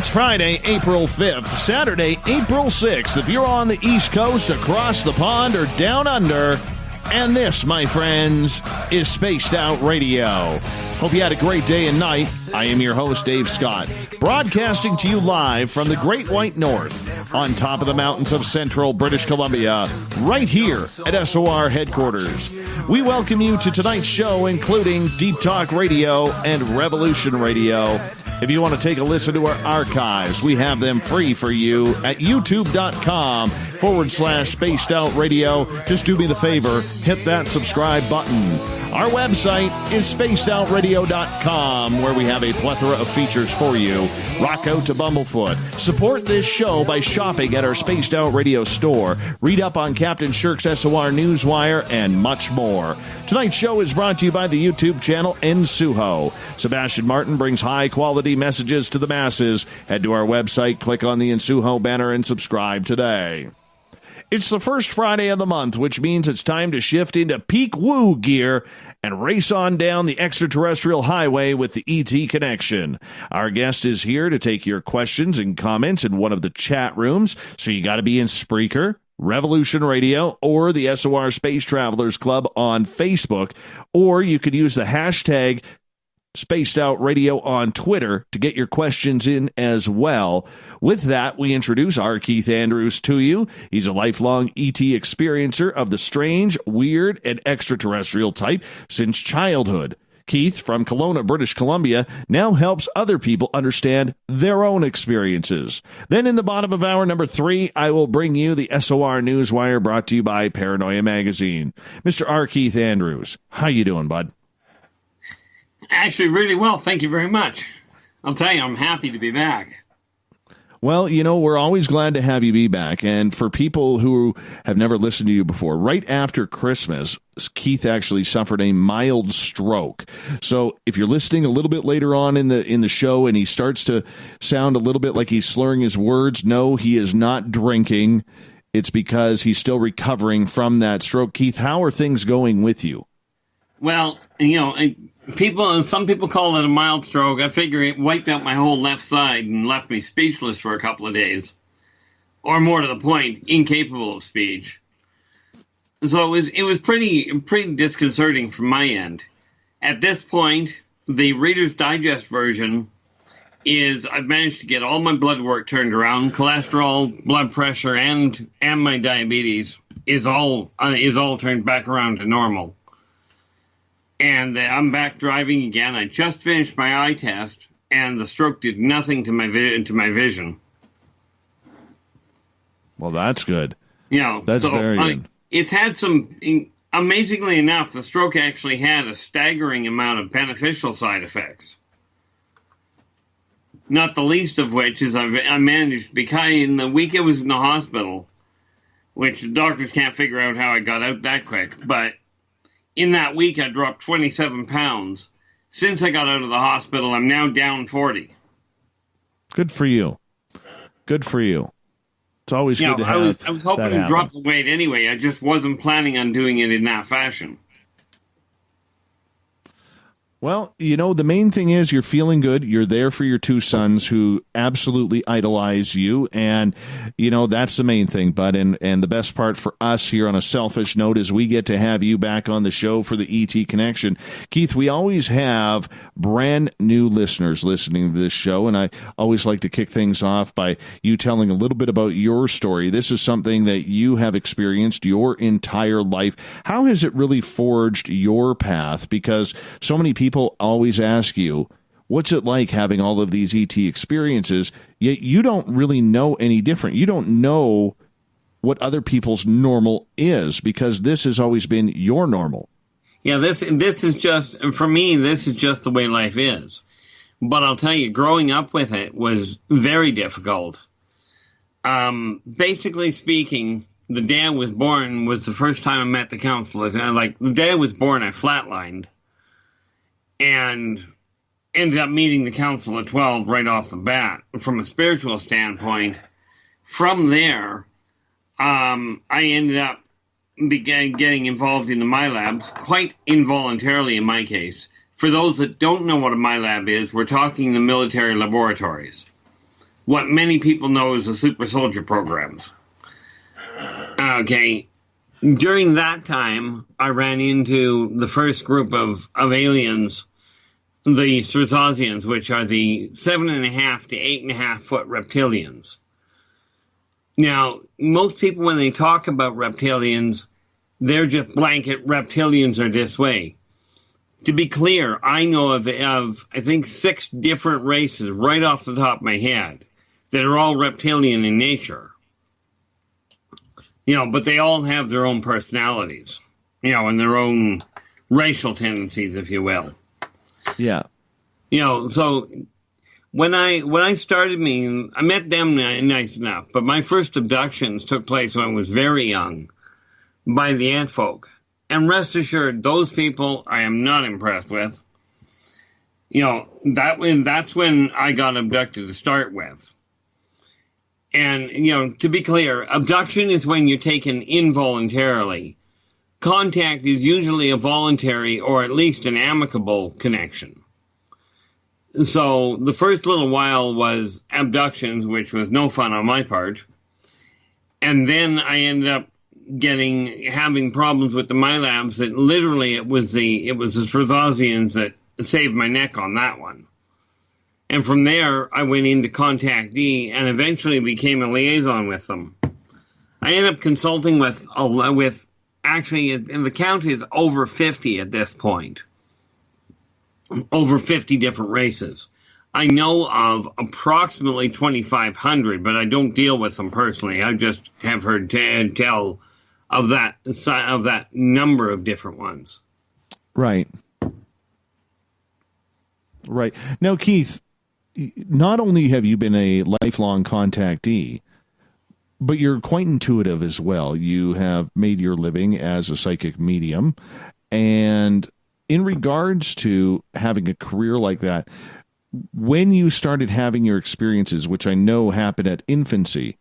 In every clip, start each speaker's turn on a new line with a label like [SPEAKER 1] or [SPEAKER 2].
[SPEAKER 1] It's Friday, April 5th, Saturday, April 6th. If you're on the East Coast, across the pond, or down under, and this, my friends, is Spaced Out Radio. Hope you had a great day and night. I am your host, Dave Scott, broadcasting to you live from the Great White North, on top of the mountains of central British Columbia, right here at SOR headquarters. We welcome you to tonight's show, including Deep Talk Radio and Revolution Radio. If you want to take a listen to our archives, we have them free for you at youtube.com/Spaced Out Radio. Just do me the favor, hit that subscribe button. Our website is spacedoutradio.com, where we have a plethora of features for you. Rock out to Bumblefoot. Support this show by shopping at our Spaced Out Radio store. Read up on Captain Shirk's SOR Newswire, and much more. Tonight's show is brought to you by the YouTube channel Ensuho. Sebastian Martin brings high-quality messages to the masses. Head to our website, click on the Ensuho banner, and subscribe today. It's the first Friday of the month, which means it's time to shift into peak woo gear and race on down the extraterrestrial highway with the ET Connection. Our guest is here to take your questions and comments in one of the chat rooms, so you got to be in Spreaker, Revolution Radio, or the SOR Space Travelers Club on Facebook, or you could use the hashtag Spaced Out Radio on Twitter to get your questions in as well. With that, we introduce our Keith Andrews to you. He's a lifelong ET experiencer of the strange, weird, and extraterrestrial type since childhood. Keith, from Kelowna, British Columbia, now helps other people understand their own experiences. Then in the bottom of hour number 3, I will bring you the SOR Newswire, brought to you by Paranoia Magazine. Mr. R. Keith Andrews, how you doing, bud?
[SPEAKER 2] Actually, really well. Thank you very much. I'll tell you, I'm happy to be back.
[SPEAKER 1] Well, you know, we're always glad to have you be back. And for people who have never listened to you before, right after Christmas, Keith actually suffered a mild stroke. So if you're listening a little bit later on in the show and he starts to sound a little bit like he's slurring his words, no, he is not drinking. It's because he's still recovering from that stroke. Keith, how are things going with you?
[SPEAKER 2] Well, you know, some people call it a mild stroke. I figure it wiped out my whole left side and left me speechless for a couple of days. Or more to the point, incapable of speech. So it was pretty disconcerting from my end. At this point, the Reader's Digest version is I've managed to get all my blood work turned around. Cholesterol, blood pressure, and my diabetes is all turned back around to normal. And I'm back driving again. I just finished my eye test, and the stroke did nothing to my vision.
[SPEAKER 1] Well, that's good.
[SPEAKER 2] You know,
[SPEAKER 1] that's very good.
[SPEAKER 2] It's had some, amazingly enough, the stroke actually had a staggering amount of beneficial side effects. Not the least of which is I managed, because in the week I was in the hospital, which doctors can't figure out how I got out that quick, but in that week, I dropped 27 pounds. Since I got out of the hospital, I'm now down 40.
[SPEAKER 1] Good for you. Good for you. It's always good to have
[SPEAKER 2] I was hoping to drop the weight anyway. I just wasn't planning on doing it in that fashion.
[SPEAKER 1] Well, you know, the main thing is you're feeling good. You're there for your two sons who absolutely idolize you. And, you know, that's the main thing, bud. And the best part for us here on a selfish note is we get to have you back on the show for the ET Connection. Keith, we always have brand new listeners listening to this show. And I always like to kick things off by you telling a little bit about your story. This is something that you have experienced your entire life. How has it really forged your path? Because so many people always ask you, what's it like having all of these ET experiences, yet you don't really know any different. You don't know what other people's normal is, because this has always been your normal.
[SPEAKER 2] Yeah, this is just, for me, this is just the way life is. But I'll tell you, growing up with it was very difficult. Basically speaking, the day I was born was the first time I met the counselor. Like, the day I was born, I flatlined. And ended up meeting the council at 12 right off the bat. From a spiritual standpoint, from there, I ended up getting involved in the MyLabs, quite involuntarily in my case. For those that don't know what a MyLab is, we're talking the military laboratories. what many people know as the super soldier programs. Okay. During that time, I ran into the first group of aliens, the Srozosians, which are the 7.5 to 8.5 foot reptilians. Now, most people, when they talk about reptilians, they're just blanket reptilians are this way. To be clear, I know of I think 6 different races right off the top of my head that are all reptilian in nature. But they all have their own personalities, and their own racial tendencies, if you will.
[SPEAKER 1] Yeah.
[SPEAKER 2] So when I started I met them nice enough, but my first abductions took place when I was very young by the ant folk. And rest assured, those people I am not impressed with. That's when I got abducted to start with. And, to be clear, abduction is when you're taken involuntarily. Contact is usually a voluntary or at least an amicable connection. So the first little while was abductions, which was no fun on my part. And then I ended up having problems with the MyLabs that literally it was the Srozosians that saved my neck on that one. And from there, I went into contactee and eventually became a liaison with them. I ended up consulting with actually, and the count is over 50 at this point. Over 50 different races. I know of approximately 2,500, but I don't deal with them personally. I just have heard tell of that number of different ones.
[SPEAKER 1] Right. Right. Now, Keith, not only have you been a lifelong contactee, but you're quite intuitive as well. You have made your living as a psychic medium. And in regards to having a career like that, when you started having your experiences, which I know happened at infancy,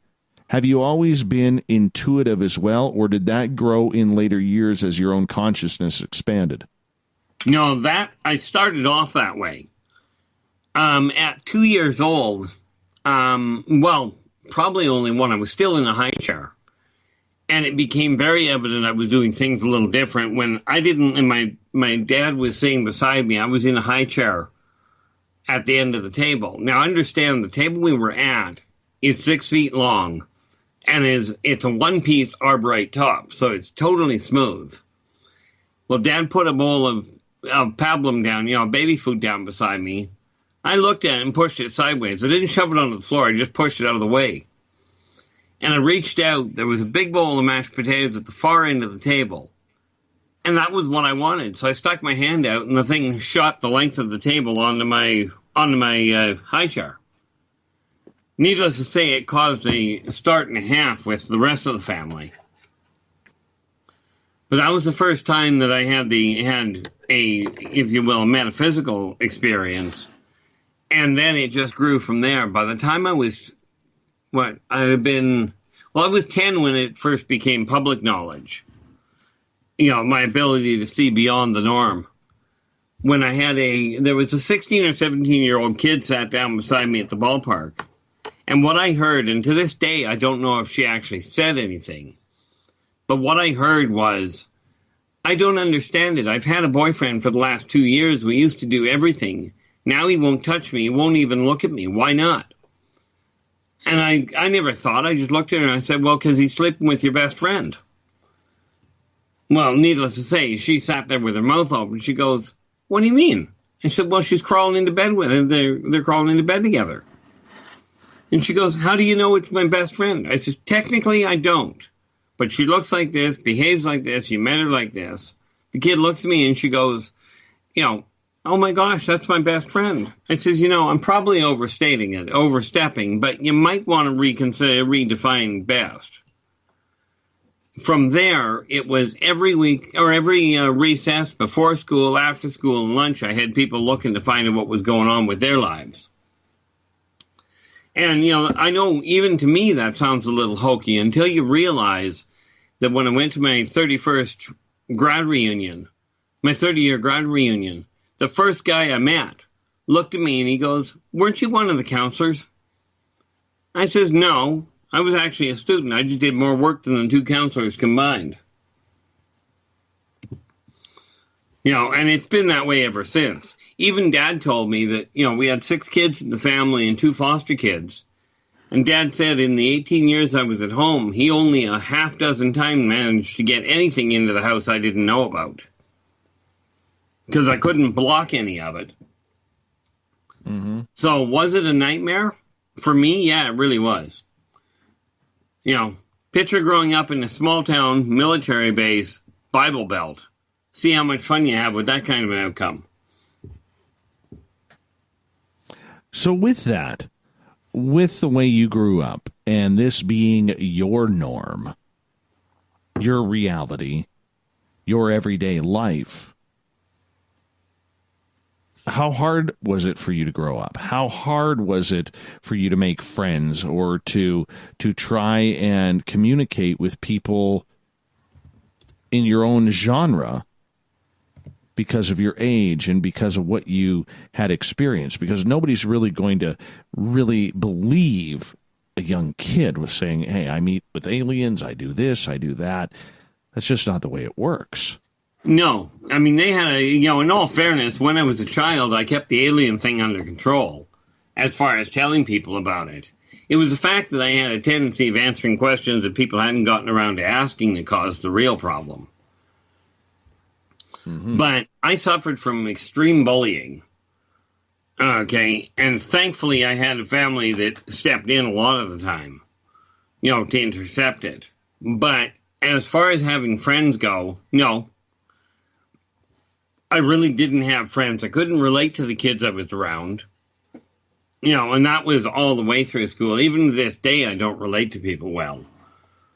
[SPEAKER 1] have you always been intuitive as well, or did that grow in later years as your own consciousness expanded?
[SPEAKER 2] No, I started off that way. At 2 years old, probably only one, I was still in a high chair. And it became very evident I was doing things a little different when I didn't, and my dad was sitting beside me. I was in a high chair at the end of the table. Now, understand the table we were at is 6 feet long and it's a one-piece arborite top, so it's totally smooth. Well, Dad put a bowl of pablum down, baby food down beside me. I looked at it and pushed it sideways. I didn't shove it onto the floor. I just pushed it out of the way. And I reached out. There was a big bowl of mashed potatoes at the far end of the table. And that was what I wanted. So I stuck my hand out, and the thing shot the length of the table onto my high chair. Needless to say, it caused a start and a half with the rest of the family. But that was the first time that I had if you will, a metaphysical experience. And then it just grew from there. By the time I was, I was 10 when it first became public knowledge. My ability to see beyond the norm. When there was a 16 or 17-year-old kid sat down beside me at the ballpark. And what I heard, and to this day, I don't know if she actually said anything, but what I heard was, I don't understand it. I've had a boyfriend for the last 2 years. We used to do everything. Now he won't touch me. He won't even look at me. Why not? And I never thought. I just looked at her and I said, well, because he's sleeping with your best friend. Well, needless to say, she sat there with her mouth open. She goes, what do you mean? I said, well, she's crawling into bed with him. They're crawling into bed together. And she goes, how do you know it's my best friend? I said, technically, I don't. But she looks like this, behaves like this, you met her like this. The kid looks at me and she goes, oh my gosh, that's my best friend. I says, I'm probably overstepping, but you might want to redefine best. From there, it was every week or every recess, before school, after school, and lunch, I had people looking to find out what was going on with their lives. And, I know even to me that sounds a little hokey until you realize that when I went to my 31st grad reunion, my 30-year grad reunion, the first guy I met looked at me and he goes, weren't you one of the counselors? I says, no, I was actually a student. I just did more work than the two counselors combined. And it's been that way ever since. Even Dad told me that, we had 6 kids in the family and 2 foster kids. And Dad said in the 18 years I was at home, he only a half dozen times managed to get anything into the house I didn't know about. Because I couldn't block any of it.
[SPEAKER 1] Mm-hmm.
[SPEAKER 2] So was it a nightmare? For me, yeah, it really was. Picture growing up in a small town, military base, Bible Belt. See how much fun you have with that kind of an outcome.
[SPEAKER 1] So with that, with the way you grew up, and this being your norm, your reality, your everyday life, how hard was it for you to grow up? How hard was it for you to make friends or to try and communicate with people in your own genre because of your age and because of what you had experienced? Because nobody's really going to really believe a young kid was saying, hey, I meet with aliens, I do this, I do that. That's just not the way it works.
[SPEAKER 2] No. I mean, they had in all fairness, when I was a child, I kept the alien thing under control as far as telling people about it. It was the fact that I had a tendency of answering questions that people hadn't gotten around to asking that caused the real problem. Mm-hmm. But I suffered from extreme bullying. Okay. And thankfully, I had a family that stepped in a lot of the time, to intercept it. But as far as having friends go, no. I really didn't have friends. I couldn't relate to the kids I was around. And that was all the way through school. Even to this day, I don't relate to people well.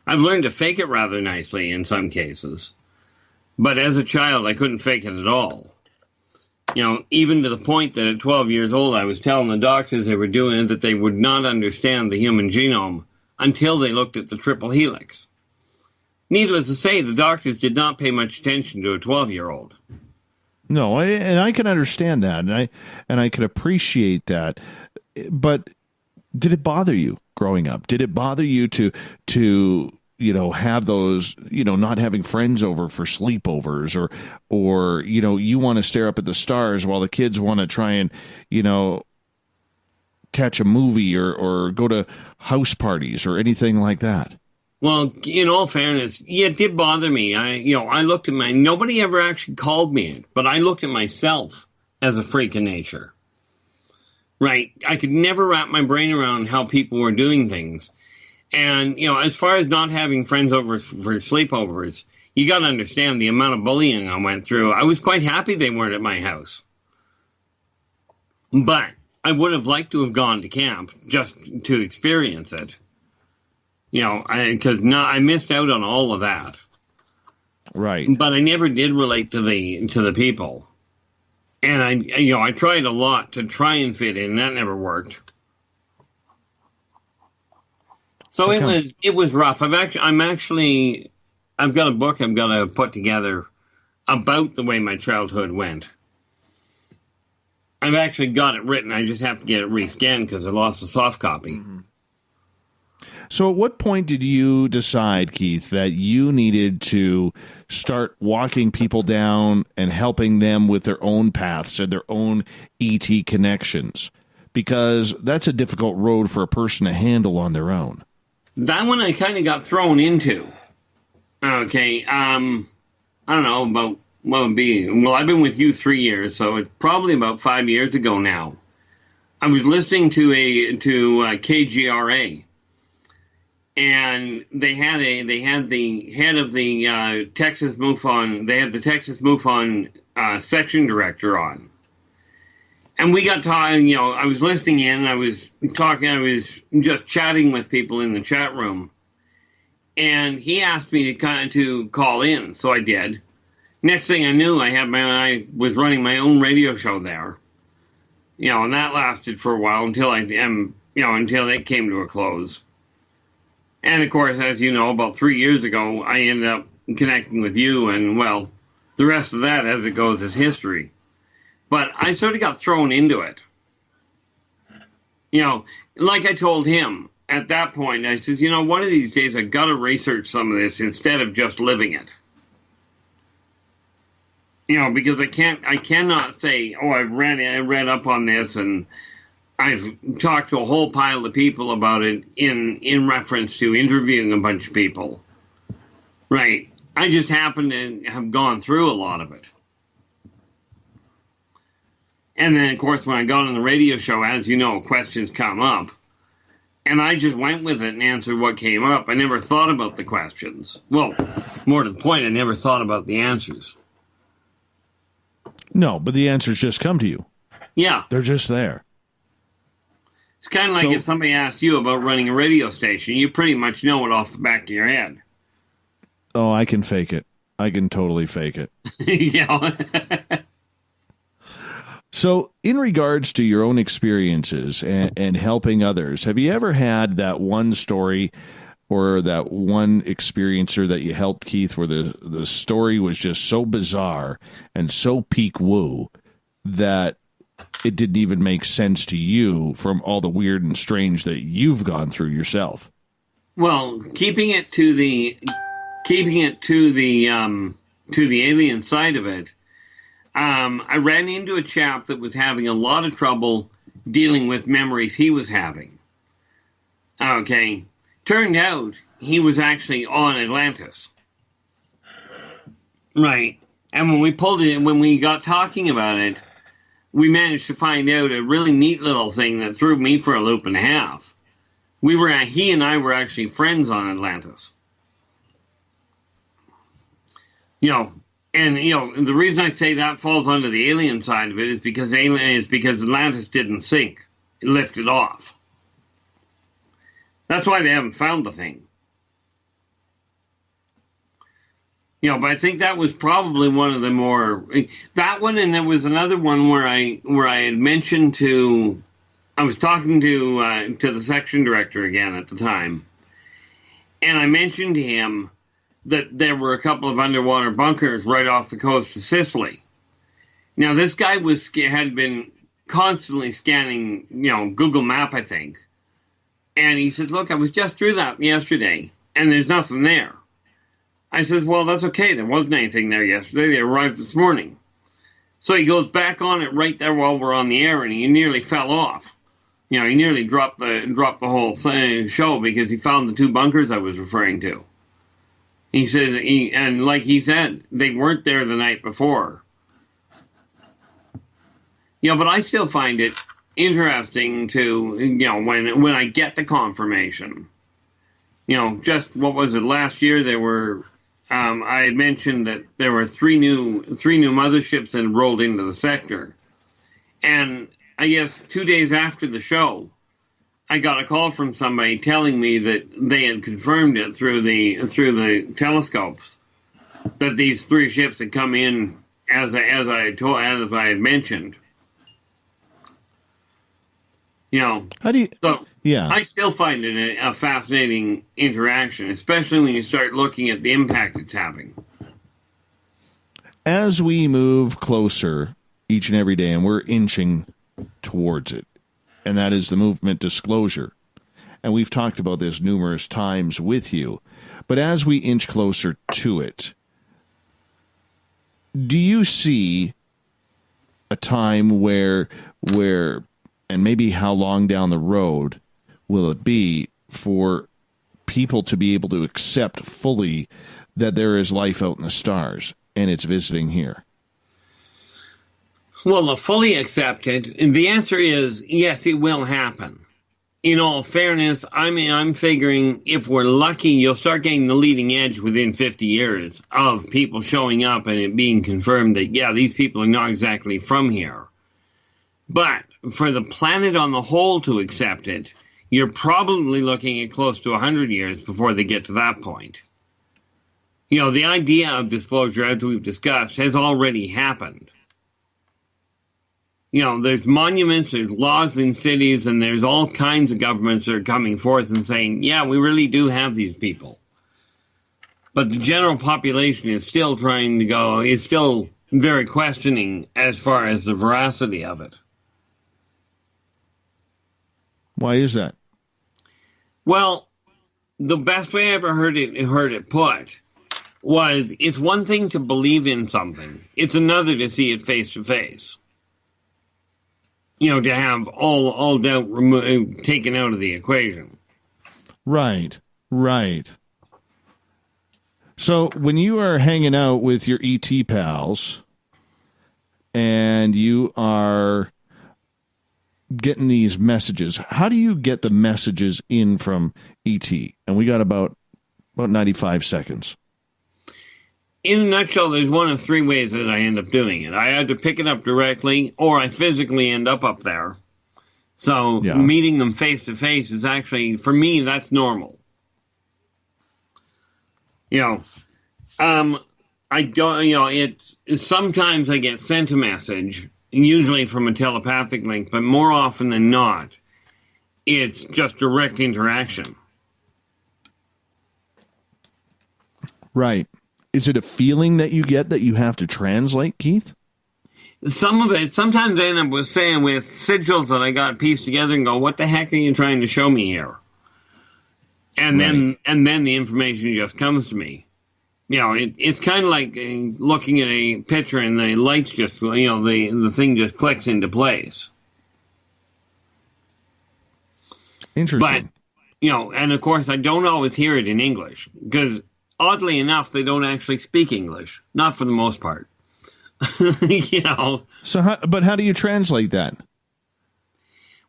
[SPEAKER 2] I've learned to fake it rather nicely in some cases. But as a child, I couldn't fake it at all. Even to the point that at 12 years old, I was telling the doctors they were doing it that they would not understand the human genome until they looked at the triple helix. Needless to say, the doctors did not pay much attention to a 12-year-old.
[SPEAKER 1] No, and I can understand that, and I can appreciate that. But did it bother you growing up? Did it bother you to have those, not having friends over for sleepovers, or you want to stare up at the stars while the kids want to try and catch a movie or go to house parties or anything like that?
[SPEAKER 2] Well, in all fairness, yeah, it did bother me. I looked at nobody ever actually called me it, but I looked at myself as a freak of nature. Right? I could never wrap my brain around how people were doing things. And, as far as not having friends over for sleepovers, you got to understand the amount of bullying I went through. I was quite happy they weren't at my house. But I would have liked to have gone to camp just to experience it. Because I missed out on all of that.
[SPEAKER 1] Right.
[SPEAKER 2] But I never did relate to the people. And I tried a lot to try and fit in. That never worked. So okay. It was rough. I've got a book I've got to put together about the way my childhood went. I've actually got it written. I just have to get it rescanned because I lost a soft copy. Mm-hmm.
[SPEAKER 1] So at what point did you decide, Keith, that you needed to start walking people down and helping them with their own paths and their own ET connections? Because that's a difficult road for a person to handle on their own.
[SPEAKER 2] That one I kind of got thrown into. Okay, I don't know about what would be. Well, I've been with you 3 years, so it's probably about 5 years ago now. I was listening to KGRA. And they had the head of the Texas MUFON. They had the Texas MUFON section director on, and we got talking. I was listening in. I was talking. I was just chatting with people in the chat room, and he asked me to call in. So I did. Next thing I knew, I was running my own radio show there. And that lasted for a while until until it came to a close. And, of course, as you know, about 3 years ago, I ended up connecting with you, and, well, the rest of that, as it goes, is history. But I sort of got thrown into it. Like I told him, at that point, I said, one of these days I've got to research some of this instead of just living it. Because I cannot say, oh, I read up on this and I've talked to a whole pile of people about it in reference to interviewing a bunch of people. Right. I just happen to have gone through a lot of it. And then, of course, when I got on the radio show, as you know, questions come up. And I just went with it and answered what came up. I never thought about the questions. Well, more to the point, I never thought about the answers.
[SPEAKER 1] No, but the answers just come to you.
[SPEAKER 2] Yeah.
[SPEAKER 1] They're just there.
[SPEAKER 2] It's kind of like if somebody asks you about running a radio station, you pretty much know it off the back of your head.
[SPEAKER 1] Oh, I can fake it. I can totally fake it.
[SPEAKER 2] Yeah.
[SPEAKER 1] So, in regards to your own experiences and helping others, have you ever had that one story or that one experiencer that you helped, Keith, where the story was just so bizarre and so peak woo that it didn't even make sense to you from all the weird and strange that you've gone through yourself?
[SPEAKER 2] Well, keeping it to the alien side of it, I ran into a chap that was having a lot of trouble dealing with memories he was having. Okay. Turned out he was actually on Atlantis. Right. And when we got talking about it, we managed to find out a really neat little thing that threw me for a loop and a half. He and I were actually friends on Atlantis. And the reason I say that falls under the alien side of it is because Atlantis didn't sink. It lifted off. That's why they haven't found the thing. But I think that was probably one of the more, that one, and there was another one where I had mentioned I was talking to the section director again at the time, and I mentioned to him that there were a couple of underwater bunkers right off the coast of Sicily. Now, this guy had been constantly scanning, Google Map, I think. And he said, look, I was just through that yesterday, and there's nothing there. I said, well, that's okay. There wasn't anything there yesterday. They arrived this morning. So he goes back on it right there while we're on the air, and he nearly fell off. He nearly dropped the whole show because he found the two bunkers I was referring to. He said, and like he said, they weren't there the night before. But I still find it interesting to, when I get the confirmation. Just what was it last year? There were, I had mentioned that there were three new motherships that rolled into the sector, and I guess 2 days after the show, I got a call from somebody telling me that they had confirmed it through the telescopes that these three ships had come in as I had mentioned.
[SPEAKER 1] How do you?
[SPEAKER 2] So
[SPEAKER 1] yeah,
[SPEAKER 2] I still find it a fascinating interaction, especially when you start looking at the impact it's having.
[SPEAKER 1] As we move closer each and every day, and we're inching towards it, and that is the movement disclosure. And we've talked about this numerous times with you. But as we inch closer to it, do you see a time where, and maybe how long down the road will it be for people to be able to accept fully that there is life out in the stars and it's visiting here?
[SPEAKER 2] Well, to fully accept it, the answer is yes, it will happen. In all fairness, I'm figuring if we're lucky, you'll start getting the leading edge within 50 years of people showing up and it being confirmed that, yeah, these people are not exactly from here. But for the planet on the whole to accept it, you're probably looking at close to 100 years before they get to that point. The idea of disclosure, as we've discussed, has already happened. There's monuments, there's laws in cities, and there's all kinds of governments that are coming forth and saying, yeah, we really do have these people. But the general population is still still very questioning as far as the veracity of it.
[SPEAKER 1] Why is that?
[SPEAKER 2] Well, the best way I ever heard it put was, it's one thing to believe in something. It's another to see it face to face. To have all doubt taken out of the equation.
[SPEAKER 1] Right. So when you are hanging out with your ET pals and you are getting these messages, how do you get the messages in from ET? And we got about 95 seconds.
[SPEAKER 2] In a nutshell, there's one of three ways that I end up doing it. I either pick it up directly, or I physically end up there. So meeting them face to face is actually, for me, that's normal. I don't. Sometimes I get sent a message, usually from a telepathic link, but more often than not, it's just direct interaction.
[SPEAKER 1] Right. Is it a feeling that you get that you have to translate, Keith?
[SPEAKER 2] Some of it. Sometimes I end up with sigils that I got pieced together and go, what the heck are you trying to show me here? And then the information just comes to me. It's kind of like looking at a picture and the lights just, the thing just clicks into place.
[SPEAKER 1] Interesting.
[SPEAKER 2] But, and of course I don't always hear it in English, because oddly enough, they don't actually speak English. Not for the most part.
[SPEAKER 1] So, how do you translate that?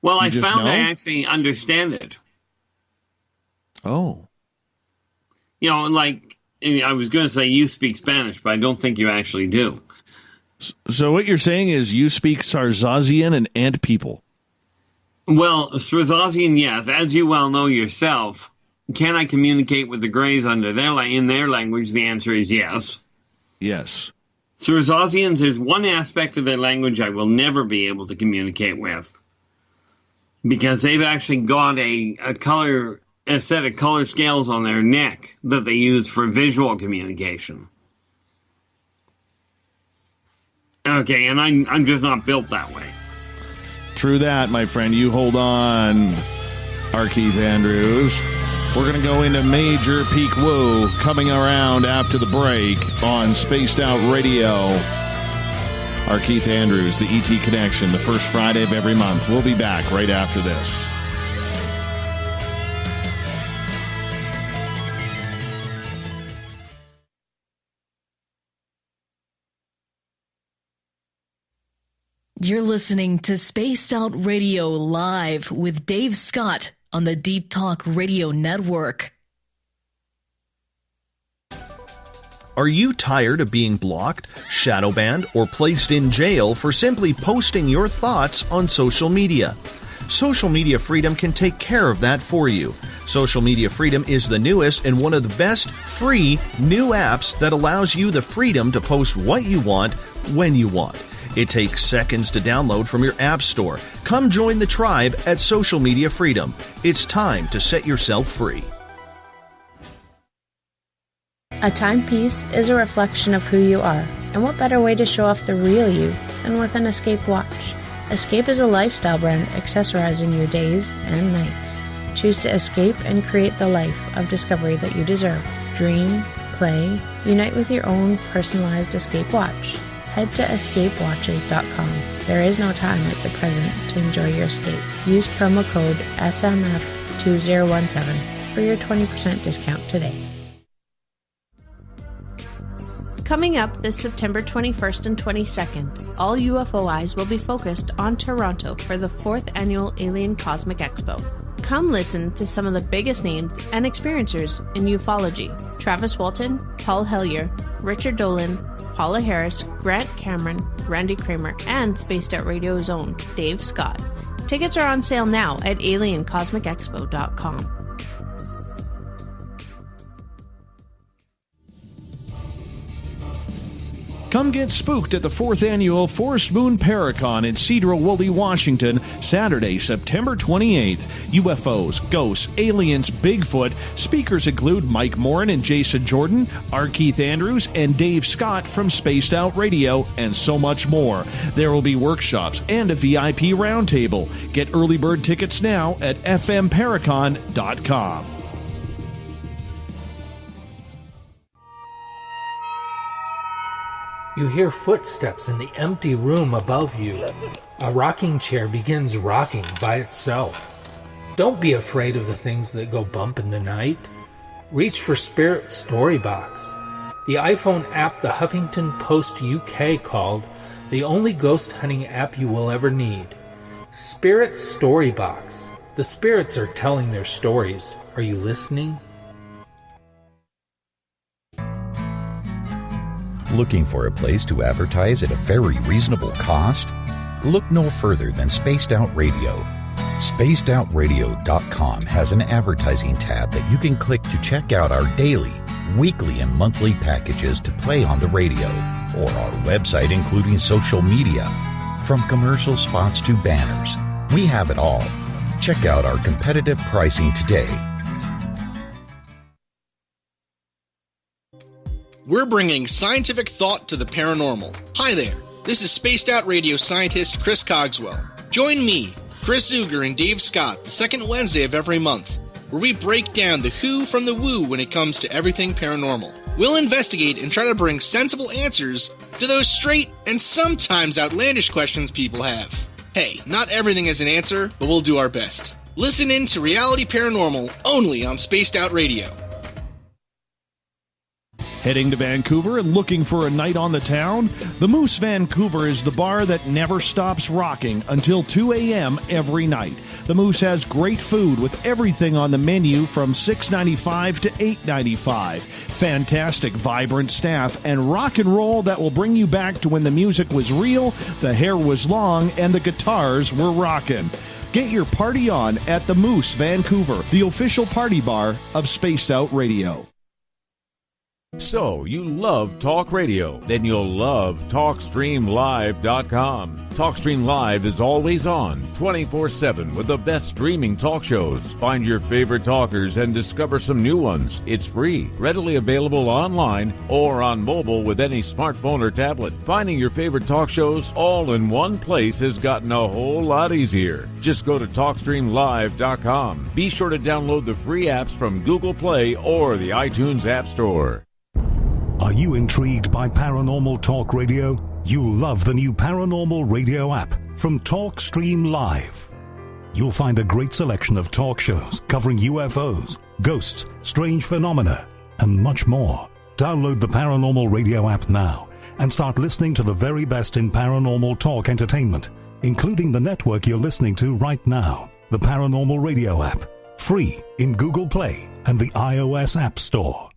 [SPEAKER 2] Well, I found I actually understand it.
[SPEAKER 1] Oh.
[SPEAKER 2] I was going to say you speak Spanish, but I don't think you actually do.
[SPEAKER 1] So what you're saying is you speak Sarzazian and ant people.
[SPEAKER 2] Well, Sarzazian, yes. As you well know yourself, can I communicate with the Greys in their language? The answer is yes.
[SPEAKER 1] Yes.
[SPEAKER 2] Sarzazians is one aspect of their language I will never be able to communicate with, because they've actually got a set of color scales on their neck that they use for visual communication. Okay, and I'm just not built that way.
[SPEAKER 1] True that, my friend. You hold on, our Keith Andrews. We're going to go into Major Peak Woo coming around after the break on Spaced Out Radio. Our Keith Andrews, the ET Connection, the first Friday of every month. We'll be back right after this.
[SPEAKER 3] You're listening to Spaced Out Radio live with Dave Scott on the Deep Talk Radio Network.
[SPEAKER 4] Are you tired of being blocked, shadow banned, or placed in jail for simply posting your thoughts on social media? Social Media Freedom can take care of that for you. Social Media Freedom is the newest and one of the best free new apps that allows you the freedom to post what you want when you want. It takes seconds to download from your app store. Come join the tribe at Social Media Freedom. It's time to set yourself free.
[SPEAKER 5] A timepiece is a reflection of who you are, and what better way to show off the real you than with an Escape watch? Escape is a lifestyle brand accessorizing your days and nights. Choose to escape and create the life of discovery that you deserve. Dream, play, unite with your own personalized Escape watch. Head to escapewatches.com. There is no time like the present to enjoy your escape. Use promo code SMF2017 for your 20% discount today.
[SPEAKER 6] Coming up this September 21st and 22nd, all UFO eyes will be focused on Toronto for the 4th Annual Alien Cosmic Expo. Come listen to some of the biggest names and experiencers in ufology. Travis Walton, Paul Hellyer, Richard Dolan, Paula Harris, Grant Cameron, Randy Kramer, and Spaced Out Radio's own Dave Scott. Tickets are on sale now at aliencosmicexpo.com.
[SPEAKER 1] Come get spooked at the 4th Annual Forest Moon Paracon in Cedar-Woolley, Washington, Saturday, September 28th. UFOs, ghosts, aliens, Bigfoot. Speakers include Mike Morin and Jason Jordan, R. Keith Andrews, and Dave Scott from Spaced Out Radio, and so much more. There will be workshops and a VIP roundtable. Get early bird tickets now at fmparacon.com.
[SPEAKER 7] You hear footsteps in the empty room above you. A rocking chair begins rocking by itself. Don't be afraid of the things that go bump in the night. Reach for Spirit Storybox, the iPhone app the Huffington Post UK called the only ghost hunting app you will ever need. Spirit Storybox. The spirits are telling their stories. Are you listening?
[SPEAKER 8] Looking for a place to advertise at a very reasonable cost? Look no further than Spaced Out Radio. SpacedOutRadio.com has an advertising tab that you can click to check out our daily, weekly, and monthly packages to play on the radio, or our website including social media. From commercial spots to banners, we have it all. Check out our competitive pricing today.
[SPEAKER 9] We're bringing scientific thought to the paranormal. Hi there, this is Spaced Out Radio scientist Chris Cogswell. Join me, Chris Zuger, and Dave Scott the second Wednesday of every month, where we break down the who from the woo when it comes to everything paranormal. We'll investigate and try to bring sensible answers to those straight and sometimes outlandish questions people have. Hey, not everything is an answer, but we'll do our best. Listen in to Reality Paranormal only on Spaced Out Radio.
[SPEAKER 1] Heading to Vancouver and looking for a night on the town? The Moose Vancouver is the bar that never stops rocking until 2 a.m. every night. The Moose has great food with everything on the menu from $6.95 to $8.95. Fantastic, vibrant staff and rock and roll that will bring you back to when the music was real, the hair was long, and the guitars were rocking. Get your party on at the Moose Vancouver, the official party bar of Spaced Out Radio.
[SPEAKER 10] So, you love talk radio? Then you'll love TalkStreamLive.com. TalkStream Live is always on, 24/7, with the best streaming talk shows. Find your favorite talkers and discover some new ones. It's free, readily available online or on mobile with any smartphone or tablet. Finding your favorite talk shows all in one place has gotten a whole lot easier. Just go to TalkStreamLive.com. Be sure to download the free apps from Google Play or the iTunes App Store.
[SPEAKER 11] Are you intrigued by Paranormal Talk Radio? You'll love the new Paranormal Radio app from TalkStream Live. You'll find a great selection of talk shows covering UFOs, ghosts, strange phenomena, and much more. Download the Paranormal Radio app now and start listening to the very best in paranormal talk entertainment, including the network you're listening to right now. The Paranormal Radio app, free in Google Play and the iOS App Store.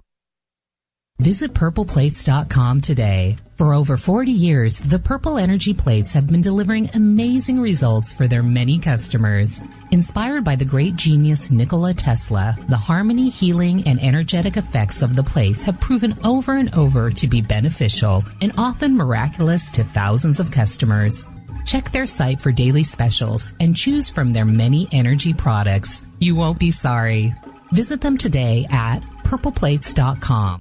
[SPEAKER 12] Visit purpleplates.com today. For over 40 years, the Purple Energy Plates have been delivering amazing results for their many customers. Inspired by the great genius Nikola Tesla, the harmony, healing, and energetic effects of the plates have proven over and over to be beneficial and often miraculous to thousands of customers. Check their site for daily specials and choose from their many energy products. You won't be sorry. Visit them today at purpleplates.com.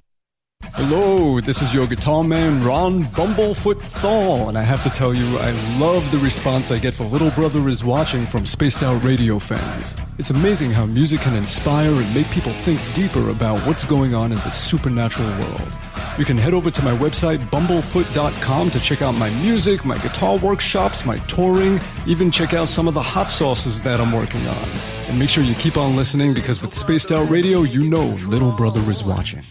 [SPEAKER 13] Hello, this is your guitar man, Ron Bumblefoot Thal, and I have to tell you, I love the response I get for Little Brother is Watching from Spaced Out Radio fans. It's amazing how music can inspire and make people think deeper about what's going on in the supernatural world. You can head over to my website, bumblefoot.com, to check out my music, my guitar workshops, my touring, even check out some of the hot sauces that I'm working on. And make sure you keep on listening, because with Spaced Out Radio, you know Little Brother is watching.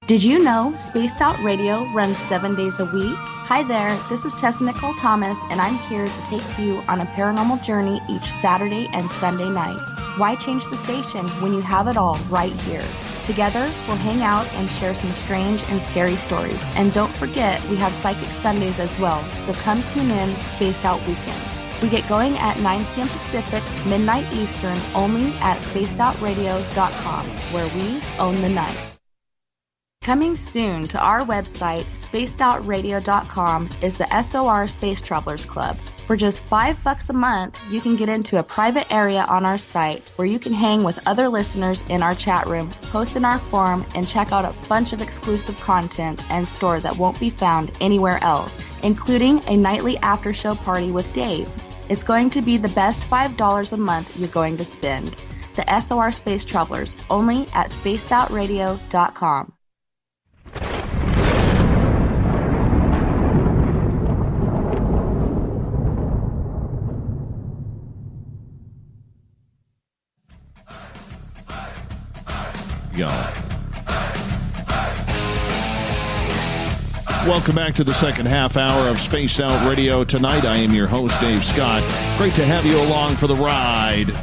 [SPEAKER 14] Did you know Spaced Out Radio runs 7 days a week? Hi there, this is Tessa Nicole Thomas, and I'm here to take you on a paranormal journey each Saturday and Sunday night. Why change the station when you have it all right here? Together, we'll hang out and share some strange and scary stories. And don't forget, we have Psychic Sundays as well, so come tune in Spaced Out Weekend. We get going at 9 p.m. Pacific, midnight Eastern, only at spacedoutradio.com, where we own the night. Coming soon to our website, spacedoutradio.com, is the SOR Space Travelers Club. For just $5 a month, you can get into a private area on our site where you can hang with other listeners in our chat room, post in our forum, and check out a bunch of exclusive content and store that won't be found anywhere else, including a nightly after-show party with Dave. It's going to be the best $5 a month you're going to spend. The SOR Space Travelers, only at spacedoutradio.com.
[SPEAKER 1] Go. Welcome back to the second half hour of Spaced Out Radio. Tonight, I am your host, Dave Scott. Great to have you along for the ride.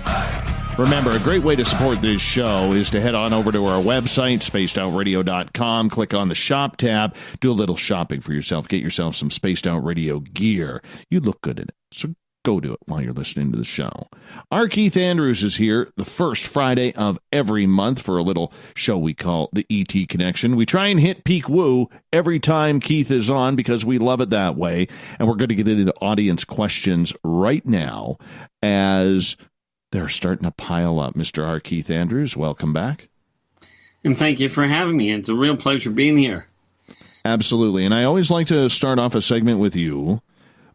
[SPEAKER 1] Remember, a great way to support this show is to head on over to our website, spacedoutradio.com, click on the shop tab, do a little shopping for yourself, get yourself some Spaced Out Radio gear. You look good in it, so go do it while you're listening to the show. Our Keith Andrews is here the first Friday of every month for a little show we call the ET Connection. We try and hit peak woo every time Keith is on because we love it that way. And we're going to get into audience questions right now as they're starting to pile up. Mr. R. Keith Andrews, welcome back.
[SPEAKER 2] And thank you for having me. It's a real pleasure being here.
[SPEAKER 1] Absolutely. And I always like to start off a segment with you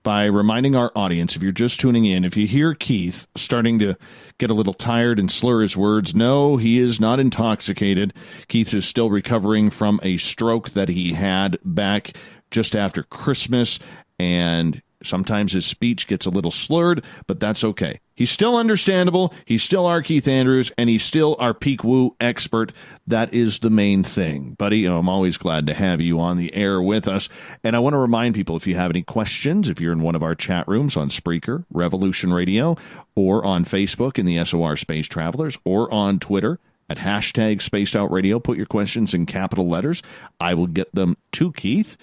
[SPEAKER 1] by reminding our audience, if you're just tuning in, if you hear Keith starting to get a little tired and slur his words, no, he is not intoxicated. Keith is still recovering from a stroke that he had back just after Christmas, and sometimes his speech gets a little slurred, but that's okay. He's still understandable. He's still our Keith Andrews, and he's still our peak woo expert. That is the main thing. Buddy, I'm always glad to have you on the air with us. And I want to remind people, if you have any questions, if you're in one of our chat rooms on Spreaker, Revolution Radio, or on Facebook in the SOR Space Travelers, or on Twitter at hashtag Spaced Out Radio, put your questions in capital letters. I will get them to Keith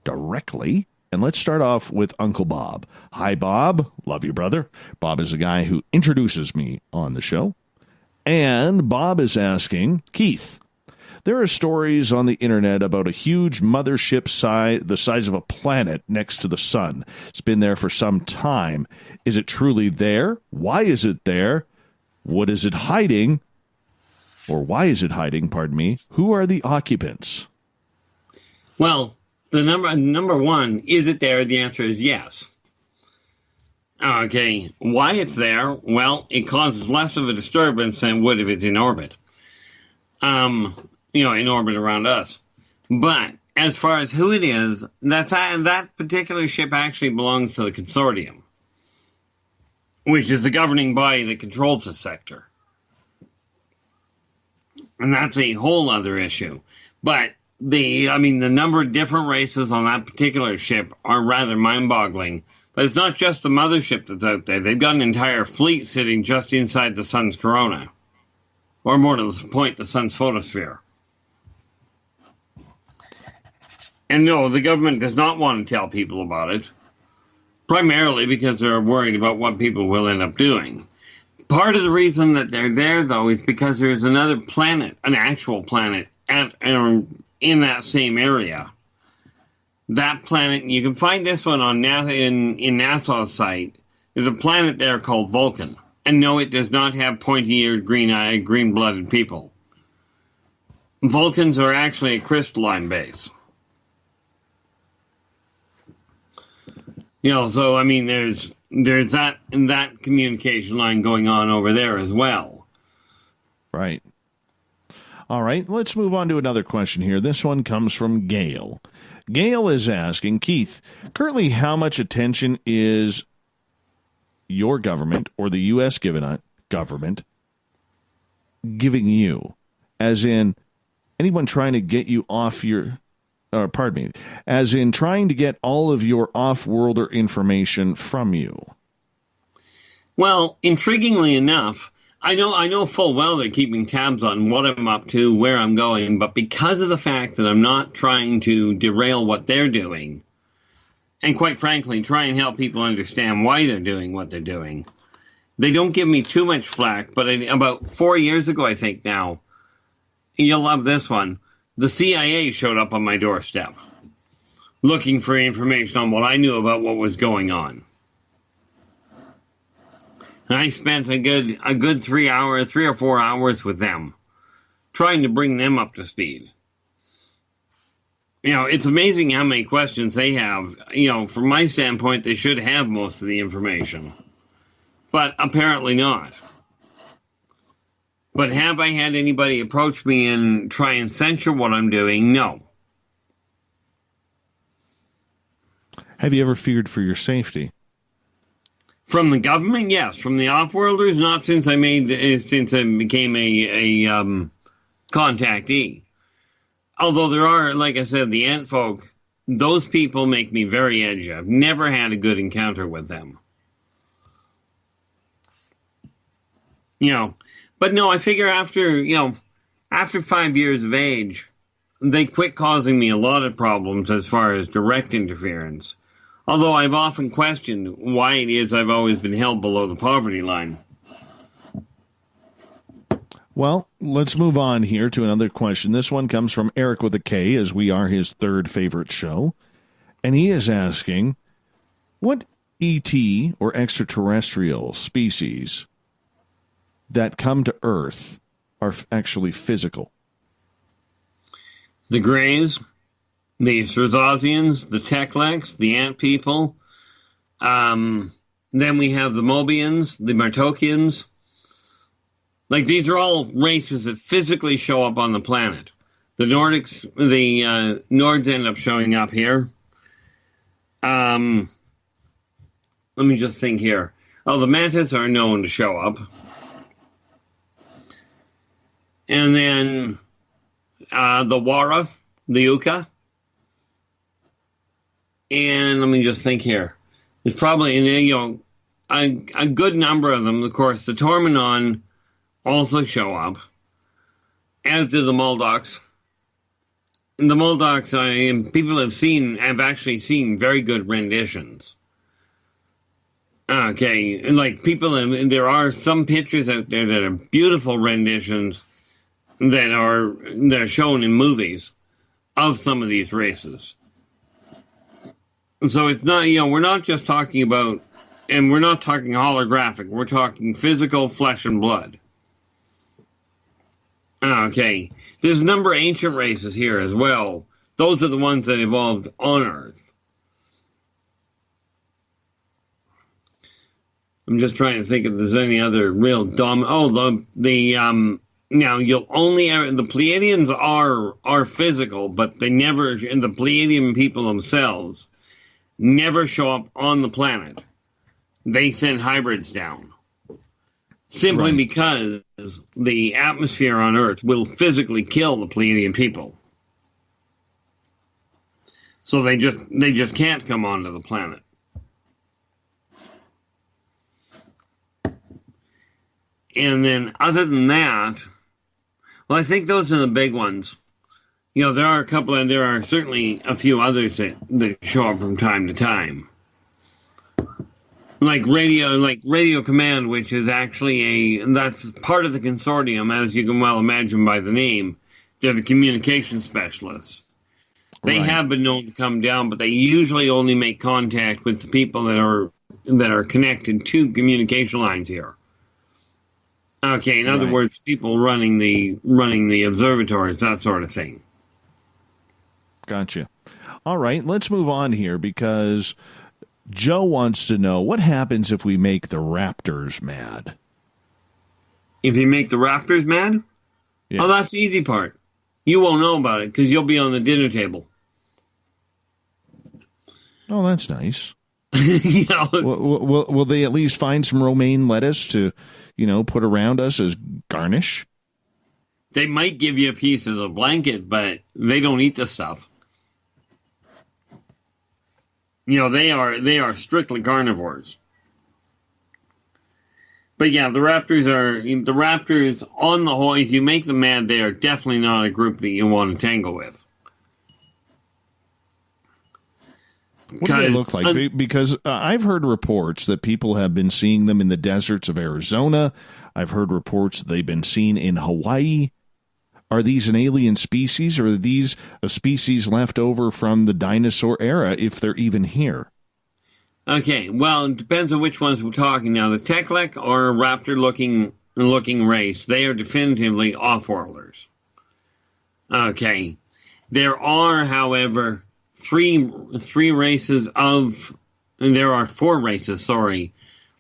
[SPEAKER 1] directly. And let's start off with Uncle Bob. Hi, Bob. Love you, brother. Bob is the guy who introduces me on the show. And Bob is asking, Keith, there are stories on the internet about a huge mothership the size of a planet next to the sun. It's been there for some time. Is it truly there? Why is it there? What is it hiding? Or why is it hiding, pardon me? Who are the occupants?
[SPEAKER 2] Well, the number one, is it there? The answer is yes. Okay, why it's there? Well, it causes less of a disturbance than it would if it's in orbit. In orbit around us. But as far as who it is, that particular ship actually belongs to the consortium, which is the governing body that controls the sector. And that's a whole other issue. But the number of different races on that particular ship are rather mind-boggling. But it's not just the mothership that's out there. They've got an entire fleet sitting just inside the sun's corona. Or more to the point, the sun's photosphere. And no, the government does not want to tell people about it. Primarily because they're worried about what people will end up doing. Part of the reason that they're there, though, is because there's another planet, an actual planet, in that same area. That planet, you can find this one on in NASA's site. There's a planet there called Vulcan. And no, it does not have pointy-eared, green-eyed, green-blooded people. Vulcans are actually a crystalline base. There's that communication line going on over there as well.
[SPEAKER 1] Right. All right, let's move on to another question here. This one comes from Gail. Gail is asking, Keith, currently how much attention is your government or the U.S. government giving you? As in, anyone trying to get you off your... as in trying to get all of your off-worlder information from you?
[SPEAKER 2] Well, intriguingly enough, I know full well they're keeping tabs on what I'm up to, where I'm going, but because of the fact that I'm not trying to derail what they're doing, and quite frankly, try and help people understand why they're doing what they're doing, they don't give me too much flack. But about 4 years ago, I think now, you'll love this one, the CIA showed up on my doorstep looking for information on what I knew about what was going on. And I spent a good 3 or 4 hours with them, trying to bring them up to speed. You know, it's amazing how many questions they have. You know, from my standpoint, they should have most of the information. But apparently not. But have I had anybody approach me and try and censure what I'm doing? No.
[SPEAKER 1] Have you ever feared for your safety?
[SPEAKER 2] From the government, yes. From the off-worlders, not since I became a contactee. Although there are, like I said, the ant folk, those people make me very edgy. I've never had a good encounter with them. You know, but no, I figure after 5 years of age, they quit causing me a lot of problems as far as direct interference. Although I've often questioned why it is I've always been held below the poverty line.
[SPEAKER 1] Well, let's move on here to another question. This one comes from Eric with a K, as we are his third favorite show. And he is asking, what ET or extraterrestrial species that come to Earth are actually physical?
[SPEAKER 2] The Greys, the Sirzazians, the Tekleks, the Ant People. Then we have the Mobians, the Martokians. Like, these are all races that physically show up on the planet. The Nordics, the Nords end up showing up here. Let me just think here. Oh, the Mantis are known to show up. And then the Wara, the Uka. And let me just think here. There's probably, a good number of them. Of course, the Tormenon also show up, as do the Moldocs. And the Moldocs, people have actually seen very good renditions. Okay, and like there are some pictures out there that are beautiful renditions that are shown in movies of some of these races. So it's not, we're not just talking about, and we're not talking holographic, we're talking physical flesh and blood. Okay, there's a number of ancient races here as well. Those are the ones that evolved on Earth. I'm just trying to think if there's any other real dumb. Oh, now you'll only the Pleiadians are physical, but they never. And the Pleiadian people themselves never show up on the planet. They send hybrids down. Simply because the atmosphere on Earth will physically kill the Pleiadian people. So they just can't come onto the planet. And then other than that, well, I think those are the big ones. There are certainly a few others that show up from time to time. Like Radio Command, which is actually that's part of the consortium, as you can well imagine by the name. They're the communication specialists. They have been known to come down, but they usually only make contact with the people that are connected to communication lines here. Okay, in other words, people running the observatories, that sort of thing.
[SPEAKER 1] Gotcha. All right, let's move on here because Joe wants to know what happens if we make the Raptors mad.
[SPEAKER 2] If you make the Raptors mad? Yeah. Oh, that's the easy part. You won't know about it because you'll be on the dinner table.
[SPEAKER 1] Oh, that's nice. Will they at least find some romaine lettuce to, put around us as garnish?
[SPEAKER 2] They might give you a piece of the blanket, but they don't eat the stuff. They are strictly carnivores. But yeah, the Raptors on the whole, if you make them mad, they are definitely not a group that you want to tangle with.
[SPEAKER 1] What do they look like? Because I've heard reports that people have been seeing them in the deserts of Arizona. I've heard reports that they've been seen in Hawaii. Are these an alien species, or are these a species left over from the dinosaur era, if they're even here?
[SPEAKER 2] Okay, well, it depends on which ones we're talking now. The Teklek or raptor-looking race, they are definitively off-worlders. Okay. There are, however, four races,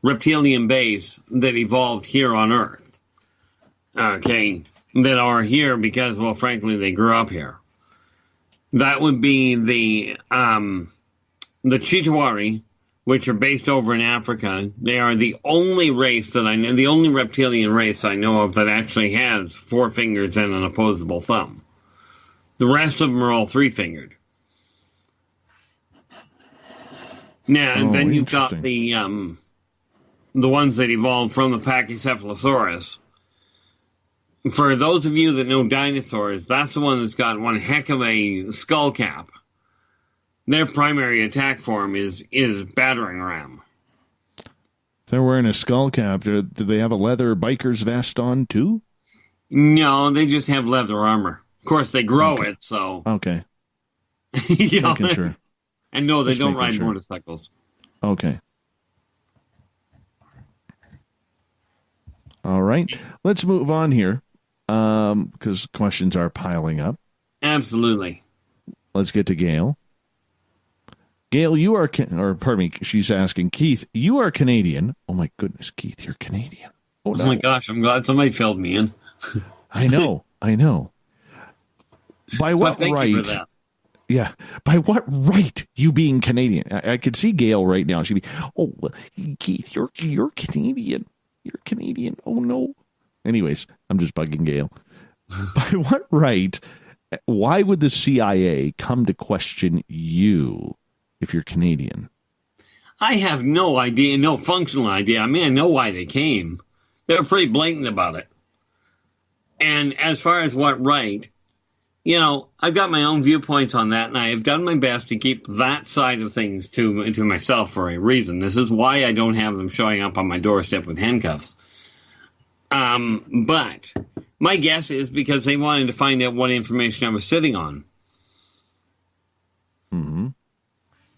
[SPEAKER 2] reptilian base that evolved here on Earth. Okay. That are here because, well, frankly, they grew up here. That would be the Chitawari, which are based over in Africa. They are the only race that I know, the only reptilian race I know of that actually has 4 fingers and an opposable thumb. The rest of them are all 3-fingered. Now, then you've got the ones that evolved from the Pachycephalosaurus. For those of you that know dinosaurs, that's the one that's got one heck of a skull cap. Their primary attack form is battering ram.
[SPEAKER 1] They're wearing a skull cap. Do they have a leather biker's vest on, too?
[SPEAKER 2] No, they just have leather armor. Of course, they grow it, so...
[SPEAKER 1] Okay.
[SPEAKER 2] You know,
[SPEAKER 1] making sure.
[SPEAKER 2] And no, they
[SPEAKER 1] Just
[SPEAKER 2] don't
[SPEAKER 1] making
[SPEAKER 2] ride
[SPEAKER 1] sure.
[SPEAKER 2] motorcycles.
[SPEAKER 1] Okay. All right. Let's move on here, because questions are piling up.
[SPEAKER 2] Absolutely.
[SPEAKER 1] Let's get to Gail. Gail, you are... she's asking, Keith, you are Canadian. Oh, my goodness, Keith, you're Canadian.
[SPEAKER 2] Oh, no. Oh my gosh, I'm glad somebody filled me in.
[SPEAKER 1] I know. By what
[SPEAKER 2] thank
[SPEAKER 1] right?
[SPEAKER 2] you for that.
[SPEAKER 1] Yeah. By what right, you being Canadian? I could see Gail right now. She'd be, oh, Keith, you're Canadian. You're Canadian. Oh, no. Anyways, I'm just bugging Gail. By what right, why would the CIA come to question you if you're Canadian?
[SPEAKER 2] I have no idea, no functional idea. I mean, I know why they came. They were pretty blatant about it. And as far as what right, you know, I've got my own viewpoints on that, and I have done my best to keep that side of things to myself for a reason. This is why I don't have them showing up on my doorstep with handcuffs. But my guess is because they wanted to find out what information I was sitting on.
[SPEAKER 1] Mm-hmm.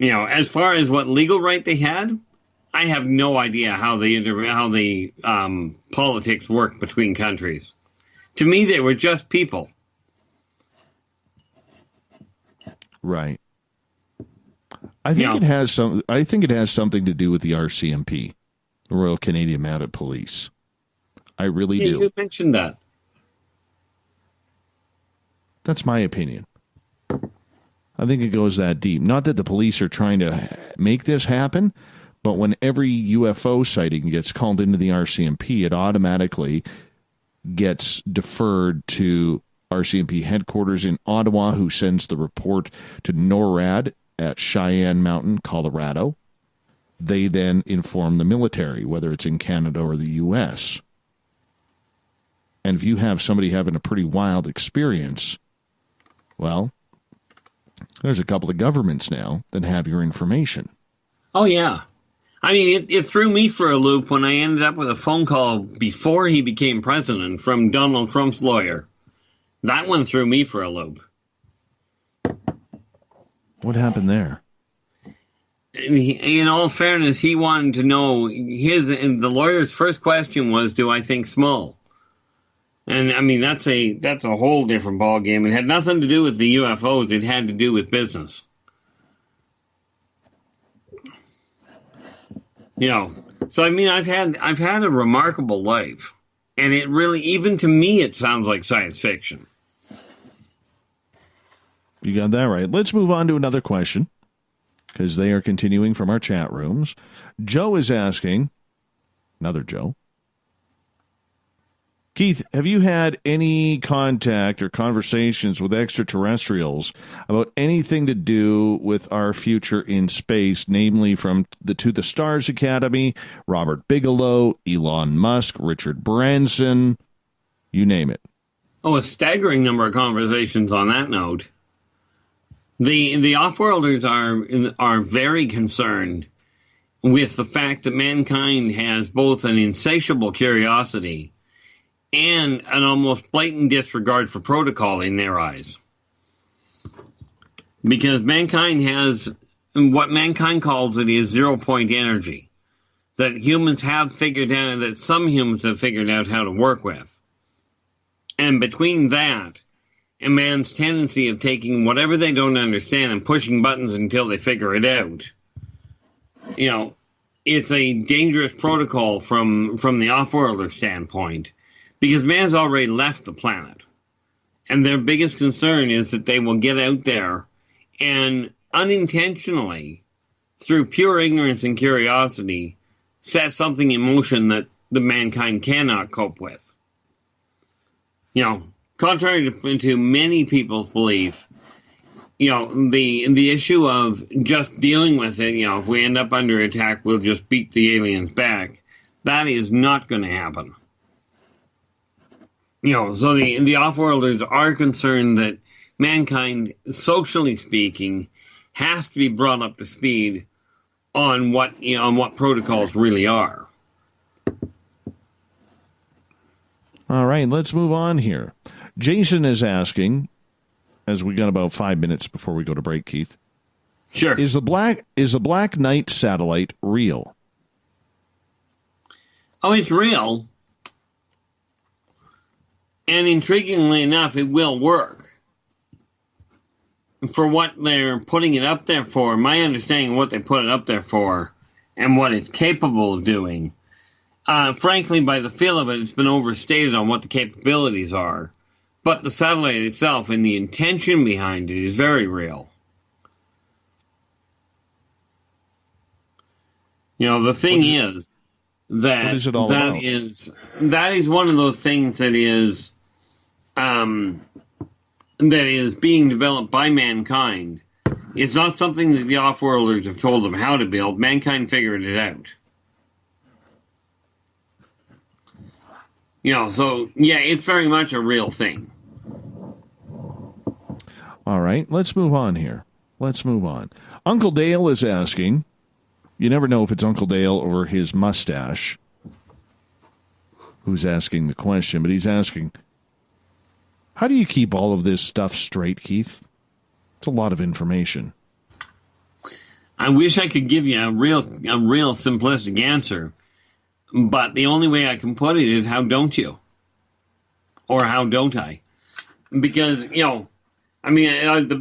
[SPEAKER 2] You know, as far as what legal right they had, I have no idea how the politics work between countries. To me, they were just people.
[SPEAKER 1] Right. I think it has something to do with the RCMP, the Royal Canadian Mounted Police. I really do.
[SPEAKER 2] You mentioned that.
[SPEAKER 1] That's my opinion. I think it goes that deep. Not that the police are trying to make this happen, but when every UFO sighting gets called into the RCMP, it automatically gets deferred to RCMP headquarters in Ottawa, who sends the report to NORAD at Cheyenne Mountain, Colorado. They then inform the military, whether it's in Canada or the U.S. And if you have somebody having a pretty wild experience, well, there's a couple of governments now that have your information.
[SPEAKER 2] Oh, yeah. I mean, it threw me for a loop when I ended up with a phone call before he became president from Donald Trump's lawyer. That one threw me for a loop.
[SPEAKER 1] What happened there?
[SPEAKER 2] In all fairness, he wanted to know the lawyer's first question was, do I think small? And I mean, that's a whole different ballgame. It had nothing to do with the UFOs. It had to do with business. You know, so I mean, I've had a remarkable life, and it really, even to me, it sounds like science fiction.
[SPEAKER 1] You got that right. Let's move on to another question, because they are continuing from our chat rooms. Joe is asking, another Joe, Keith, have you had any contact or conversations with extraterrestrials about anything to do with our future in space, namely from the To the Stars Academy, Robert Bigelow, Elon Musk, Richard Branson, you name it?
[SPEAKER 2] Oh, a staggering number of conversations on that note. The off-worlders are very concerned with the fact that mankind has both an insatiable curiosity and an almost blatant disregard for protocol in their eyes. Because mankind has, what mankind calls it is 0-point energy, that humans have figured out, that some humans have figured out how to work with. And between that and man's tendency of taking whatever they don't understand and pushing buttons until they figure it out, you know, it's a dangerous protocol from the off-worlder standpoint, because man's already left the planet. And their biggest concern is that they will get out there and unintentionally, through pure ignorance and curiosity, set something in motion that the mankind cannot cope with. You know, contrary to many people's belief, you know, the issue of just dealing with it, you know, if we end up under attack, we'll just beat the aliens back. That is not going to happen. You know, so the off-worlders are concerned that mankind, socially speaking, has to be brought up to speed on what, you know, on what protocols really are.
[SPEAKER 1] All right, let's move on here. Jason is asking, as we got about 5 minutes before we go to break, Keith.
[SPEAKER 2] Sure.
[SPEAKER 1] Is the Black Knight satellite real?
[SPEAKER 2] Oh, it's real. And intriguingly enough, it will work. For what they're putting it up there for, my understanding of what they put it up there for and what it's capable of doing, frankly, by the feel of it, it's been overstated on what the capabilities are. But the satellite itself and the intention behind it is very real. You know, the thing is that
[SPEAKER 1] what is it all about?
[SPEAKER 2] That is one of those things that is being developed by mankind. It's not something that the off-worlders have told them how to build. Mankind figured it out. You know, so, yeah, it's very much a real thing.
[SPEAKER 1] All right, let's move on here. Let's move on. Uncle Dale is asking, you never know if it's Uncle Dale or his mustache who's asking the question, but he's asking, how do you keep all of this stuff straight, Keith? It's a lot of information.
[SPEAKER 2] I wish I could give you a real simplistic answer, but the only way I can put it is, how don't you? Or how don't I? Because, you know, I mean, the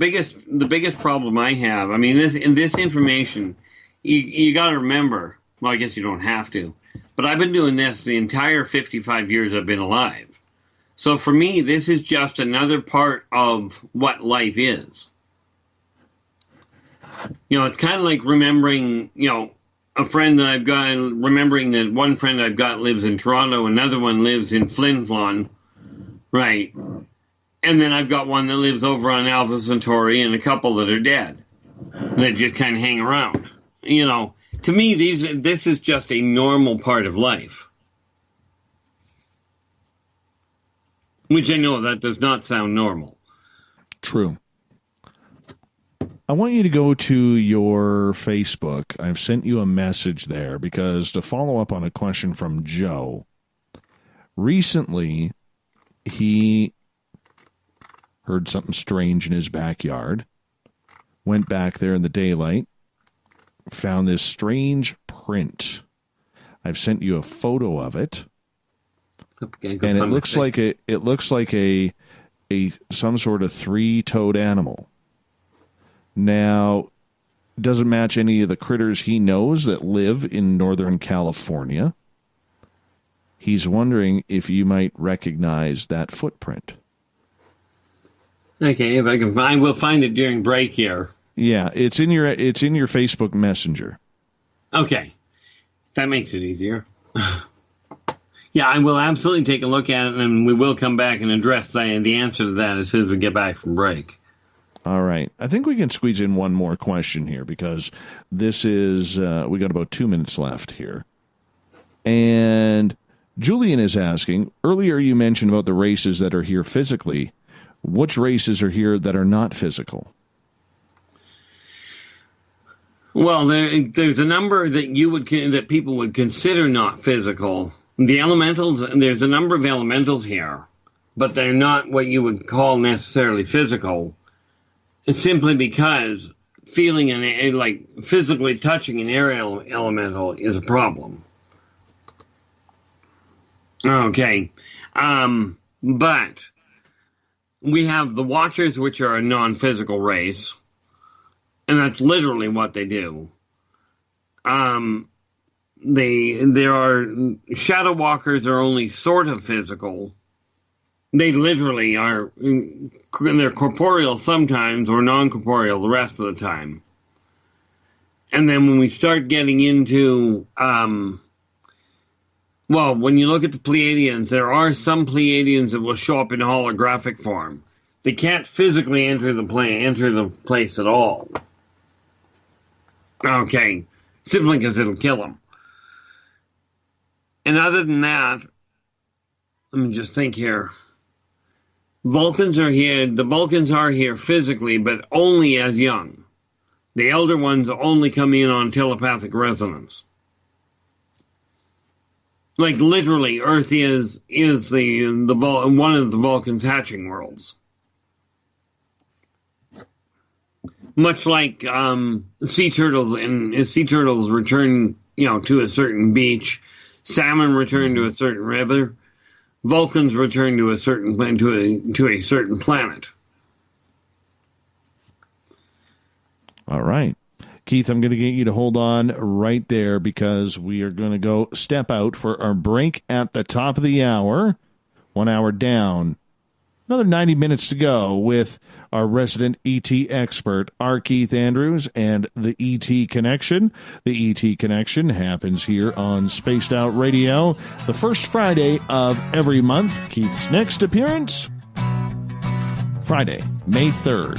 [SPEAKER 2] biggest problem I have, I mean, this information, you got to remember, well, I guess you don't have to, but I've been doing this the entire 55 years I've been alive. So for me, this is just another part of what life is. You know, it's kind of like remembering, you know, a friend that I've got, remembering that one friend I've got lives in Toronto, another one lives in Flin Flon, right? And then I've got one that lives over on Alpha Centauri and a couple that are dead that just kind of hang around. You know, to me, this is just a normal part of life. Which I know that does not sound normal.
[SPEAKER 1] True. I want you to go to your Facebook. I've sent you a message there because to follow up on a question from Joe, recently he heard something strange in his backyard, went back there in the daylight, found this strange print. I've sent you a photo of it. And it looks like a some sort of three-toed animal. Now, it doesn't match any of the critters he knows that live in Northern California. He's wondering if you might recognize that footprint.
[SPEAKER 2] Okay, if I can find, we'll find it during break here.
[SPEAKER 1] Yeah, it's in your Facebook Messenger.
[SPEAKER 2] Okay, that makes it easier. Yeah, I will absolutely take a look at it, and we will come back and address the answer to that as soon as we get back from break.
[SPEAKER 1] All right. I think we can squeeze in one more question here because this is, we got about 2 minutes left here. And Julian is asking, earlier you mentioned about the races that are here physically. Which races are here that are not physical?
[SPEAKER 2] Well, there's a number that that people would consider not physical The elementals, there's a number of elementals here, but they're not what you would call necessarily physical. It's simply because feeling like physically touching an air elemental is a problem. Okay. But we have the Watchers, which are a non-physical race, and that's literally what they do. There are shadow walkers are only sort of physical. They literally are, they're corporeal sometimes or non-corporeal the rest of the time. And then when we start getting into, when you look at the Pleiadians, there are some Pleiadians that will show up in holographic form. They can't physically enter the place at all. Okay, simply because it'll kill them. And other than that, let me just think here. Vulcans are here. The Vulcans are here physically, but only as young. The elder ones only come in on telepathic resonance. Like literally, Earth is one of the Vulcans' hatching worlds. Much like sea turtles, and sea turtles return, to a certain beach. Salmon return to a certain river. Vulcans return to a certain planet.
[SPEAKER 1] All right. Keith, I'm going to get you to hold on right there because we are going to go step out for our break at the top of the hour. 1 hour down. Another 90 minutes to go with our resident ET expert, R. Keith Andrews, and the ET Connection. The ET Connection happens here on Spaced Out Radio, the first Friday of every month. Keith's next appearance, Friday, May 3rd.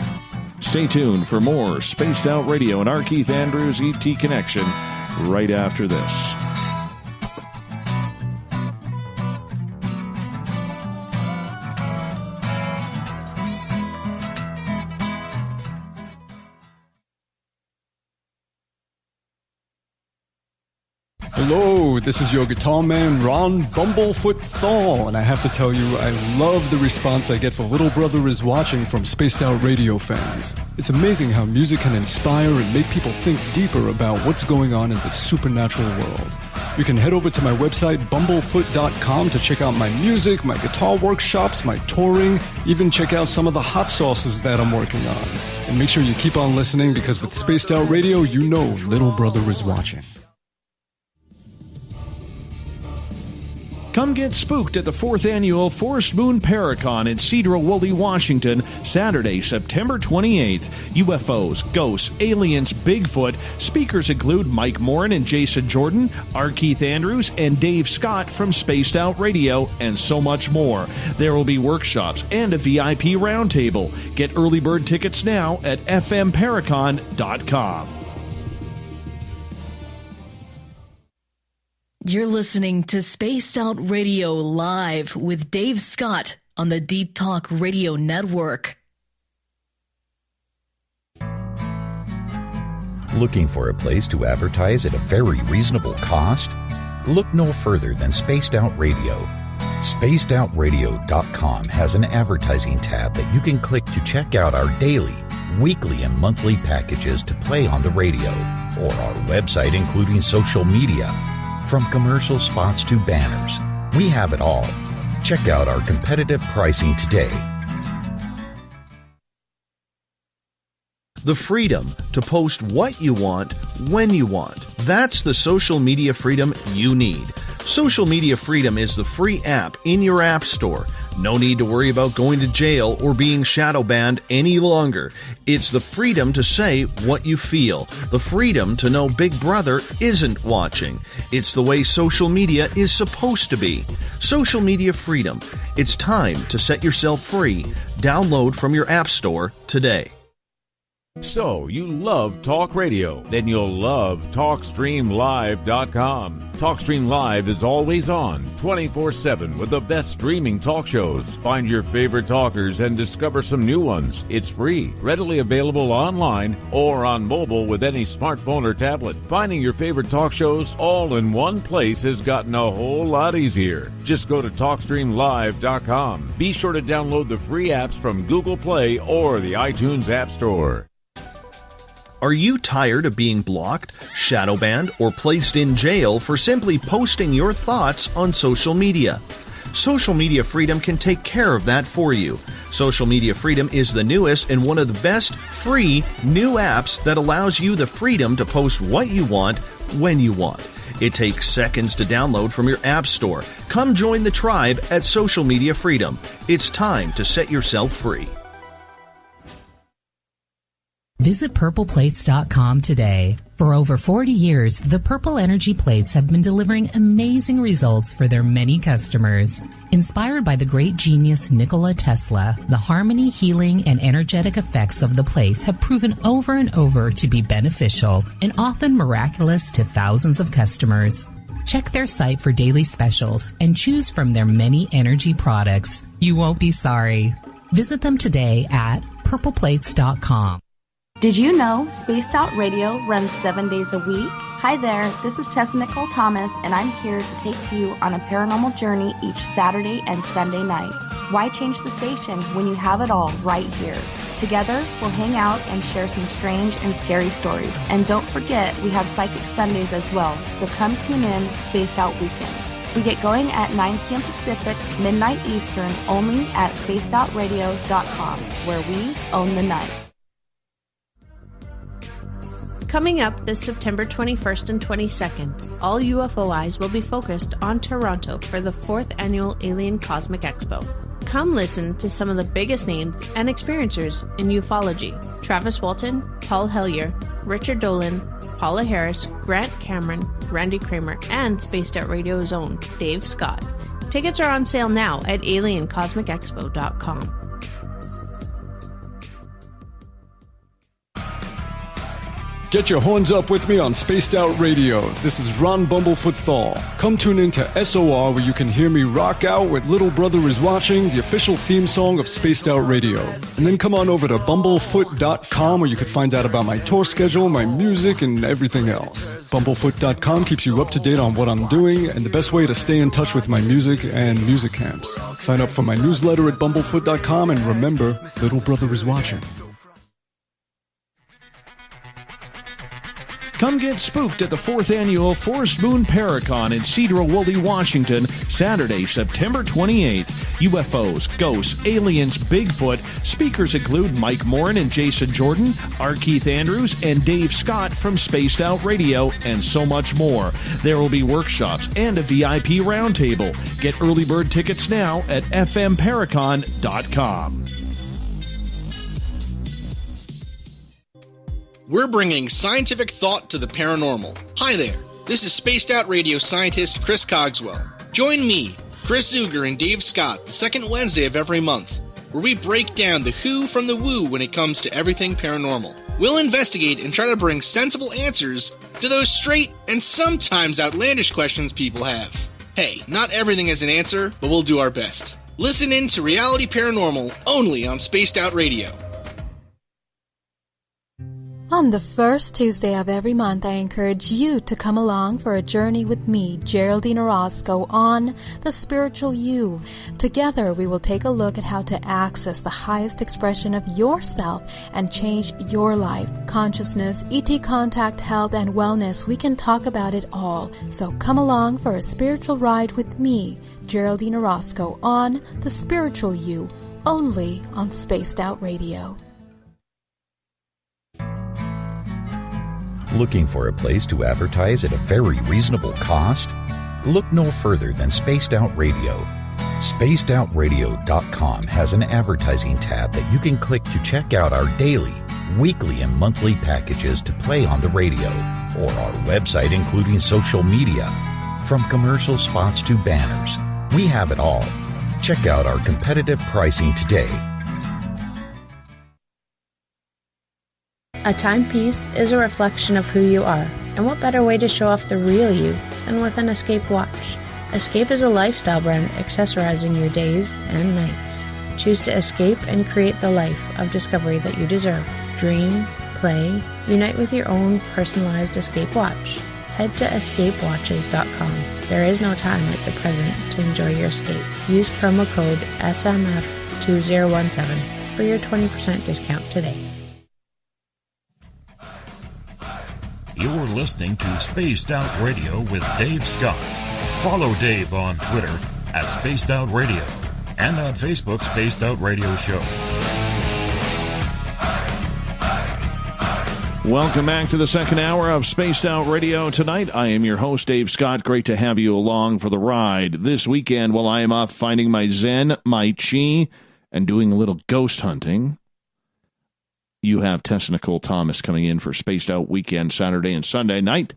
[SPEAKER 1] Stay tuned for more Spaced Out Radio and R. Keith Andrews' ET Connection right after this.
[SPEAKER 13] Hello, this is your guitar man, Ron Bumblefoot Thal, and I have to tell you, I love the response I get for Little Brother is Watching from Spaced Out Radio fans. It's amazing how music can inspire and make people think deeper about what's going on in the supernatural world. You can head over to my website, bumblefoot.com, to check out my music, my guitar workshops, my touring, even check out some of the hot sauces that I'm working on. And make sure you keep on listening because with Spaced Out Radio, you know Little Brother is watching.
[SPEAKER 1] Come get spooked at the 4th Annual Forest Moon Paracon in Cedar-Woolley, Washington, Saturday, September 28th. UFOs, ghosts, aliens, Bigfoot. Speakers include Mike Morin and Jason Jordan, R. Keith Andrews, and Dave Scott from Spaced Out Radio, and so much more. There will be workshops and a VIP roundtable. Get early bird tickets now at fmparacon.com.
[SPEAKER 3] You're listening to Spaced Out Radio Live with Dave Scott on the Deep Talk Radio Network.
[SPEAKER 8] Looking for a place to advertise at a very reasonable cost? Look no further than Spaced Out Radio. SpacedOutRadio.com has an advertising tab that you can click to check out our daily, weekly, and monthly packages to play on the radio, or our website including social media. From commercial spots to banners, we have it all. Check out our competitive pricing today.
[SPEAKER 4] The freedom to post what you want, when you want. That's the social media freedom you need. Social Media Freedom is the free app in your app store. No need to worry about going to jail or being shadow banned any longer. It's the freedom to say what you feel. The freedom to know Big Brother isn't watching. It's the way social media is supposed to be. Social Media Freedom. It's time to set yourself free. Download from your app store today.
[SPEAKER 10] So, you love talk radio? Then you'll love TalkStreamLive.com. TalkStream Live is always on, 24/7, with the best streaming talk shows. Find your favorite talkers and discover some new ones. It's free, readily available online or on mobile with any smartphone or tablet. Finding your favorite talk shows all in one place has gotten a whole lot easier. Just go to TalkStreamLive.com. Be sure to download the free apps from Google Play or the iTunes App Store.
[SPEAKER 4] Are you tired of being blocked, shadow banned, or placed in jail for simply posting your thoughts on social media? Social Media Freedom can take care of that for you. Social Media Freedom is the newest and one of the best free new apps that allows you the freedom to post what you want, when you want. It takes seconds to download from your app store. Come join the tribe at Social Media Freedom. It's time to set yourself free.
[SPEAKER 12] Visit purpleplates.com today. For over 40 years, the Purple Energy Plates have been delivering amazing results for their many customers. Inspired by the great genius Nikola Tesla, the harmony, healing, and energetic effects of the plates have proven over and over to be beneficial and often miraculous to thousands of customers. Check their site for daily specials and choose from their many energy products. You won't be sorry. Visit them today at purpleplates.com.
[SPEAKER 14] Did you know Spaced Out Radio runs 7 days a week? Hi there, this is Tessa Nicole Thomas, and I'm here to take you on a paranormal journey each Saturday and Sunday night. Why change the station when you have it all right here? Together, we'll hang out and share some strange and scary stories. And don't forget, we have Psychic Sundays as well, so come tune in Spaced Out Weekend. We get going at 9 p.m. Pacific, midnight Eastern, only at spacedoutradio.com, where we own the night.
[SPEAKER 6] Coming up this September 21st and 22nd, all UFO eyes will be focused on Toronto for the 4th Annual Alien Cosmic Expo. Come listen to some of the biggest names and experiencers in ufology. Travis Walton, Paul Hellyer, Richard Dolan, Paula Harris, Grant Cameron, Randy Kramer, and Spaced Out Radio's own Dave Scott. Tickets are on sale now at aliencosmicexpo.com.
[SPEAKER 13] Get your horns up with me on Spaced Out Radio. This is Ron Bumblefoot THAL. Come tune in to SOR where you can hear me rock out with Little Brother is Watching, the official theme song of Spaced Out Radio. And then come on over to bumblefoot.com where you can find out about my tour schedule, my music, and everything else. Bumblefoot.com keeps you up to date on what I'm doing and the best way to stay in touch with my music and music camps. Sign up for my newsletter at bumblefoot.com and remember, Little Brother is Watching.
[SPEAKER 1] Come get spooked at the 4th Annual Forest Moon Paracon in Cedar-Woolley, Washington, Saturday, September 28th. UFOs, ghosts, aliens, Bigfoot. Speakers include Mike Morin and Jason Jordan, R. Keith Andrews, and Dave Scott from Spaced Out Radio, and so much more. There will be workshops and a VIP roundtable. Get early bird tickets now at fmparacon.com.
[SPEAKER 9] We're bringing scientific thought to the paranormal. Hi there, this is Spaced Out Radio scientist Chris Cogswell. Join me, Chris Zuger, and Dave Scott the second Wednesday of every month, where we break down the who from the woo when it comes to everything paranormal. We'll investigate and try to bring sensible answers to those straight and sometimes outlandish questions people have. Hey, not everything has an answer, but we'll do our best. Listen in to Reality Paranormal only on Spaced Out Radio.
[SPEAKER 15] On the first Tuesday of every month, I encourage you to come along for a journey with me, Geraldine Orozco, on The Spiritual You. Together, we will take a look at how to access the highest expression of yourself and change your life. Consciousness, ET contact, health, and wellness, we can talk about it all. So come along for a spiritual ride with me, Geraldine Orozco, on The Spiritual You, only on Spaced Out Radio.
[SPEAKER 8] Looking for a place to advertise at a very reasonable cost? Look no further than Spaced Out Radio. SpacedOutRadio.com has an advertising tab that you can click to check out our daily, weekly, and monthly packages to play on the radio, or our website including social media. From commercial spots to banners, we have it all. Check out our competitive pricing today.
[SPEAKER 5] A timepiece is a reflection of who you are, and what better way to show off the real you than with an Escape watch? Escape is a lifestyle brand accessorizing your days and nights. Choose to escape and create the life of discovery that you deserve. Dream, play, unite with your own personalized Escape watch. Head to escapewatches.com. There is no time like the present to enjoy your escape. Use promo code SMF2017 for your 20% discount today.
[SPEAKER 8] You're listening to Spaced Out Radio with Dave Scott. Follow Dave on Twitter at Spaced Out Radio and on Facebook, Spaced Out Radio Show.
[SPEAKER 1] Welcome back to the second hour of Spaced Out Radio tonight. I am your host, Dave Scott. Great to have you along for the ride. This weekend, while I am off finding my Zen, my Chi, and doing a little ghost hunting, you have Tessa Nicole Thomas coming in for Spaced Out Weekend, Saturday and Sunday night,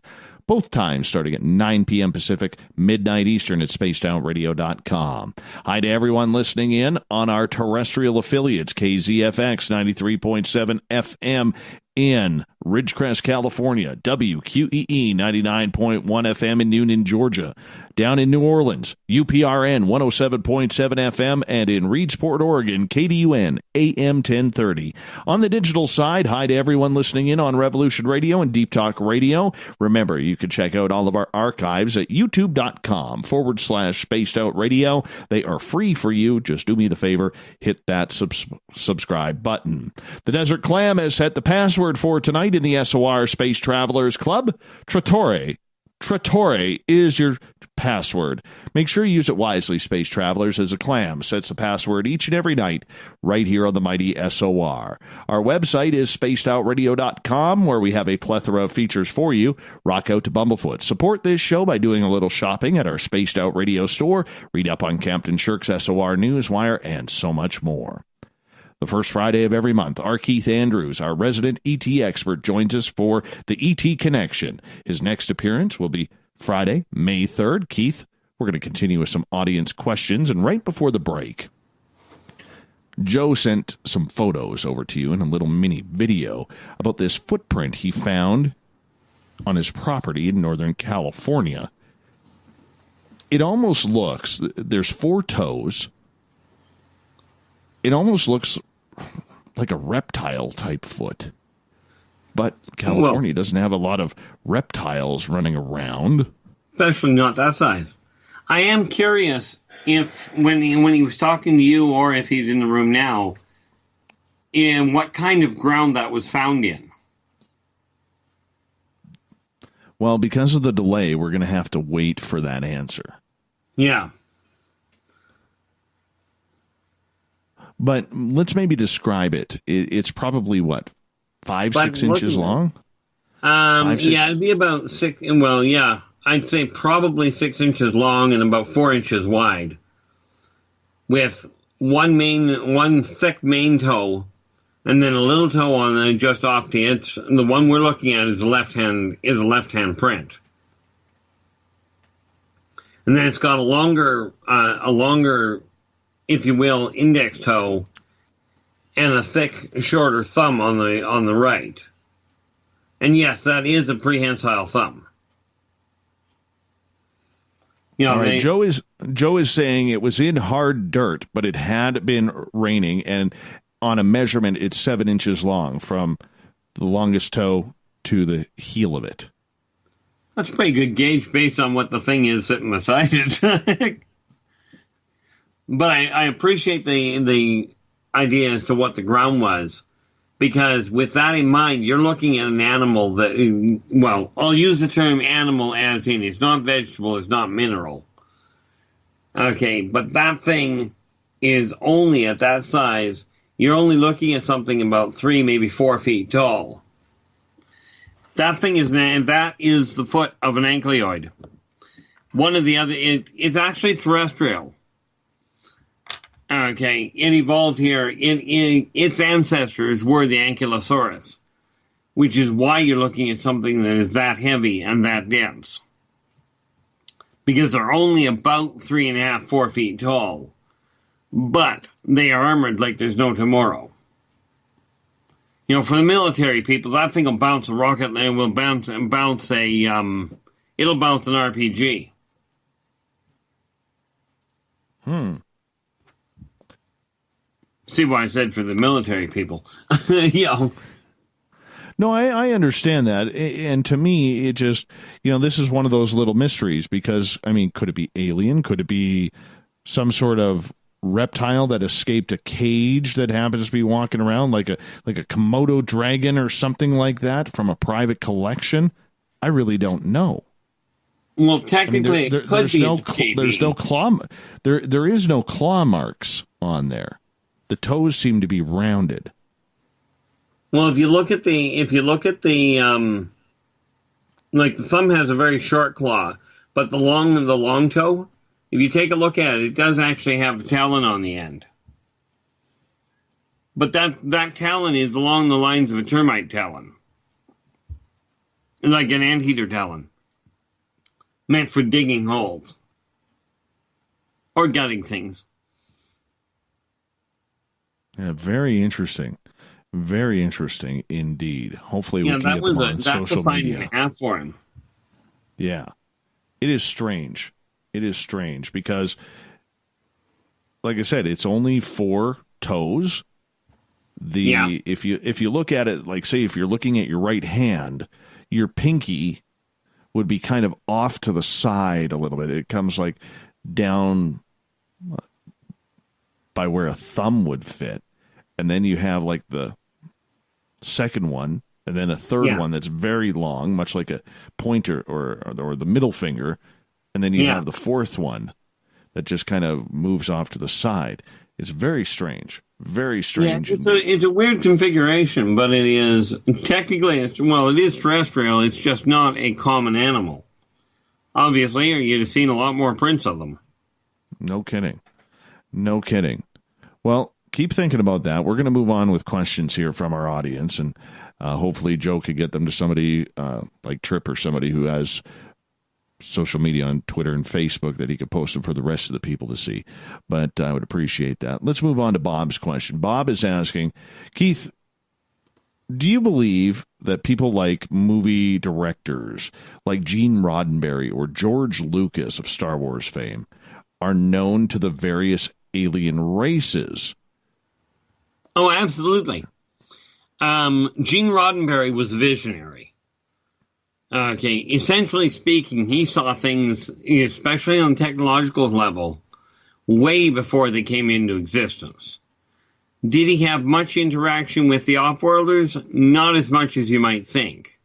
[SPEAKER 1] both times starting at 9 p.m. Pacific, midnight Eastern at spacedoutradio.com. Hi to everyone listening in on our terrestrial affiliates, KZFX 93.7 FM in Ridgecrest, California, WQEE 99.1 FM in Newnan, Georgia. Down in New Orleans, UPRN 107.7 FM, and in Reedsport, Oregon, KDUN AM 1030. On the digital side, hi to everyone listening in on Revolution Radio and Deep Talk Radio. Remember, you can check out all of our archives at youtube.com/Spaced Out Radio. They are free for you. Just do me the favor, hit that subscribe button. The Desert Clam has set the password for tonight in the SOR Space Travelers Club. Trattore. Trattore is your password. Make sure you use it wisely, Space Travelers, as a clam sets the password each and every night right here on the mighty SOR. Our website is spacedoutradio.com, where we have a plethora of features for you. Rock out to Bumblefoot. Support this show by doing a little shopping at our Spaced Out Radio store. Read up on Captain Shirk's SOR Newswire, and so much more. The first Friday of every month, our Keith Andrews, our resident ET expert, joins us for the ET Connection. His next appearance will be Friday, May 3rd. Keith, we're going to continue with some audience questions, and right before the break, Joe sent some photos over to you in a little mini video about this footprint he found on his property in Northern California. It almost looks, there's 4 toes. It almost looks like a reptile-type foot. But California doesn't have a lot of reptiles running around.
[SPEAKER 2] Especially not that size. I am curious if, when he was talking to you, or if he's in the room now, in what kind of ground that was found in.
[SPEAKER 1] Well, because of the delay, we're going to have to wait for that answer.
[SPEAKER 2] Yeah.
[SPEAKER 1] But let's maybe describe it. It's probably, what, 5-6 inches long?
[SPEAKER 2] Yeah, it'd be about 6. Well, yeah, I'd say probably 6 inches long and about 4 inches wide, with one thick main toe, and then a little toe on just off the edge. The one we're looking at is a left hand print, and then it's got a longer, if you will, index toe, and a thick, shorter thumb on the right. And yes, that is a prehensile thumb. You know,
[SPEAKER 1] all right, Joe is saying it was in hard dirt, but it had been raining, and on a measurement, it's 7 inches long from the longest toe to the heel of it.
[SPEAKER 2] That's a pretty good gauge based on what the thing is sitting beside it. But I appreciate the idea as to what the ground was, because with that in mind, you're looking at an animal that, well, I'll use the term animal as in it's not vegetable, it's not mineral. Okay, but that thing is only at that size. You're only looking at something about 3, maybe 4 feet tall. That thing is the foot of an ankleoid. One of the other, it's actually terrestrial. Okay, it evolved here. Its ancestors were the Ankylosaurus, which is why you're looking at something that is that heavy and that dense. Because they're only about 3.5, 4 feet tall. But they are armored like there's no tomorrow. For the military people, that thing will bounce a rocket and it will bounce an RPG. See why I said for the military people.
[SPEAKER 1] No, I understand that. And to me, it just, this is one of those little mysteries because, could it be alien? Could it be some sort of reptile that escaped a cage that happens to be walking around like a Komodo dragon or something like that from a private collection? I really don't know.
[SPEAKER 2] Well, technically, it could be.
[SPEAKER 1] There's no claw. There is no claw marks on there. The toes seem to be rounded.
[SPEAKER 2] Well, if you look at the like the thumb has a very short claw, but the long toe, if you take a look at it, it does actually have a talon on the end. But that talon is along the lines of a termite talon, like an anteater talon, meant for digging holes or gutting things.
[SPEAKER 1] Yeah, very interesting. Very interesting indeed. Hopefully we can get them on social media.
[SPEAKER 2] That's a find for him.
[SPEAKER 1] Yeah. It is strange. It is strange because, like I said, it's only 4 toes. If you look at it, like say if you're looking at your right hand, your pinky would be kind of off to the side a little bit. It comes like down by where a thumb would fit. And then you have like the second one, and then a third one that's very long, much like a pointer or the middle finger. And then you have the fourth one that just kind of moves off to the side. It's very strange. Very strange.
[SPEAKER 2] Yeah, it's a weird configuration, but it is technically, it is terrestrial. It's just not a common animal. Obviously, or you'd have seen a lot more prints of them.
[SPEAKER 1] No kidding. No kidding. Well, keep thinking about that. We're going to move on with questions here from our audience, and hopefully Joe could get them to somebody like Tripp or somebody who has social media on Twitter and Facebook that he could post them for the rest of the people to see. But I would appreciate that. Let's move on to Bob's question. Bob is asking, Keith, do you believe that people like movie directors like Gene Roddenberry or George Lucas of Star Wars fame are known to the various alien races?
[SPEAKER 2] Oh, absolutely. Gene Roddenberry was a visionary. Okay, essentially speaking, he saw things, especially on a technological level, way before they came into existence. Did he have much interaction with the off-worlders? Not as much as you might think.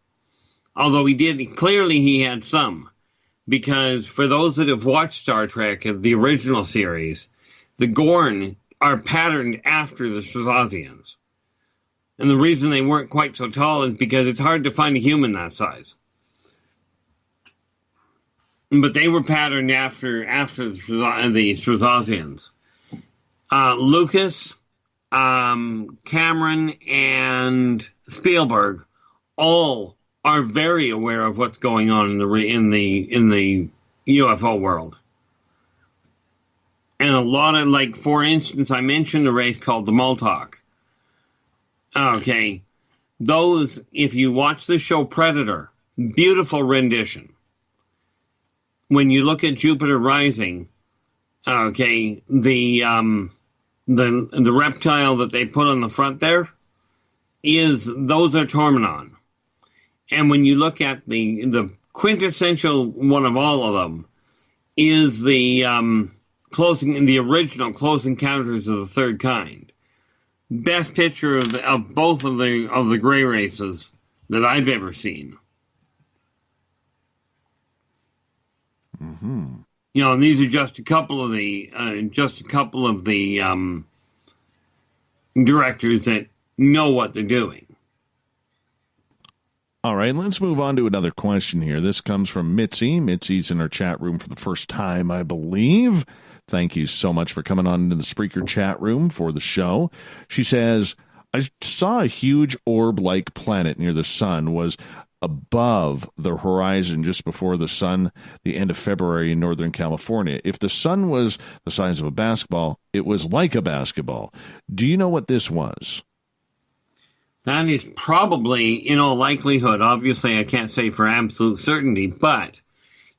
[SPEAKER 2] Although he had some. Because for those that have watched Star Trek, the original series, the Gorn are patterned after the Strazazians. And the reason they weren't quite so tall is because it's hard to find a human that size. But they were patterned after the Strazazians. Lucas, Cameron, and Spielberg all are very aware of what's going on in the UFO world. And a lot of, like, for instance, I mentioned a race called the Moltok. Okay. Those, if you watch the show Predator, beautiful rendition. When you look at Jupiter Rising, okay, the reptile that they put on the front there those are Tormenon. And when you look at the quintessential one of all of them is the original Close Encounters of the Third Kind. Best picture of both of the gray races that I've ever seen.
[SPEAKER 1] Mm-hmm.
[SPEAKER 2] And these are just a couple of the directors that know what they're doing.
[SPEAKER 1] All right, let's move on to another question here. This comes from Mitzi. Mitzi's in our chat room for the first time, I believe. Thank you so much for coming on into the Spreaker chat room for the show. She says, I saw a huge orb-like planet near the sun was above the horizon just before the sun, the end of February in Northern California. If the sun was the size of a basketball, it was like a basketball. Do you know what this was?
[SPEAKER 2] That is probably, in all likelihood, obviously I can't say for absolute certainty, but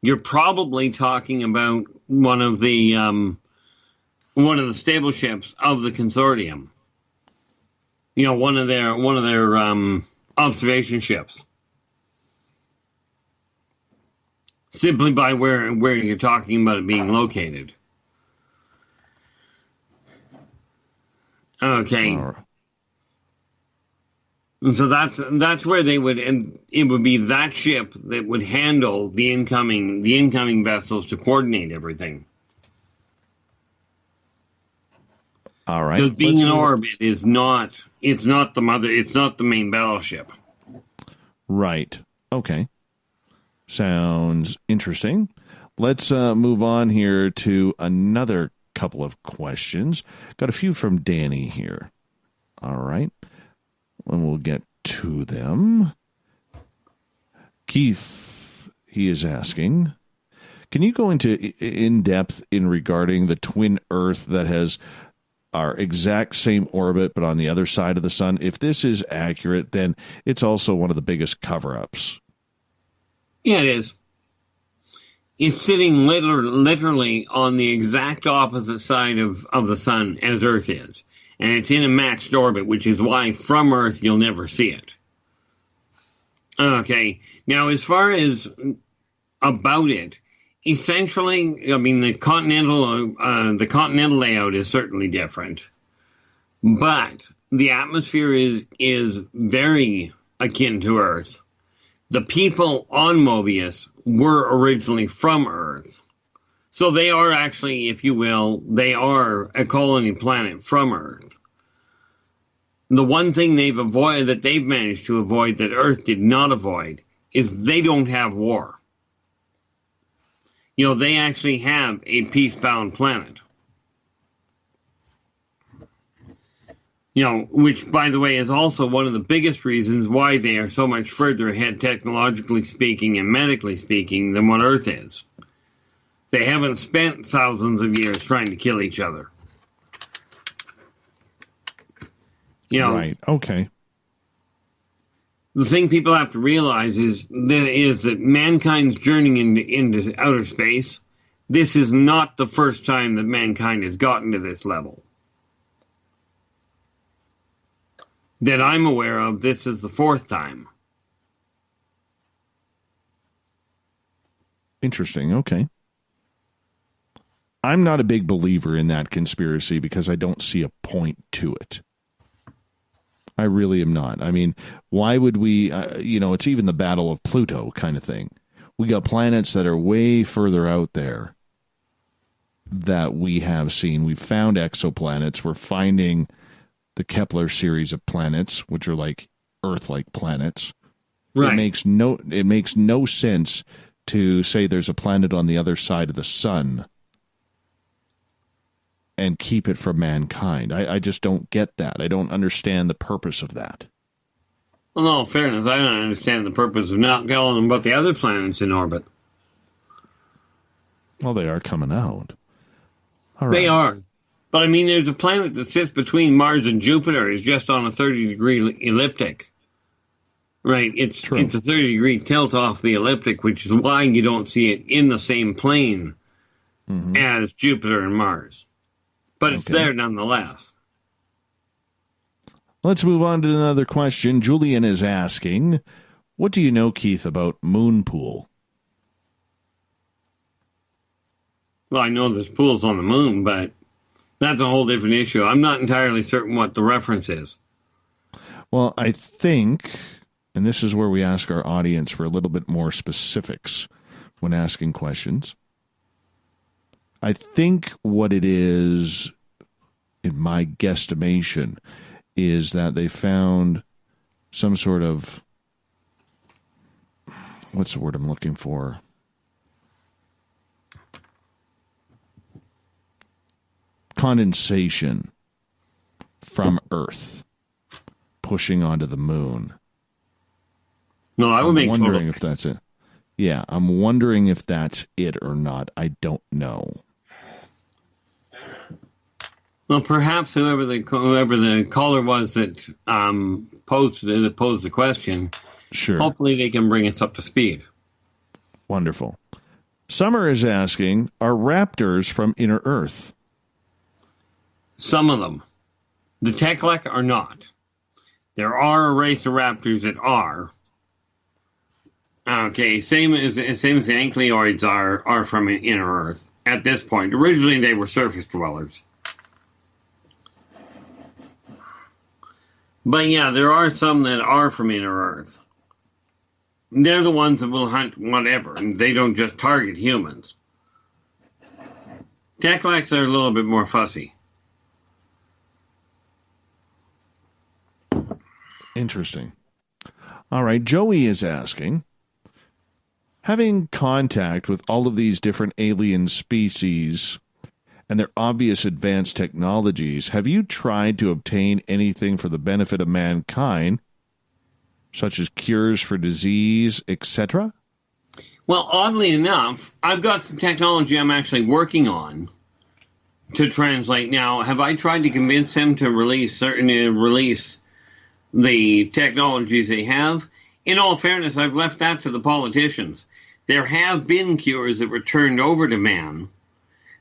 [SPEAKER 2] you're probably talking about one of the stable ships of the consortium. You know, one of their observation ships. Simply by where you're talking about it being located. Okay. So that's where they would, and it would be that ship that would handle the incoming vessels to coordinate everything.
[SPEAKER 1] All right.
[SPEAKER 2] Because being in orbit it's not the main battleship.
[SPEAKER 1] Right. Okay. Sounds interesting. Let's move on here to another couple of questions. Got a few from Danny here. All right. And we'll get to them. Keith, he is asking, can you go into in depth in regarding the twin Earth that has our exact same orbit but on the other side of the sun? If this is accurate, then it's also one of the biggest cover-ups.
[SPEAKER 2] Yeah, it is. It's sitting literally on the exact opposite side of the sun as Earth is. And it's in a matched orbit, which is why from Earth you'll never see it. Okay. Now, as far as about it, essentially, I mean, the continental layout is certainly different. But the atmosphere is very akin to Earth. The people on Mobius were originally from Earth. So they are actually, if you will, they are a colony planet from Earth. The one thing they've managed to avoid that Earth did not avoid is they don't have war. You know, they actually have a peace-bound planet. You know, which, by the way, is also one of the biggest reasons why they are so much further ahead technologically speaking and medically speaking than what Earth is. They haven't spent thousands of years trying to kill each other. You know,
[SPEAKER 1] right. Okay.
[SPEAKER 2] The thing people have to realize is that mankind's journey into outer space, this is not the first time that mankind has gotten to this level. That I'm aware of, this is the fourth time.
[SPEAKER 1] Interesting. Okay. I'm not a big believer in that conspiracy because I don't see a point to it. I really am not. I mean, why would we, it's even the Battle of Pluto kind of thing. We got planets that are way further out there that we have seen. We've found exoplanets. We're finding the Kepler series of planets, which are like Earth-like planets.
[SPEAKER 2] Right.
[SPEAKER 1] It makes no sense to say there's a planet on the other side of the sun and keep it from mankind. I just don't get that. I don't understand the purpose of that.
[SPEAKER 2] Well, no, fairness, I don't understand the purpose of not telling them about the other planets in orbit.
[SPEAKER 1] Well, they are coming out. All right.
[SPEAKER 2] They are. But, I mean, there's a planet that sits between Mars and Jupiter. It's just on a 30-degree elliptic. Right? It's a 30-degree tilt off the elliptic, which is why you don't see it in the same plane as Jupiter and Mars. But it's there nonetheless.
[SPEAKER 1] Let's move on to another question. Julian is asking, what do you know, Keith, about Moonpool?
[SPEAKER 2] Well, I know there's pools on the moon, but that's a whole different issue. I'm not entirely certain what the reference is.
[SPEAKER 1] Well, I think, and this is where we ask our audience for a little bit more specifics when asking questions. I think what it is, in my guesstimation, is that they found some sort of, what's the word I'm looking for? Condensation from Earth pushing onto the moon.
[SPEAKER 2] No, I would make
[SPEAKER 1] wondering if that's it. Yeah, I'm wondering if that's it or not. I don't know.
[SPEAKER 2] Well, perhaps whoever the caller was that posed the question,
[SPEAKER 1] sure.
[SPEAKER 2] Hopefully they can bring us up to speed.
[SPEAKER 1] Wonderful. Summer is asking, are raptors from Inner Earth?
[SPEAKER 2] Some of them. The Teklek are not. There are a race of raptors that are. Okay, same as the ankyloids are from Inner Earth at this point. Originally, they were surface dwellers. But yeah, there are some that are from Inner Earth. They're the ones that will hunt whatever, and they don't just target humans. Tekleks are a little bit more fussy.
[SPEAKER 1] Interesting. All right, Joey is asking, having contact with all of these different alien species and their obvious advanced technologies, have you tried to obtain anything for the benefit of mankind, such as cures for disease, etc.?
[SPEAKER 2] Well, oddly enough, I've got some technology I'm actually working on to translate. Now, have I tried to convince them to release the technologies they have? In all fairness, I've left that to the politicians. There have been cures that were turned over to man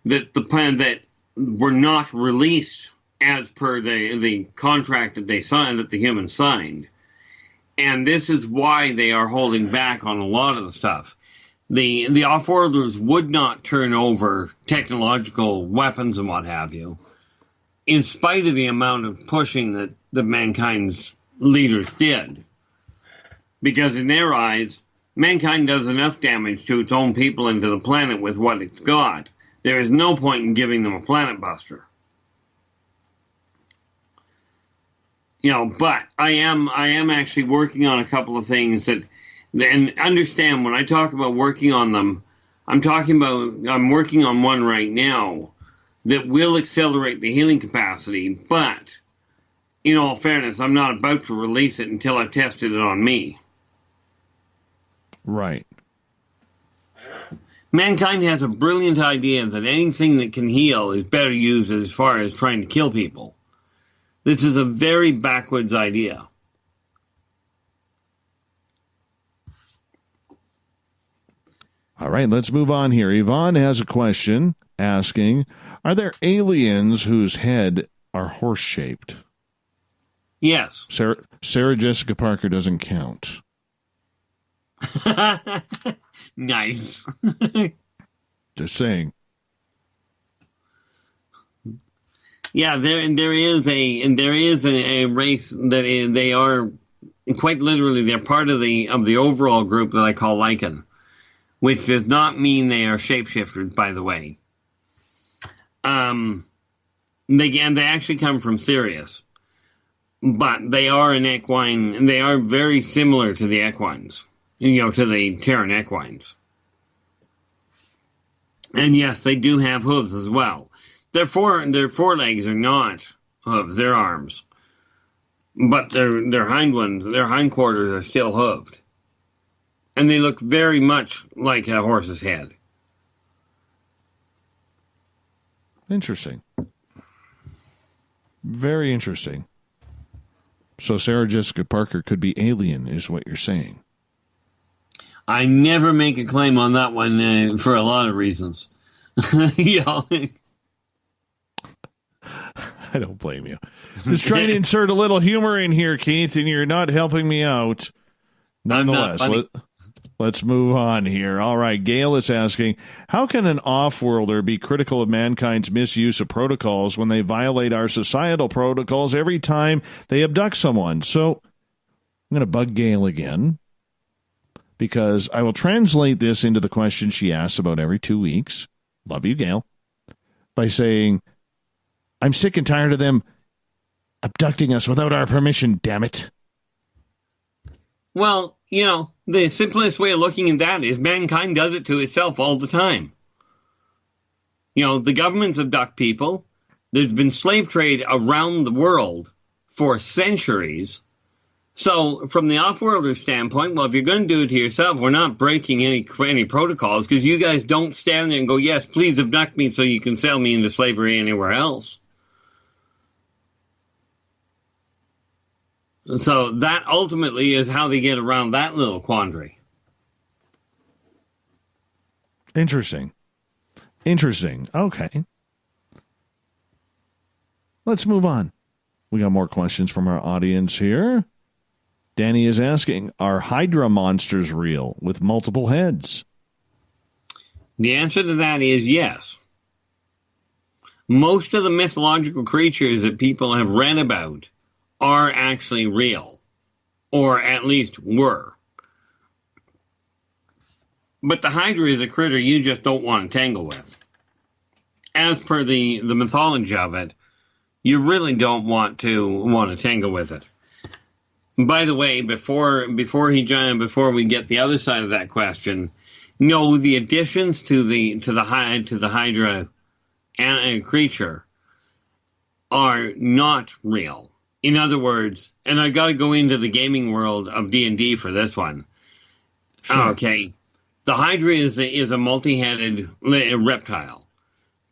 [SPEAKER 2] that were not released as per the contract that they signed, that the humans signed. And this is why they are holding back on a lot of the stuff. The off-worlders would not turn over technological weapons and what have you, in spite of the amount of pushing that the mankind's leaders did. Because in their eyes, mankind does enough damage to its own people and to the planet with what it's got. There is no point in giving them a planet buster. But I am actually working on a couple of things that, and understand when I talk about working on them, I'm working on one right now that will accelerate the healing capacity, but in all fairness, I'm not about to release it until I've tested it on me.
[SPEAKER 1] Right.
[SPEAKER 2] Mankind has a brilliant idea that anything that can heal is better used as far as trying to kill people. This is a very backwards idea.
[SPEAKER 1] All right, let's move on here. Yvonne has a question asking, are there aliens whose head are horse-shaped?
[SPEAKER 2] Yes.
[SPEAKER 1] Sarah Jessica Parker doesn't count.
[SPEAKER 2] Nice.
[SPEAKER 1] Just saying.
[SPEAKER 2] Yeah, there is a race that they are quite literally, they're part of the overall group that I call Lycan, which does not mean they are shapeshifters, by the way. They actually come from Sirius, but they are an equine, and they are very similar to the equines, to the Terran equines. And yes, they do have hooves as well. Their forelegs are not hooves; they're arms. But their hindquarters are still hooved, and they look very much like a horse's head.
[SPEAKER 1] Interesting. Very interesting. So Sarah Jessica Parker could be alien, is what you're saying.
[SPEAKER 2] I never make a claim on that one for a lot of reasons.
[SPEAKER 1] I don't blame you. Just trying to insert a little humor in here, Keith, and you're not helping me out. Nonetheless, let's move on here. All right, Gail is asking, how can an off-worlder be critical of mankind's misuse of protocols when they violate our societal protocols every time they abduct someone? So I'm going to bug Gail again, because I will translate this into the question she asks about every 2 weeks. Love you, Gail. By saying, I'm sick and tired of them abducting us without our permission, damn it.
[SPEAKER 2] Well, the simplest way of looking at that is mankind does it to itself all the time. The governments abduct people. There's been slave trade around the world for centuries. So from the off-worlder standpoint, well, if you're going to do it to yourself, we're not breaking any protocols, because you guys don't stand there and go, yes, please abduct me so you can sell me into slavery anywhere else. So that ultimately is how they get around that little quandary.
[SPEAKER 1] Interesting. Okay. Let's move on. We got more questions from our audience here. Danny is asking, are Hydra monsters real with multiple heads?
[SPEAKER 2] The answer to that is yes. Most of the mythological creatures that people have read about are actually real, or at least were. But the Hydra is a critter you just don't want to tangle with. As per the mythology of it, you really don't want to tangle with it. By the way, before we get the other side of that question, no, the additions to the Hydra and creature are not real. In other words, and I got to go into the gaming world of D&D for this one. Sure. Okay, the Hydra is a multi-headed reptile,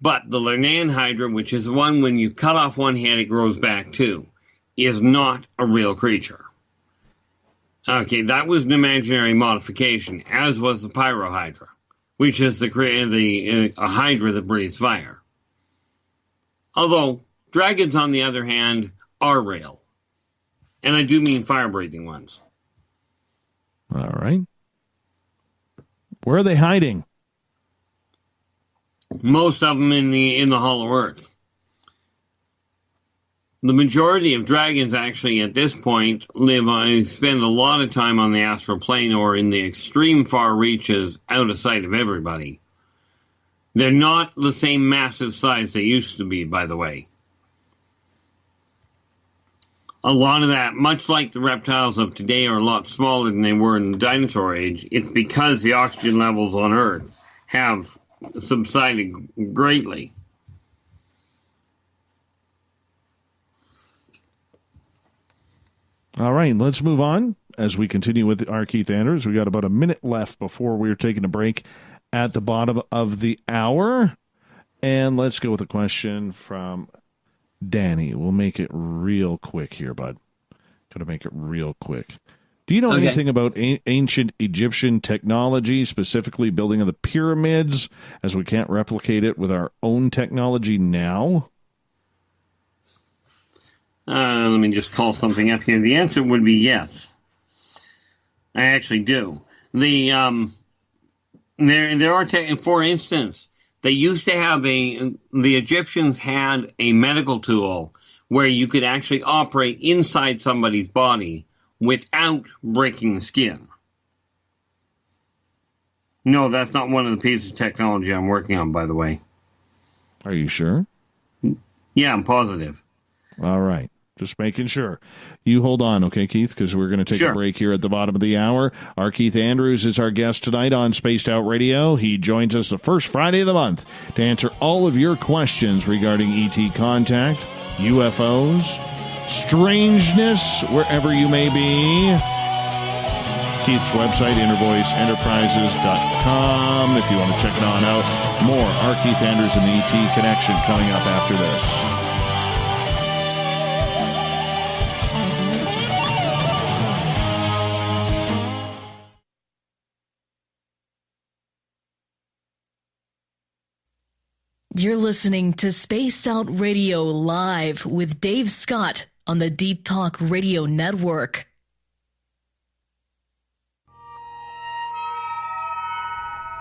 [SPEAKER 2] but the Lernaean Hydra, which is the one when you cut off one head, it grows back too, is not a real creature. Okay, that was an imaginary modification, as was the Pyrohydra, which is a Hydra that breathes fire. Although dragons, on the other hand, are real. And I do mean fire-breathing ones.
[SPEAKER 1] All right. Where are they hiding?
[SPEAKER 2] Most of them in the Hollow Earth. The majority of dragons actually at this point spend a lot of time on the astral plane or in the extreme far reaches out of sight of everybody. They're not the same massive size they used to be, by the way. A lot of that, much like the reptiles of today, are a lot smaller than they were in the dinosaur age. It's because the oxygen levels on Earth have subsided greatly.
[SPEAKER 1] All right, let's move on as we continue with our Keith Andrews. We got about a minute left before we're taking a break at the bottom of the hour. And let's go with a question from Danny. We'll make it real quick here, bud. Got to make it real quick. Do you know anything about ancient Egyptian technology, specifically building of the pyramids, as we can't replicate it with our own technology now?
[SPEAKER 2] Let me just call something up here. The answer would be yes. I actually do. There are, for instance, they used to have the Egyptians had a medical tool where you could actually operate inside somebody's body without breaking the skin. No, that's not one of the pieces of technology I'm working on, by the way.
[SPEAKER 1] Are you sure?
[SPEAKER 2] Yeah, I'm positive.
[SPEAKER 1] All right. Just making sure. You hold on, okay, Keith, because we're going to take a break here at the bottom of the hour. Our Keith Andrews is our guest tonight on Spaced Out Radio. He joins us the first Friday of the month to answer all of your questions regarding ET contact, UFOs, strangeness, wherever you may be. Keith's website, innervoiceenterprises.com, if you want to check it on out. More our Keith Andrews and the ET Connection coming up after this.
[SPEAKER 3] You're listening to Spaced Out Radio Live with Dave Scott on the Deep Talk Radio Network.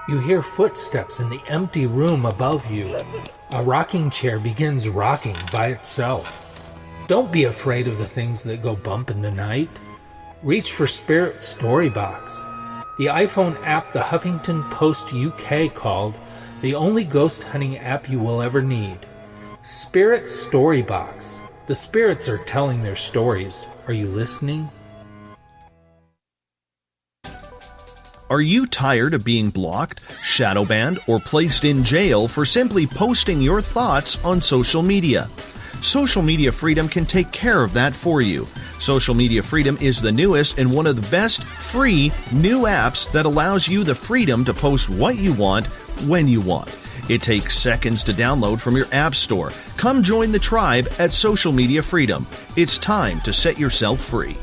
[SPEAKER 7] You hear footsteps in the empty room above you. A rocking chair begins rocking by itself. Don't be afraid of the things that go bump in the night. Reach for Spirit Storybox, the iPhone app the Huffington Post UK called the only ghost hunting app you will ever need. Spirit Storybox. The spirits are telling their stories. Are you listening?
[SPEAKER 4] Are you tired of being blocked, shadow banned, or placed in jail for simply posting your thoughts on social media? Social Media Freedom can take care of that for you. Social Media Freedom is the newest and one of the best free new apps that allows you the freedom to post what you want when you want. It takes seconds to download from your app store. Come join the tribe at Social Media Freedom. It's time to set yourself free.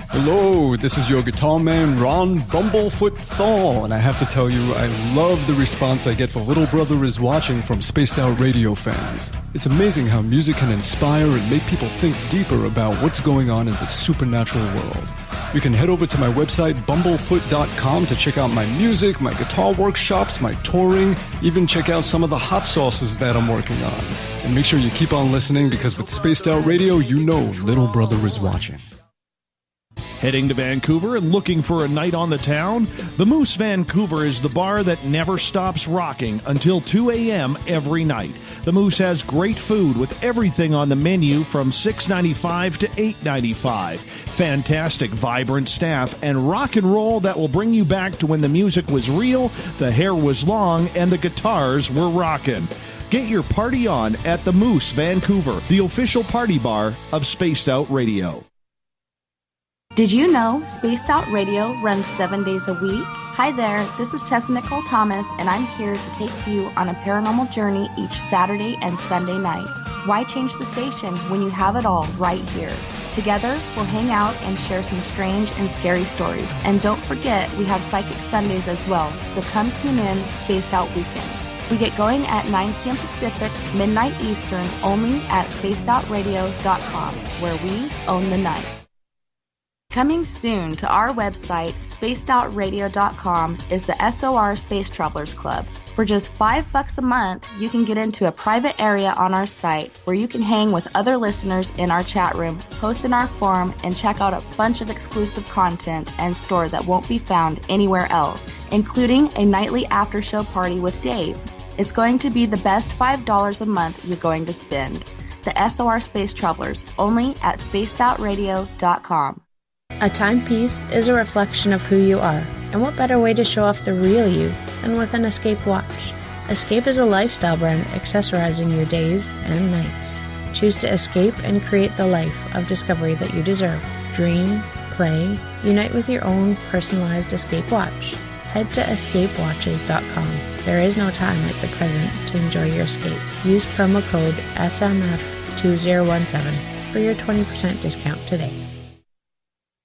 [SPEAKER 13] Hello, this is your guitar man, Ron Bumblefoot Thaw, and I have to tell you, I love the response I get for Little Brother is Watching from Spaced Out Radio fans. It's amazing how music can inspire and make people think deeper about what's going on in the supernatural world. You can head over to my website, bumblefoot.com, to check out my music, my guitar workshops, my touring, even check out some of the hot sauces that I'm working on. And make sure you keep on listening, because with Spaced Out Radio, you know Little Brother is watching.
[SPEAKER 1] Heading to Vancouver and looking for a night on the town? The Moose Vancouver is the bar that never stops rocking until 2 a.m. every night. The Moose has great food with everything on the menu from $6.95 to $8.95. Fantastic, vibrant staff and rock and roll that will bring you back to when the music was real, the hair was long, and the guitars were rocking. Get your party on at the Moose Vancouver, the official party bar of Spaced Out Radio.
[SPEAKER 14] Did you know Spaced Out Radio runs 7 days a week? Hi there, this is Tessa Nicole Thomas, and I'm here to take you on a paranormal journey each Saturday and Sunday night. Why change the station when you have it all right here? Together, we'll hang out and share some strange and scary stories. And don't forget, we have Psychic Sundays as well, so come tune in Spaced Out Weekend. We get going at 9 p.m. Pacific, midnight Eastern, only at spacedoutradio.com, where we own the night. Coming soon to our website, spacedoutradio.com, is the SOR Space Travelers Club. For just $5 a month, you can get into a private area on our site where you can hang with other listeners in our chat room, post in our forum, and check out a bunch of exclusive content and store that won't be found anywhere else, including a nightly after-show party with Dave. It's going to be the best $5 a month you're going to spend. The SOR Space Travelers, only at spacedoutradio.com.
[SPEAKER 5] A timepiece is a reflection of who you are, and what better way to show off the real you than with an Escape watch. Escape is a lifestyle brand accessorizing your days and nights. Choose to escape and create the life of discovery that you deserve. Dream, play, unite with your own personalized Escape watch. Head to escapewatches.com. There is no time like the present to enjoy your escape. Use promo code SMF2017 for your 20% discount today.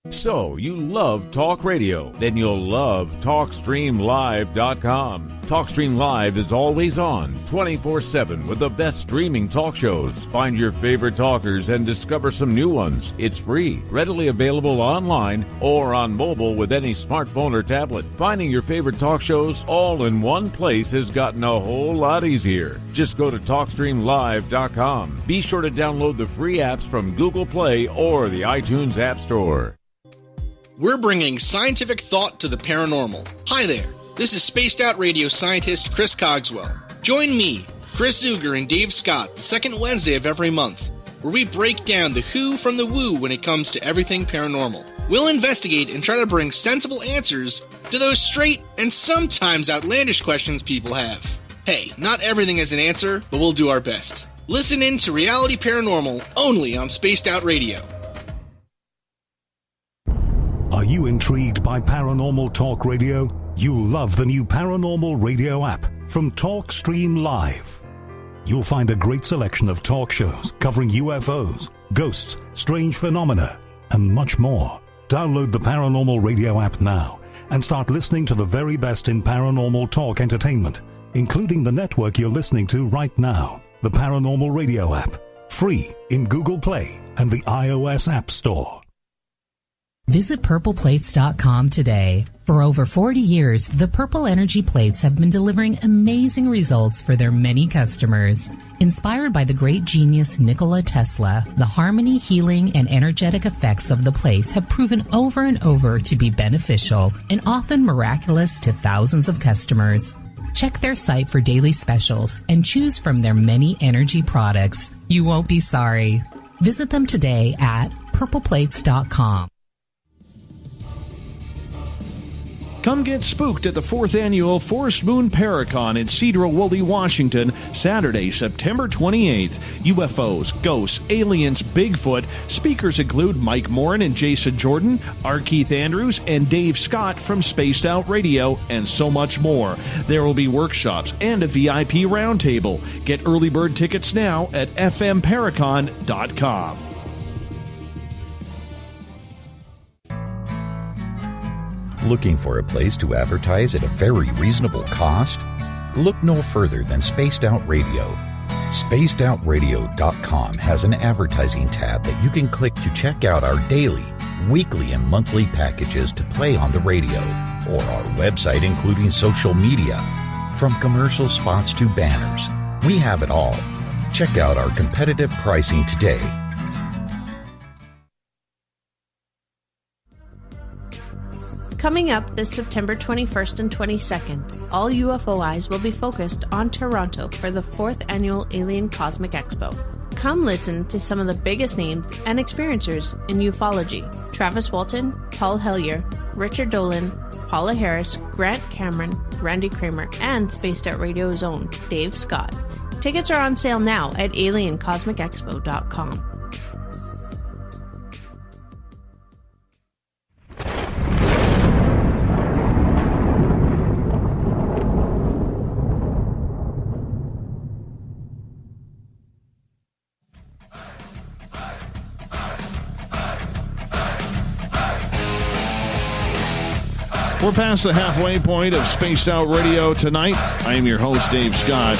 [SPEAKER 10] So, you love talk radio? Then you'll love TalkStreamLive.com. TalkStream Live is always on, 24/7, with the best streaming talk shows. Find your favorite talkers and discover some new ones. It's free, readily available online or on mobile with any smartphone or tablet. Finding your favorite talk shows all in one place has gotten a whole lot easier. Just go to TalkStreamLive.com. Be sure to download the free apps from Google Play or the iTunes App Store.
[SPEAKER 9] We're bringing scientific thought to the paranormal. Hi there, this is Spaced Out Radio scientist Chris Cogswell. Join me, Chris Zuger, and Dave Scott the second Wednesday of every month, where we break down the who from the woo when it comes to everything paranormal. We'll investigate and try to bring sensible answers to those straight and sometimes outlandish questions people have. Hey, not everything has an answer, but we'll do our best. Listen in to Reality Paranormal only on Spaced Out Radio.
[SPEAKER 11] Are you intrigued by Paranormal Talk Radio? You'll love the new Paranormal Radio app from TalkStream Live. You'll find a great selection of talk shows covering UFOs, ghosts, strange phenomena, and much more. Download the Paranormal Radio app now and start listening to the very best in paranormal talk entertainment, including the network you're listening to right now, the Paranormal Radio app, free in Google Play and the iOS App Store.
[SPEAKER 12] Visit purpleplates.com today. For over 40 years, the Purple Energy Plates have been delivering amazing results for their many customers. Inspired by the great genius Nikola Tesla, the harmony, healing, and energetic effects of the plates have proven over and over to be beneficial and often miraculous to thousands of customers. Check their site for daily specials and choose from their many energy products. You won't be sorry. Visit them today at purpleplates.com.
[SPEAKER 1] Come get spooked at the 4th Annual Forest Moon Paracon in Cedar-Woolley, Washington, Saturday, September 28th. UFOs, ghosts, aliens, Bigfoot. Speakers include Mike Morin and Jason Jordan, R. Keith Andrews, and Dave Scott from Spaced Out Radio, and so much more. There will be workshops and a VIP roundtable. Get early bird tickets now at fmparacon.com.
[SPEAKER 8] Looking for a place to advertise at a very reasonable cost? Look no further than Spaced Out Radio. SpacedOutRadio.com has an advertising tab that you can click to check out our daily, weekly, and monthly packages to play on the radio, or our website including social media. From commercial spots to banners, we have it all. Check out our competitive pricing today.
[SPEAKER 6] Coming up this September 21st and 22nd, all UFO eyes will be focused on Toronto for the 4th Annual Alien Cosmic Expo. Come listen to some of the biggest names and experiencers in ufology. Travis Walton, Paul Hellyer, Richard Dolan, Paula Harris, Grant Cameron, Randy Kramer, and Spaced Out Radio's own Dave Scott. Tickets are on sale now at aliencosmicexpo.com.
[SPEAKER 1] We're past the halfway point of Spaced Out Radio tonight. I am your host, Dave Scott.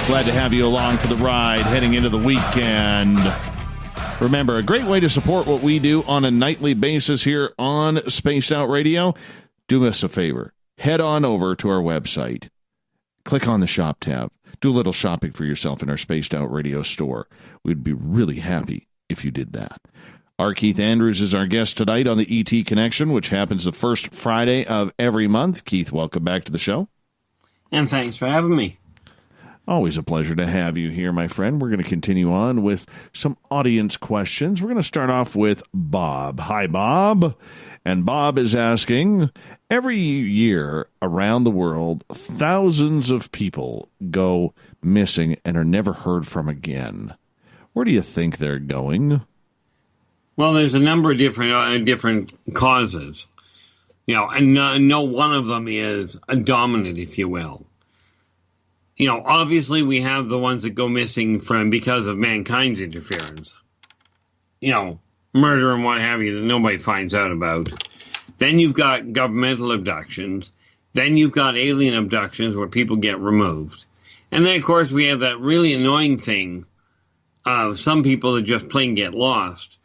[SPEAKER 1] Glad to have you along for the ride heading into the weekend. Remember, a great way to support what we do on a nightly basis here on Spaced Out Radio, do us a favor. Head on over to our website. Click on the shop tab. Do a little shopping for yourself in our Spaced Out Radio store. We'd be really happy if you did that. R. Keith Andrews is our guest tonight on the ET Connection, which happens the first Friday of every month. Keith, welcome back to the show.
[SPEAKER 2] And thanks for having me.
[SPEAKER 1] Always a pleasure to have you here, my friend. We're going to continue on with some audience questions. We're going to start off with Bob. Hi, Bob. And Bob is asking, every year around the world, thousands of people go missing and are never heard from again. Where do you think they're going?
[SPEAKER 2] Well, there's a number of different causes, and no one of them is a dominant, if you will. Obviously we have the ones that go missing because of mankind's interference. Murder and what have you that nobody finds out about. Then you've got governmental abductions. Then you've got alien abductions where people get removed. And then, of course, we have that really annoying thing of some people that just plain get lost.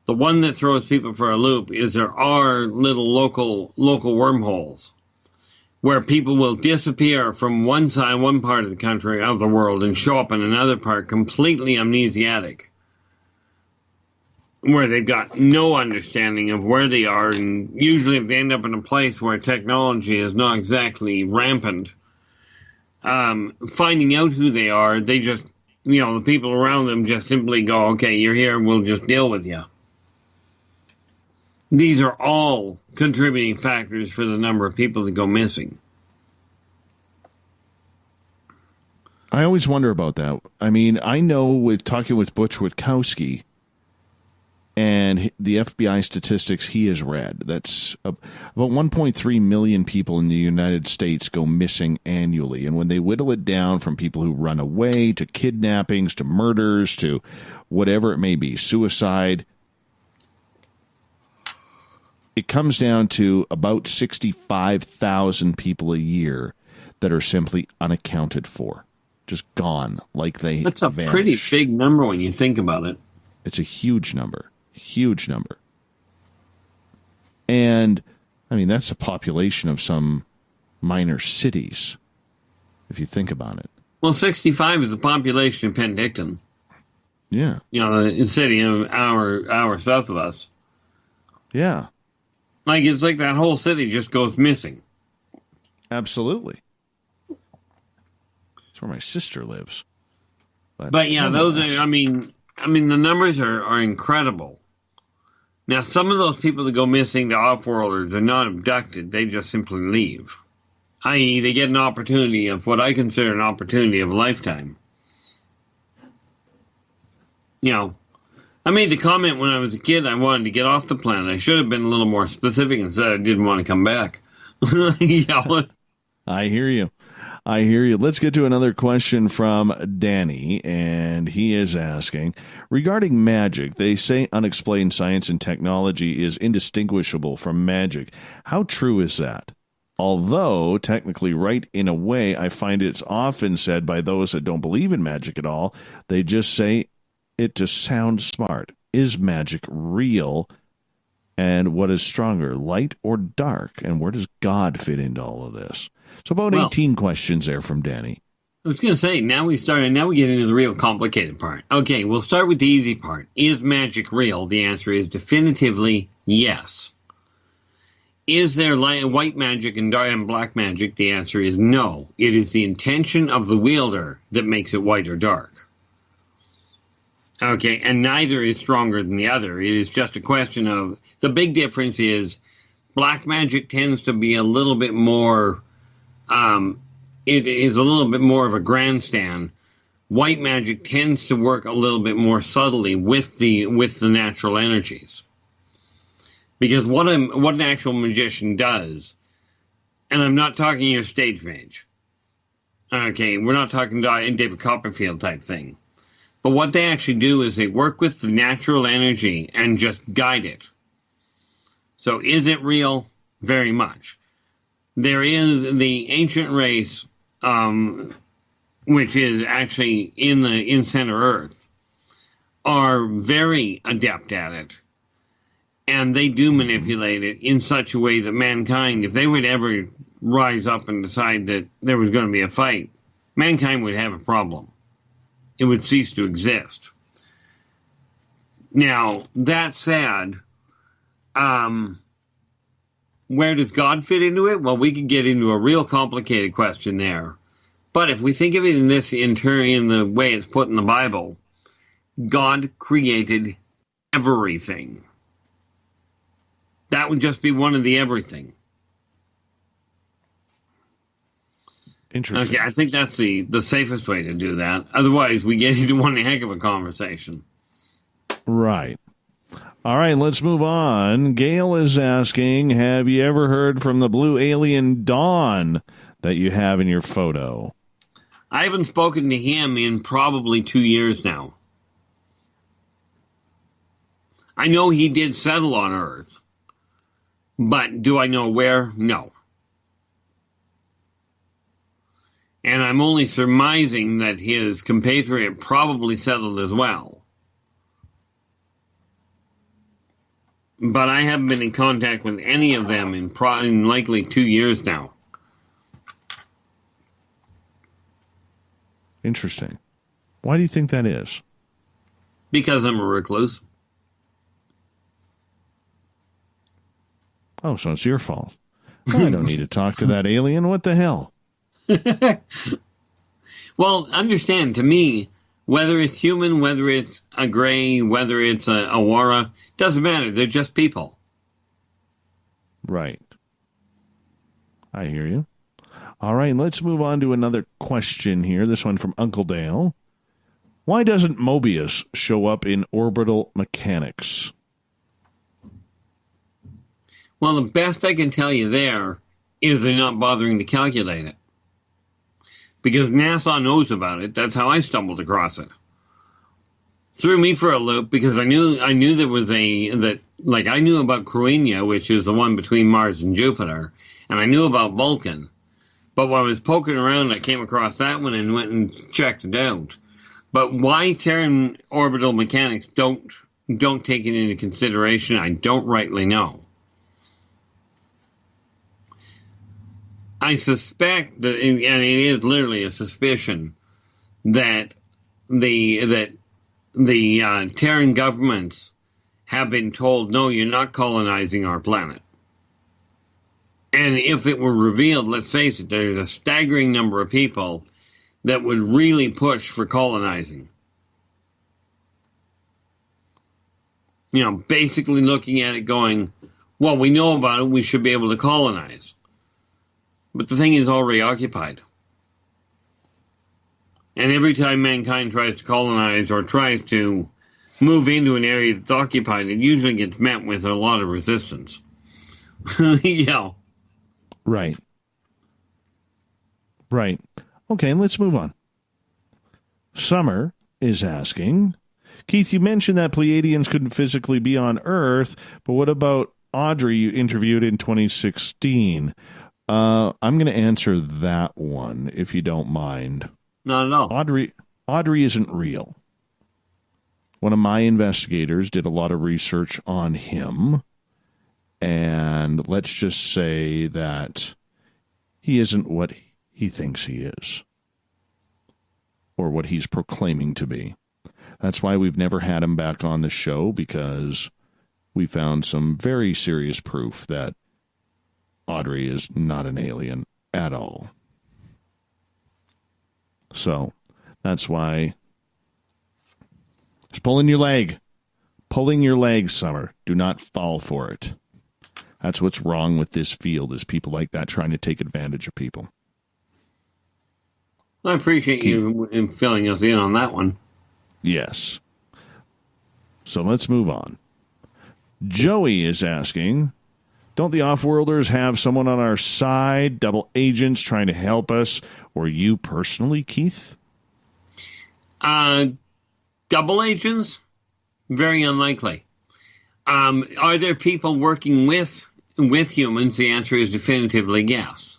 [SPEAKER 2] The one that throws people for a loop is there are little local wormholes where people will disappear from one part of the country, of the world, and show up in another part completely amnesiac, where they've got no understanding of where they are, and usually if they end up in a place where technology is not exactly rampant, finding out who they are, they just, the people around them just simply go, okay, you're here, we'll just deal with you. These are all contributing factors for the number of people that go missing.
[SPEAKER 1] I always wonder about that. I mean, I know with talking with Butch Witkowski and the FBI statistics he has read, that's about 1.3 million people in the United States go missing annually. And when they whittle it down from people who run away to kidnappings to murders to whatever it may be, suicide, it comes down to about 65,000 people a year that are simply unaccounted for. Just gone, like they
[SPEAKER 2] That's a
[SPEAKER 1] vanished.
[SPEAKER 2] Pretty big number when you think about it.
[SPEAKER 1] It's a huge number. Huge number. And, I mean, that's the population of some minor cities, if you think about it.
[SPEAKER 2] Well, 65 is the population of Penticton.
[SPEAKER 1] Yeah.
[SPEAKER 2] A city an hour south of us.
[SPEAKER 1] Yeah.
[SPEAKER 2] It's like that whole city just goes missing.
[SPEAKER 1] Absolutely. That's where my sister lives.
[SPEAKER 2] But yeah, those are, I mean, the numbers are incredible. Now, some of those people that go missing to off-worlders are not abducted. They just simply leave. I.e., they get an opportunity of what I consider an opportunity of a lifetime. You know, I made the comment when I was a kid I wanted to get off the planet. I should have been a little more specific and said I didn't want to come back. You know?
[SPEAKER 1] I hear you. I hear you. Let's get to another question from Danny, and he is asking, regarding magic, they say unexplained science and technology is indistinguishable from magic. How true is that? Although technically right in a way, I find it's often said by those that don't believe in magic at all. They just say it to sound smart. Is magic real? And what is stronger, light or dark? And where does God fit into all of this? So about 18 questions there from Danny.
[SPEAKER 2] I was going to say, now we get into the real complicated part. Okay, we'll start with the easy part. Is magic real? The answer is definitively yes. Is there white magic and black magic? The answer is no. It is the intention of the wielder that makes it white or dark. Okay, and neither is stronger than the other. It is just a question of, the big difference is black magic tends to be a little bit more, it is a little bit more of a grandstand. White magic tends to work a little bit more subtly with the natural energies. Because what an actual magician does, and I'm not talking your stage mage. Okay, we're not talking David Copperfield type thing. But what they actually do is they work with the natural energy and just guide it. So is it real? Very much. There is the ancient race, which is actually in Center Earth, are very adept at it. And they do manipulate it in such a way that mankind, if they would ever rise up and decide that there was going to be a fight, mankind would have a problem. It would cease to exist. Now, that said, where does God fit into it? Well, we could get into a real complicated question there. But if we think of it in the way it's put in the Bible, God created everything. That would just be one of the everything.
[SPEAKER 1] Interesting.
[SPEAKER 2] Okay, I think that's the safest way to do that. Otherwise, we get into one heck of a conversation.
[SPEAKER 1] Right. All right, let's move on. Gail is asking, have you ever heard from the blue alien Dawn that you have in your photo?
[SPEAKER 2] I haven't spoken to him in probably 2 years now. I know he did settle on Earth. But do I know where? No. And I'm only surmising that his compatriot probably settled as well. But I haven't been in contact with any of them in likely 2 years now.
[SPEAKER 1] Interesting. Why do you think that is?
[SPEAKER 2] Because I'm a recluse.
[SPEAKER 1] Oh, so it's your fault. Well, I don't need to talk to that alien. What the hell?
[SPEAKER 2] Well, understand, to me, whether it's human, whether it's a gray, whether it's a Wara, doesn't matter. They're just people.
[SPEAKER 1] Right. I hear you. All right, let's move on to another question here. This one from Uncle Dale. Why doesn't Mobius show up in orbital mechanics?
[SPEAKER 2] Well, the best I can tell you there is they're not bothering to calculate it. Because NASA knows about it. That's how I stumbled across it. Threw me for a loop because I knew there was I knew about Cruenia, which is the one between Mars and Jupiter, and I knew about Vulcan. But when I was poking around, I came across that one and went and checked it out. But why Terran orbital mechanics don't take it into consideration, I don't rightly know. I suspect that, and it is literally a suspicion, that the Terran governments have been told, no, you're not colonizing our planet. And if it were revealed, let's face it, there's a staggering number of people that would really push for colonizing. basically looking at it going, well, we know about it, we should be able to colonize. But the thing is already occupied. And every time mankind tries to colonize or tries to move into an area that's occupied, it usually gets met with a lot of resistance.
[SPEAKER 1] Right. Right. Okay, let's move on. Summer is asking, Keith, you mentioned that Pleiadians couldn't physically be on Earth, but what about Audrey you interviewed in 2016? I'm going to answer that one, if you don't mind.
[SPEAKER 2] Not at all.
[SPEAKER 1] Audrey isn't real. One of my investigators did a lot of research on him, and let's just say that he isn't what he thinks he is, or what he's proclaiming to be. That's why we've never had him back on the show, because we found some very serious proof that Audrey is not an alien at all. So that's why it's pulling your leg. Pulling your leg, Summer. Do not fall for it. That's what's wrong with this field, is people like that trying to take advantage of people.
[SPEAKER 2] I appreciate you filling us in on that one.
[SPEAKER 1] Yes. So let's move on. Joey is asking, don't the off-worlders have someone on our side, double agents trying to help us, or you personally, Keith?
[SPEAKER 2] Double agents? Very unlikely. Are there people working with humans? The answer is definitively yes.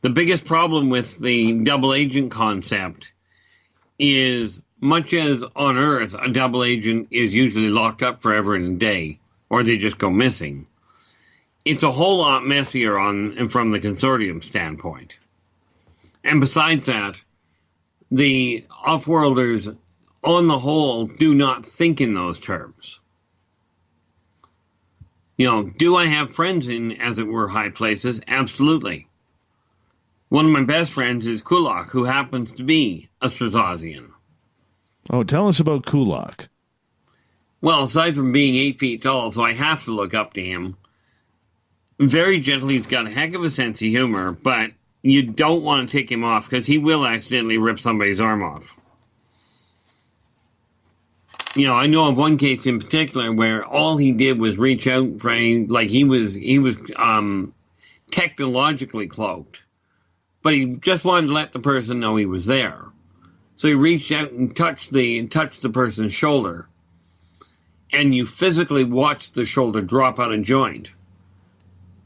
[SPEAKER 2] The biggest problem with the double agent concept is, much as on Earth, a double agent is usually locked up forever and a day, or they just go missing. It's a whole lot messier from the consortium standpoint. And besides that, the off-worlders, on the whole, do not think in those terms. Do I have friends in, as it were, high places? Absolutely. One of my best friends is Kulak, who happens to be a Strazazian.
[SPEAKER 1] Oh, tell us about Kulak.
[SPEAKER 2] Well, aside from being 8 feet tall, so I have to look up to him. Very gentle, he's got a heck of a sense of humor, but you don't want to take him off, because he will accidentally rip somebody's arm off. I know of one case in particular where all he did was reach out for he was technologically cloaked, but he just wanted to let the person know he was there. So he reached out and touched the person's shoulder, and you physically watched the shoulder drop out of joint.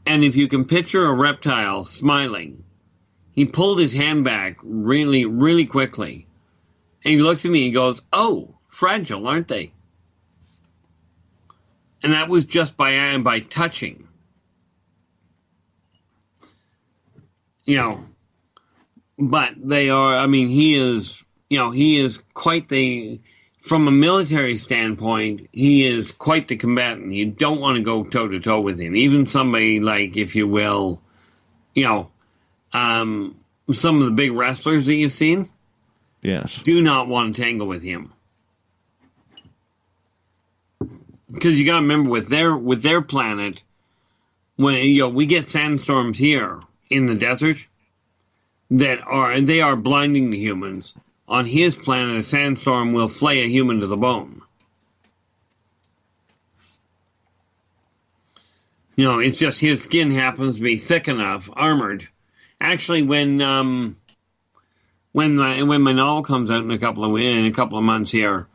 [SPEAKER 2] And if you can picture a reptile smiling, he pulled his hand back really, really quickly, and he looks at me and goes, "Oh, fragile, aren't they?" And that was just by touching. But they are, he is quite from a military standpoint, he is quite the combatant. You don't want to go toe-to-toe with him. Even somebody like, if you will, some of the big wrestlers that you've seen,
[SPEAKER 1] yes,
[SPEAKER 2] do not want to tangle with him. Because you got to remember, with their planet, when we get sandstorms here in the desert that are blinding to humans. On his planet, a sandstorm will flay a human to the bone. It's just his skin happens to be thick enough, armored. Actually, when my novel comes out in a couple of months here,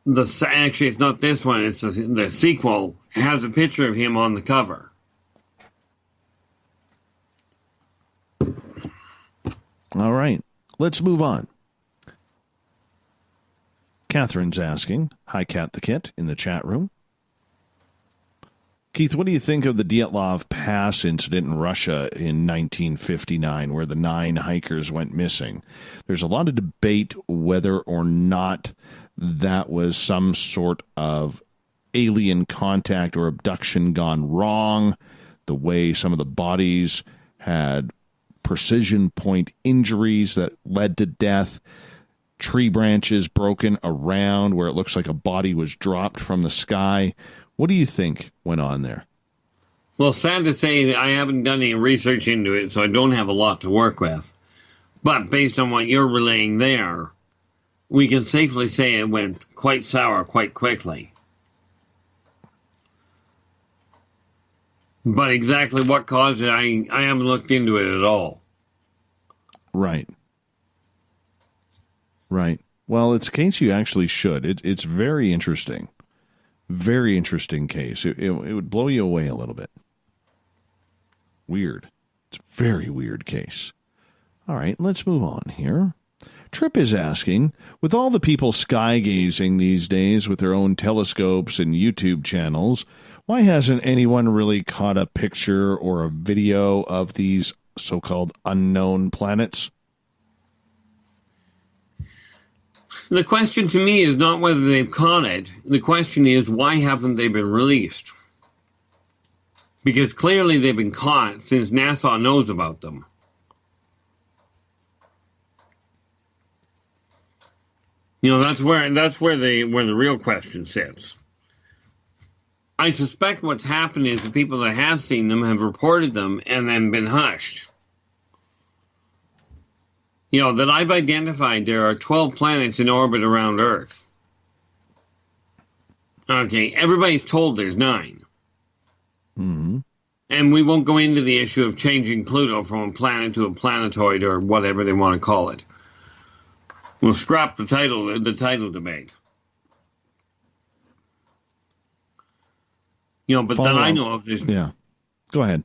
[SPEAKER 2] actually it's not this one, it's the sequel, has a picture of him on the cover.
[SPEAKER 1] All right, let's move on. Catherine's asking, hi, Cat the Kit, in the chat room. Keith, what do you think of the Dyatlov Pass incident in Russia in 1959, where the 9 hikers went missing? There's a lot of debate whether or not that was some sort of alien contact or abduction gone wrong, the way some of the bodies had precision point injuries that led to death. tree branches broken around where it looks like a body was dropped from the sky. What do you think went on there?
[SPEAKER 2] Well, sad to say that I haven't done any research into it, so I don't have a lot to work with. But based on what you're relaying there, we can safely say it went quite sour quite quickly. But exactly what caused it, I haven't looked into it at all.
[SPEAKER 1] Right. Right. Well, it's a case you actually should. It's very interesting. Very interesting case. It would blow you away a little bit. Weird. It's a very weird case. All right, let's move on here. Trip is asking, with all the people sky gazing these days with their own telescopes and YouTube channels, why hasn't anyone really caught a picture or a video of these so-called unknown planets?
[SPEAKER 2] The question to me is not whether they've caught it. The question is, why haven't they been released? Because clearly they've been caught since NASA knows about them. You know, that's where the real question sits. I suspect what's happened is the people that have seen them have reported them and then been hushed. You know, that I've identified there are 12 planets in orbit around Earth. Okay, everybody's told there's 9.
[SPEAKER 1] Mm-hmm.
[SPEAKER 2] And we won't go into the issue of changing Pluto from a planet to a planetoid or whatever they want to call it. We'll scrap the title debate. You know, but that I know of there's...
[SPEAKER 1] Yeah. Go ahead.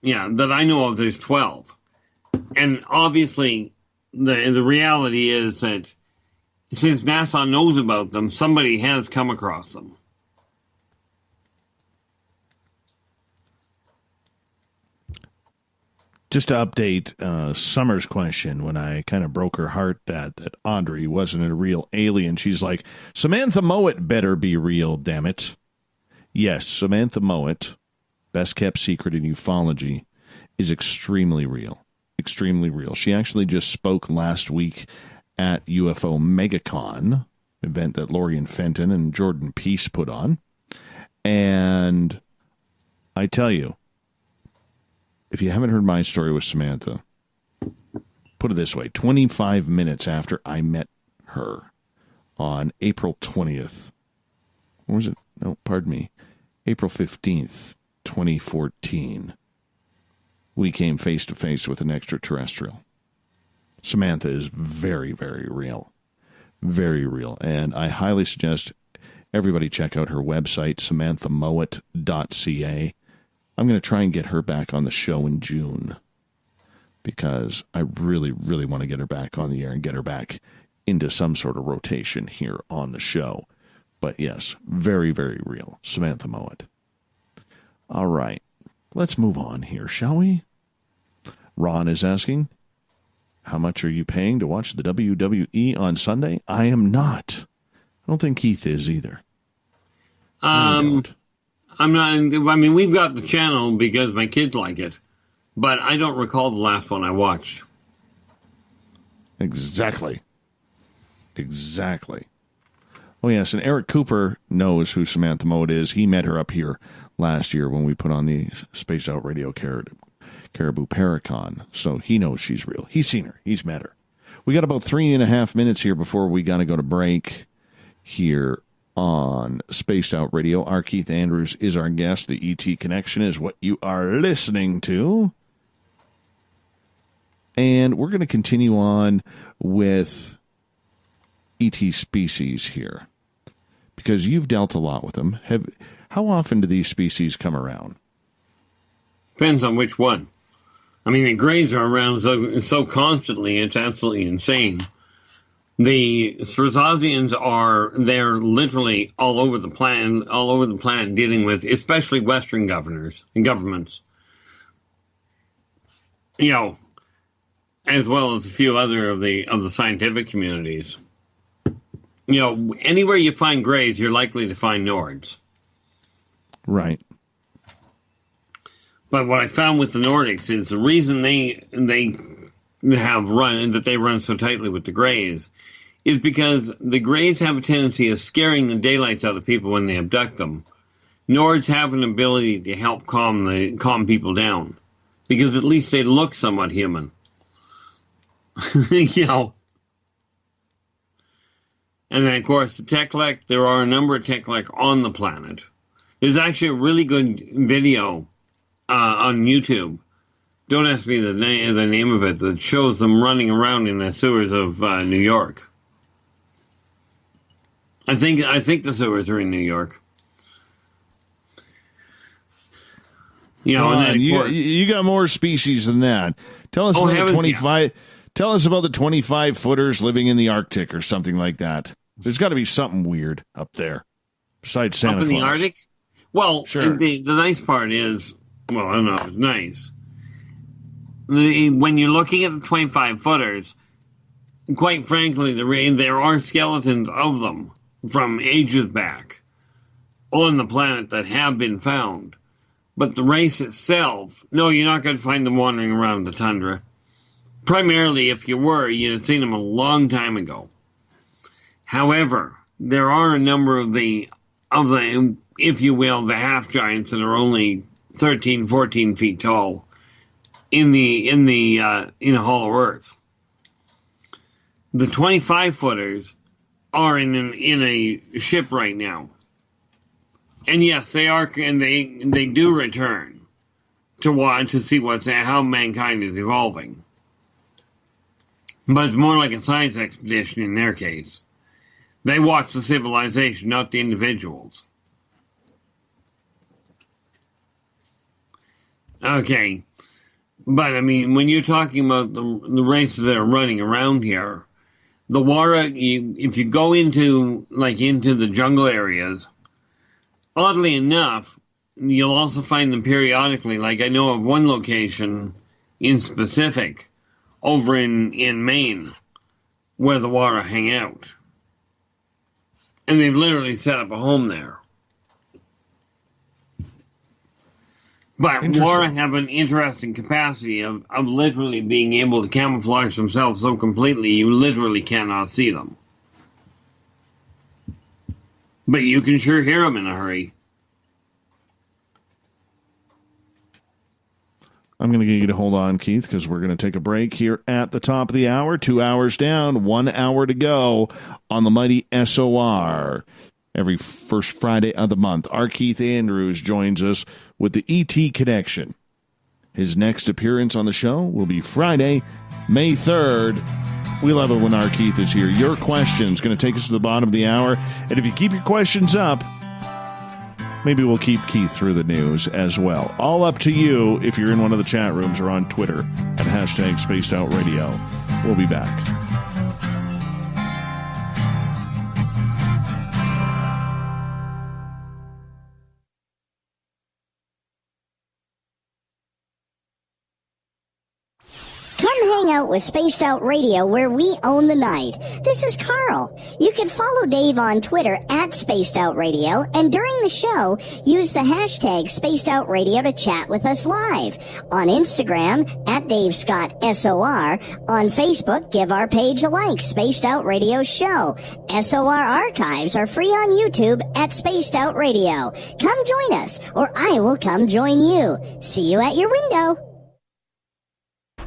[SPEAKER 2] Yeah, that I know of there's 12. And obviously, the reality is that since NASA knows about them, somebody has come across them.
[SPEAKER 1] Just to update Summer's question, when I kind of broke her heart that Audrey wasn't a real alien, she's like, Samantha Mowat better be real, damn it. Yes, Samantha Mowat, best kept secret in ufology, is extremely real. Extremely real. She actually just spoke last week at UFO MegaCon, event that Lorian Fenton and Jordan Peace put on. And I tell you, if you haven't heard my story with Samantha, put it this way, 25 minutes after I met her on April 20th, or was it? No, pardon me, April 15th, 2014, we came face to face with an extraterrestrial. Samantha is very, very real. Very real. And I highly suggest everybody check out her website, samanthamowat.ca. I'm going to try and get her back on the show in June because I really, really want to get her back on the air and get her back into some sort of rotation here on the show. But yes, very, very real. Samantha Mowat. All right. Let's move on here, shall we? Ron is asking, how much are you paying to watch the WWE on Sunday? I am not. I don't think Keith is either.
[SPEAKER 2] I'm not. I mean, we've got the channel because my kids like it, but I don't recall the last one I watched.
[SPEAKER 1] Exactly. Exactly. Oh, yes, and Eric Cooper knows who Samantha Mowat is. He met her up here last year when we put on the Spaced Out Radio Caribou Paracon, so he knows she's real. He's seen her. He's met her. We got about 3.5 minutes here before we got to go to break here on Spaced Out Radio. Our Keith Andrews is our guest. The ET Connection is what you are listening to. And we're going to continue on with ET species here, because you've dealt a lot with them. How often do these species come around?
[SPEAKER 2] Depends on which one. I mean, the grays are around so constantly, it's absolutely insane. The Thrasazians they're literally all over the planet dealing with, especially Western governors and governments. You know, as well as a few other of the scientific communities. You know, anywhere you find grays, you're likely to find Nords.
[SPEAKER 1] Right.
[SPEAKER 2] But what I found with the Nordics is the reason they run so tightly with the grays is because the Greys have a tendency of scaring the daylights out of people when they abduct them. Nords have an ability to help calm people down, because at least they look somewhat human. You know. And then, of course, the Teklek, there are a number of Teklek on the planet. There's actually a really good video on YouTube. Don't ask me the name of it, that shows them running around in the sewers of New York. I think the sewers are in New York. You know, and then,
[SPEAKER 1] you got more species than that. Tell us about the 25. Tell us about the 25-footers living in the Arctic or something like that. There's got to be something weird up there besides Santa Claus.
[SPEAKER 2] Up in the Arctic? Well,
[SPEAKER 1] sure.
[SPEAKER 2] The nice part is, well, I don't know, it's nice. When you're looking at the 25-footers, quite frankly, there are skeletons of them from ages back on the planet that have been found. But the race itself, no, you're not going to find them wandering around the tundra. Primarily, if you were, you'd have seen them a long time ago. However, there are a number of the, if you will, the half giants that are only 13, 14 feet tall in Hollow Earth. The 25-footers are in a ship right now, and yes, they are, and they do return to see how mankind is evolving. But it's more like a science expedition in their case. They watch the civilization, not the individuals. Okay. But, I mean, when you're talking about the races that are running around here, the Wara, if you go into the jungle areas, oddly enough, you'll also find them periodically. Like, I know of one location in specific over in Maine where the Wara hang out. And they've literally set up a home there. But Wara have an interesting capacity of literally being able to camouflage themselves so completely you literally cannot see them. But you can sure hear them in a hurry.
[SPEAKER 1] I'm going to get you to hold on, Keith, because we're going to take a break here at the top of the hour. 2 hours down, 1 hour to go on the mighty SOR. Every first Friday of the month, our Keith Andrews joins us with the ET Connection. His next appearance on the show will be Friday, May 3rd. We love it when our Keith is here. Your questions going to take us to the bottom of the hour. And if you keep your questions up, maybe we'll keep Keith through the news as well. All up to you if you're in one of the chat rooms or on Twitter at hashtag Spaced Out Radio. We'll be back.
[SPEAKER 16] Come hang out with Spaced Out Radio, where we own the night. This is Carl. You can follow Dave on Twitter at Spaced Out Radio, and during the show, use the hashtag Spaced Out Radio to chat with us live. On Instagram, at Dave Scott SOR. On Facebook, give our page a like, Spaced Out Radio Show. SOR archives are free on YouTube at Spaced Out Radio. Come join us, or I will come join you. See you at your window.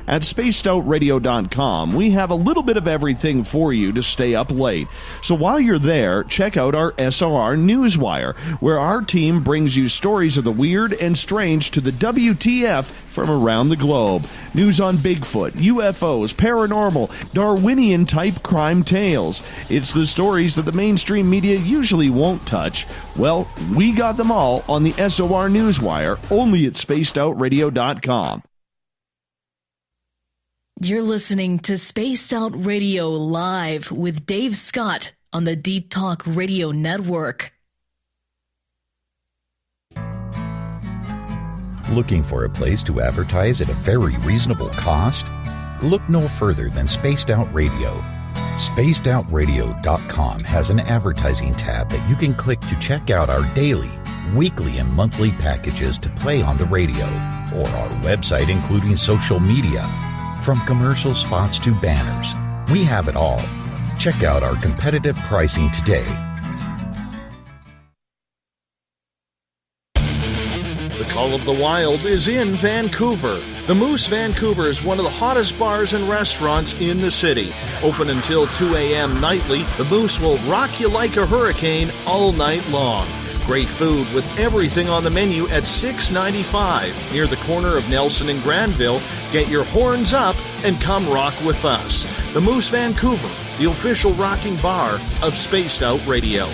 [SPEAKER 1] At spacedoutradio.com, we have a little bit of everything for you to stay up late. So while you're there, check out our SOR Newswire, where our team brings you stories of the weird and strange to the WTF from around the globe. News on Bigfoot, UFOs, paranormal, Darwinian-type crime tales. It's the stories that the mainstream media usually won't touch. Well, we got them all on the SOR Newswire, only at spacedoutradio.com.
[SPEAKER 3] You're listening to Spaced Out Radio Live with Dave Scott on the Deep Talk Radio Network.
[SPEAKER 8] Looking for a place to advertise at a very reasonable cost? Look no further than Spaced Out Radio. SpacedOutRadio.com has an advertising tab that you can click to check out our daily, weekly, and monthly packages to play on the radio, or our website including social media. From commercial spots to banners, we have it all. Check out our competitive pricing today.
[SPEAKER 4] The Call of the Wild is in Vancouver. The Moose Vancouver is one of the hottest bars and restaurants in the city. Open until 2 a.m. nightly, the Moose will rock you like a hurricane all night long. Great food with everything on the menu at $6.95 near the corner of Nelson and Granville. Get your horns up and come rock with us. The Moose Vancouver, the official rocking bar of Spaced Out Radio.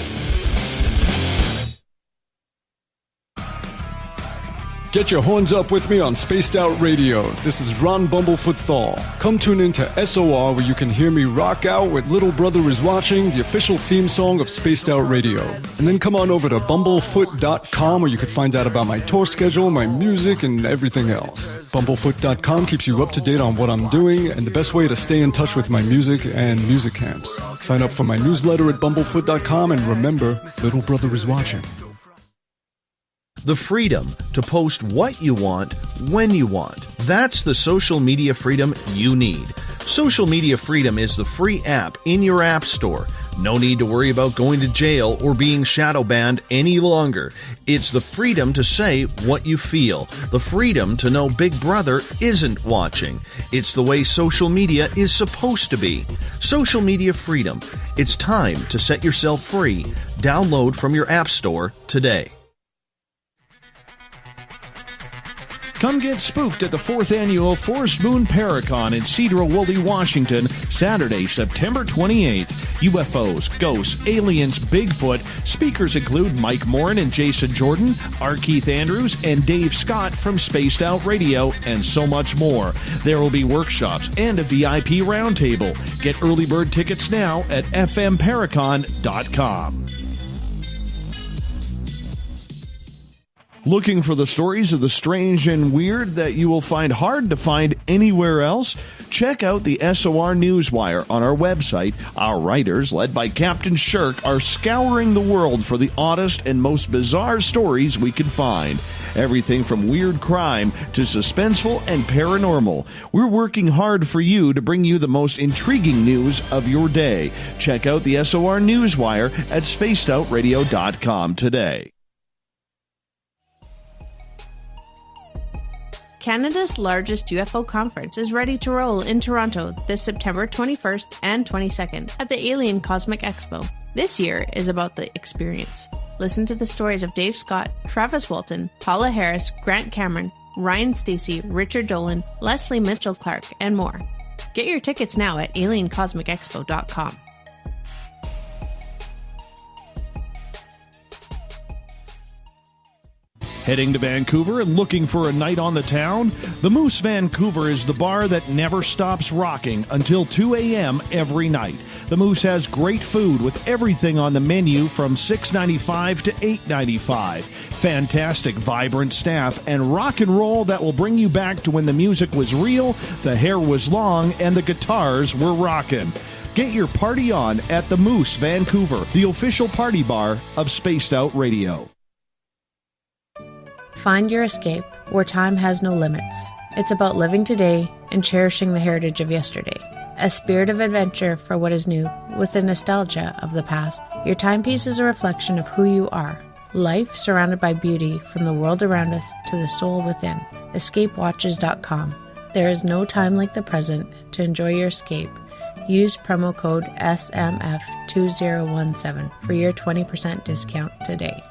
[SPEAKER 13] Get your horns up with me on Spaced Out Radio. This is Ron Bumblefoot THAL. Come tune in to SOR where you can hear me rock out with Little Brother is Watching, the official theme song of Spaced Out Radio. And then come on over to bumblefoot.com where you can find out about my tour schedule, my music, and everything else. Bumblefoot.com keeps you up to date on what I'm doing and the best way to stay in touch with my music and music camps. Sign up for my newsletter at bumblefoot.com and remember, Little Brother is watching.
[SPEAKER 4] The freedom to post what you want, when you want. That's the social media freedom you need. Social Media Freedom is the free app in your app store. No need to worry about going to jail or being shadow banned any longer. It's the freedom to say what you feel. The freedom to know Big Brother isn't watching. It's the way social media is supposed to be. Social Media Freedom. It's time to set yourself free. Download from your app store today.
[SPEAKER 1] Come get spooked at the 4th Annual Forest Moon Paracon in Cedar-Woolley, Washington, Saturday, September 28th. UFOs, ghosts, aliens, Bigfoot. Speakers include Mike Morin and Jason Jordan, R. Keith Andrews, and Dave Scott from Spaced Out Radio, and so much more. There will be workshops and a VIP roundtable. Get early bird tickets now at fmparacon.com. Looking for the stories of the strange and weird that you will find hard to find anywhere else? Check out the SOR Newswire on our website. Our writers, led by Captain Shirk, are scouring the world for the oddest and most bizarre stories we can find. Everything from weird crime to suspenseful and paranormal. We're working hard for you to bring you the most intriguing news of your day. Check out the SOR Newswire at spacedoutradio.com today.
[SPEAKER 6] Canada's largest UFO conference is ready to roll in Toronto this September 21st and 22nd at the Alien Cosmic Expo. This year is about the experience. Listen to the stories of Dave Scott, Travis Walton, Paula Harris, Grant Cameron, Ryan Stacey, Richard Dolan, Leslie Mitchell-Clark, and more. Get your tickets now at aliencosmicexpo.com.
[SPEAKER 1] Heading to Vancouver and looking for a night on the town? The Moose Vancouver is the bar that never stops rocking until 2 a.m. every night. The Moose has great food with everything on the menu from $6.95 to $8.95. Fantastic, vibrant staff and rock and roll that will bring you back to when the music was real, the hair was long, and the guitars were rocking. Get your party on at the Moose Vancouver, the official party bar of Spaced Out Radio.
[SPEAKER 5] Find your escape where time has no limits. It's about living today and cherishing the heritage of yesterday. A spirit of adventure for what is new with the nostalgia of the past. Your timepiece is a reflection of who you are. Life surrounded by beauty from the world around us to the soul within. EscapeWatches.com. There is no time like the present to enjoy your escape. Use promo code SMF2017 for your 20% discount today.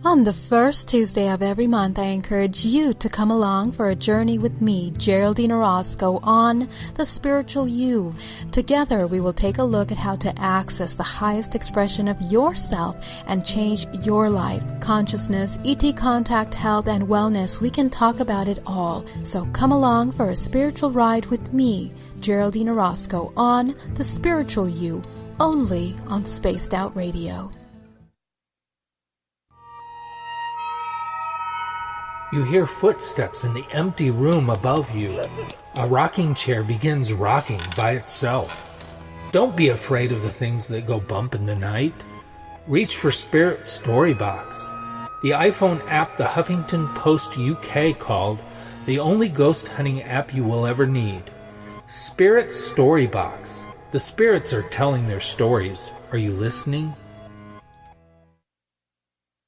[SPEAKER 15] On the first Tuesday of every month, I encourage you to come along for a journey with me, Geraldine Orozco, on The Spiritual You. Together, we will take a look at how to access the highest expression of yourself and change your life. Consciousness, ET contact, health, and wellness, we can talk about it all. So come along for a spiritual ride with me, Geraldine Orozco, on The Spiritual You, only on Spaced Out Radio.
[SPEAKER 7] You hear footsteps in the empty room above you. A rocking chair begins rocking by itself. Don't be afraid of the things that go bump in the night. Reach for Spirit Storybox, the iPhone app the Huffington Post UK called the only ghost hunting app you will ever need. Spirit Story Box. The spirits are telling their stories. Are you listening?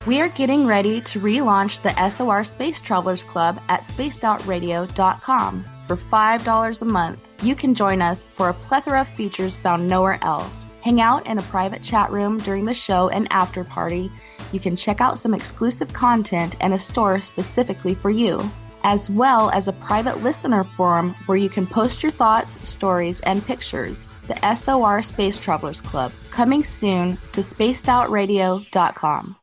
[SPEAKER 14] We are getting ready to relaunch the SOR Space Travelers Club at spacedoutradio.com. For $5 a month, you can join us for a plethora of features found nowhere else. Hang out in a private chat room during the show and after party. You can check out some exclusive content and a store specifically for you, as well as a private listener forum where you can post your thoughts, stories, and pictures. The SOR Space Travelers Club, coming soon to spacedoutradio.com.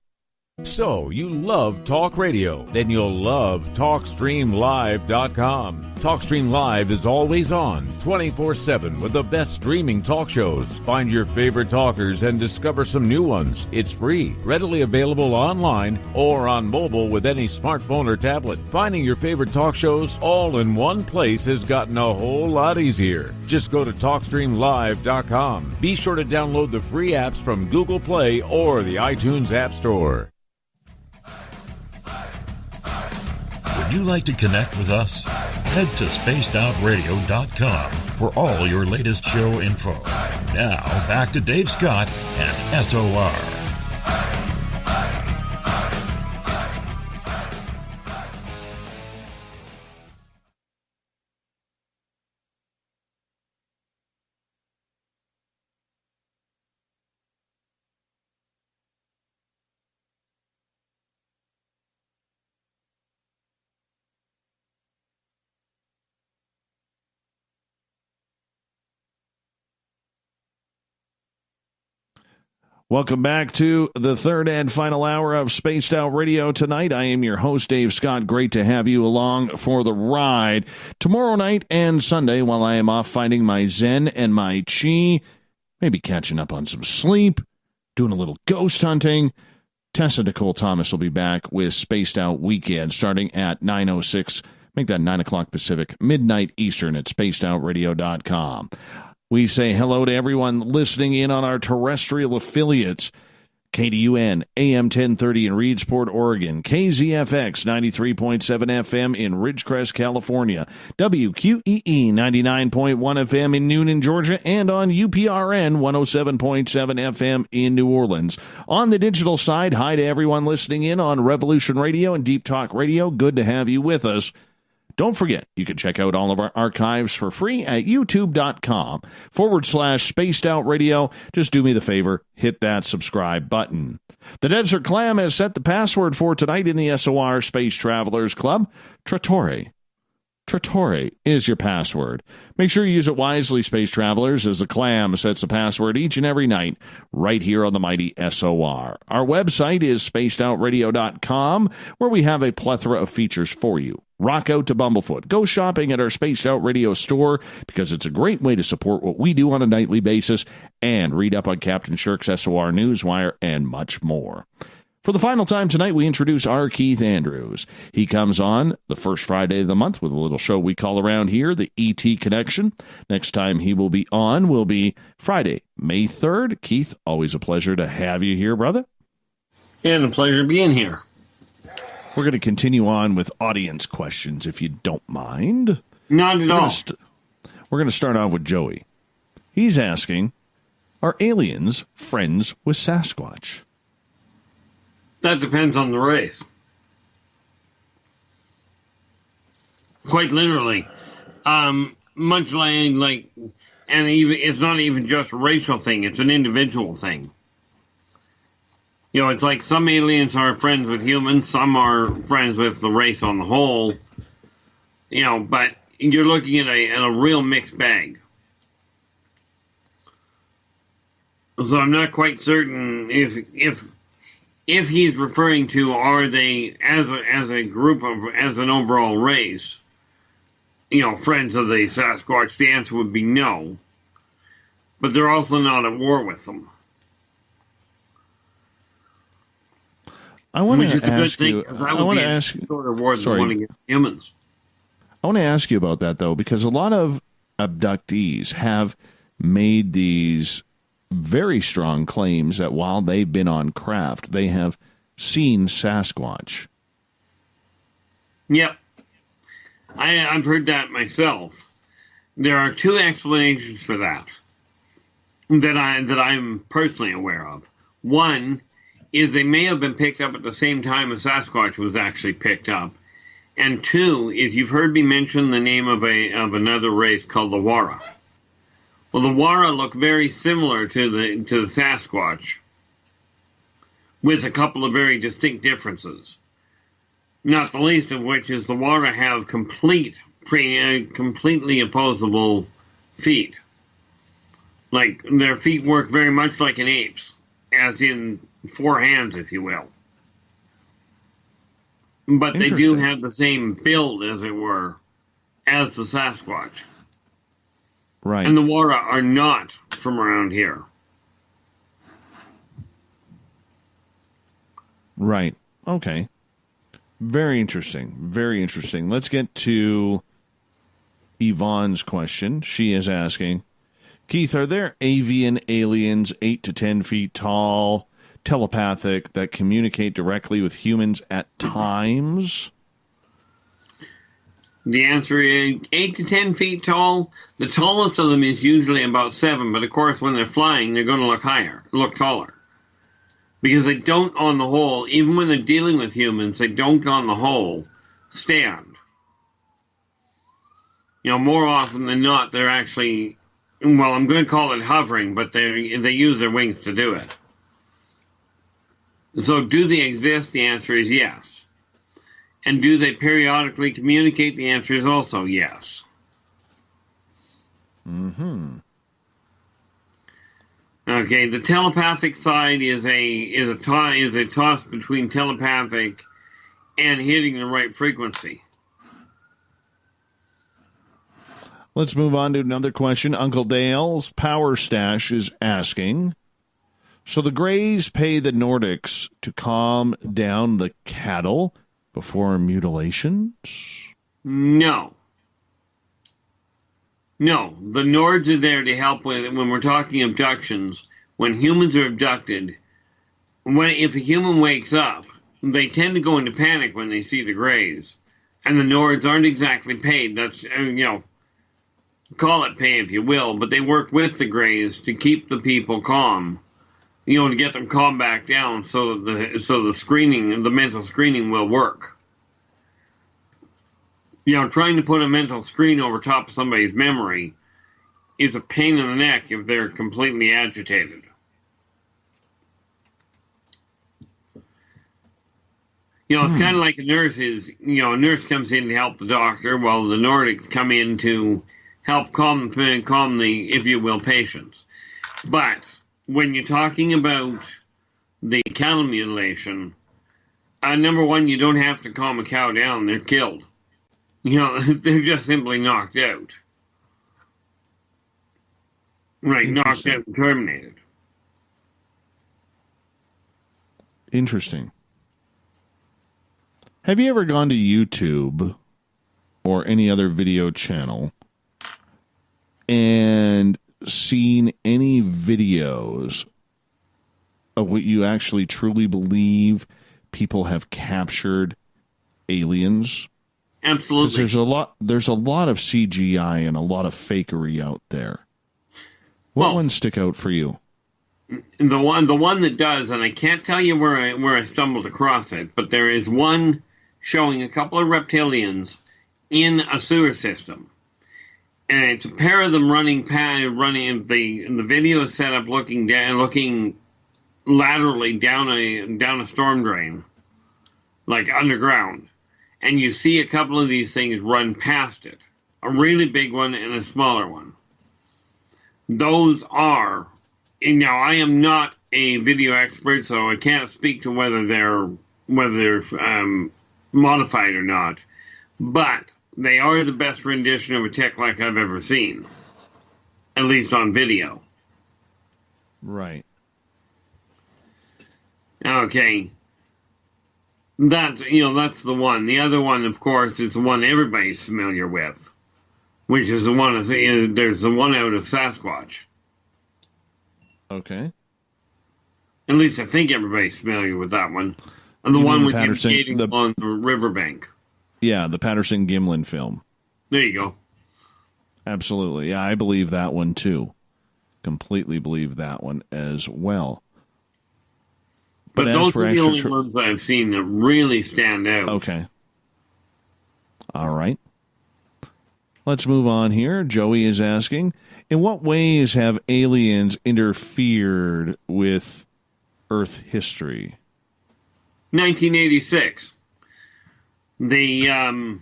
[SPEAKER 10] So, you love talk radio? Then you'll love TalkStreamLive.com. TalkStream Live is always on, 24/7, with the best streaming talk shows. Find your favorite talkers and discover some new ones. It's free, readily available online or on mobile with any smartphone or tablet. Finding your favorite talk shows all in one place has gotten a whole lot easier. Just go to TalkStreamLive.com. Be sure to download the free apps from Google Play or the iTunes App Store.
[SPEAKER 8] Would you like to connect with us? Head to spacedoutradio.com for all your latest show info. Now, back to Dave Scott and SOR.
[SPEAKER 1] Welcome back to the third and final hour of Spaced Out Radio tonight. I am your host, Dave Scott. Great to have you along for the ride. Tomorrow night and Sunday, while I am off finding my Zen and my Chi, maybe catching up on some sleep, doing a little ghost hunting, Tessa Nicole Thomas will be back with Spaced Out Weekend starting at 9:06. Make that 9 o'clock Pacific, midnight Eastern at spacedoutradio.com. We say hello to everyone listening in on our terrestrial affiliates. KDUN, AM 1030 in Reedsport, Oregon. KZFX, 93.7 FM in Ridgecrest, California. WQEE, 99.1 FM in Noonan, Georgia. And on UPRN, 107.7 FM in New Orleans. On the digital side, hi to everyone listening in on Revolution Radio and Deep Talk Radio. Good to have you with us. Don't forget, you can check out all of our archives for free at youtube.com/Spaced Out Radio. Just do me the favor, hit that subscribe button. The Desert Clam has set the password for tonight in the SOR Space Travelers Club. Trattore. Trattore is your password. Make sure you use it wisely, Space Travelers, as the Clam sets the password each and every night right here on the mighty SOR. Our website is spacedoutradio.com, where we have a plethora of features for you. Rock out to Bumblefoot. Go shopping at our Spaced Out Radio store because it's a great way to support what we do on a nightly basis, and read up on Captain Shirk's SOR Newswire and much more. For the final time tonight, we introduce R. Keith Andrews. He comes on the first Friday of the month with a little show we call around here, the ET Connection. Next time he will be on will be Friday, May 3rd. Keith, always a pleasure to have you here, brother.
[SPEAKER 2] And a pleasure being here.
[SPEAKER 1] We're going to continue on with audience questions, if you don't mind.
[SPEAKER 2] Not at all.
[SPEAKER 1] We're going to start off with Joey. He's asking, are aliens friends with Sasquatch?
[SPEAKER 2] That depends on the race. Quite literally. Much like, and even it's not even just a racial thing, it's an individual thing. You know, it's like some aliens are friends with humans, some are friends with the race on the whole. You know, but you're looking at a real mixed bag. So I'm not quite certain if he's referring to, are they as a group as an overall race, you know, friends of the Sasquatch. The answer would be no. But they're also not at war with them.
[SPEAKER 1] I want to ask you.
[SPEAKER 2] I want to ask you. Sort of war than one against humans.
[SPEAKER 1] I want to ask you about that though, because a lot of abductees have made these very strong claims that while they've been on craft, they have seen Sasquatch.
[SPEAKER 2] Yep. I've heard that myself. There are two explanations for that I'm personally aware of. One is they may have been picked up at the same time as Sasquatch was actually picked up. And two is you've heard me mention the name of another race called the Wara. Well, the Wara look very similar to the Sasquatch, with a couple of very distinct differences. Not the least of which is the Wara have completely opposable feet. Like, their feet work very much like an ape's, as in 4 hands, if you will. But they do have the same build, as it were, as the Sasquatch.
[SPEAKER 1] Right.
[SPEAKER 2] And the Wara are not from around here.
[SPEAKER 1] Right. Okay. Very interesting. Very interesting. Let's get to Yvonne's question. She is asking, Keith, are there avian aliens 8 to 10 feet tall, telepathic, that communicate directly with humans at times?
[SPEAKER 2] The answer is 8 to 10 feet tall. The tallest of them is usually about 7, but of course when they're flying, they're going to look taller. Because they don't, on the whole, even when they're dealing with humans, they don't, on the whole, stand. You know, more often than not, they're actually, well, I'm going to call it hovering, but they use their wings to do it. So do they exist? The answer is yes. And do they periodically communicate? The answer is also yes.
[SPEAKER 1] Mm-hmm.
[SPEAKER 2] Okay, the telepathic side is a toss between telepathic and hitting the right frequency.
[SPEAKER 1] Let's move on to another question. Uncle Dale's Power Stash is asking, so the Greys pay the Nordics to calm down the cattle before mutilations?
[SPEAKER 2] No. No, the Nords are there to help with, when we're talking abductions, when humans are abducted, if a human wakes up, they tend to go into panic when they see the Greys. And the Nords aren't exactly paid. That's, call it pay if you will, but they work with the Greys to keep the people calm, to get them calmed back down so the screening, the mental screening will work. Trying to put a mental screen over top of somebody's memory is a pain in the neck if they're completely agitated. It's kind of like a nurse is, a nurse comes in to help the doctor, while the Nordics come in to help calm the, if you will, patients. But when you're talking about the cattle mutilation, number one, you don't have to calm a cow down. They're killed. They're just simply knocked out. Right, knocked out and terminated.
[SPEAKER 1] Interesting. Have you ever gone to YouTube or any other video channel and seen any videos of what you actually truly believe people have captured aliens?
[SPEAKER 2] Absolutely.
[SPEAKER 1] There's a lot of CGI and a lot of fakery out there. What ones stick out for you?
[SPEAKER 2] The one that does, and I can't tell you where I stumbled across it, but there is one showing a couple of reptilians in a sewer system. And it's a pair of them running the video is set up looking laterally down a storm drain, like underground. And you see a couple of these things run past it. A really big one and a smaller one. Those are, I am not a video expert, so I can't speak to whether they're modified or not. But they are the best rendition of a tech like I've ever seen. At least on video.
[SPEAKER 1] Right.
[SPEAKER 2] Okay. That's the one. The other one, of course, is the one everybody's familiar with, which is the one, there's the one out of Sasquatch.
[SPEAKER 1] Okay.
[SPEAKER 2] At least I think everybody's familiar with that one. And the one with him skating on the riverbank.
[SPEAKER 1] Yeah, the Patterson-Gimlin film.
[SPEAKER 2] There you go.
[SPEAKER 1] Absolutely. Yeah, I believe that one too. Completely believe that one as well.
[SPEAKER 2] But those are the only ones I've seen that really stand out.
[SPEAKER 1] Okay. All right. Let's move on here. Joey is asking, in what ways have aliens interfered with Earth history?
[SPEAKER 2] 1986. The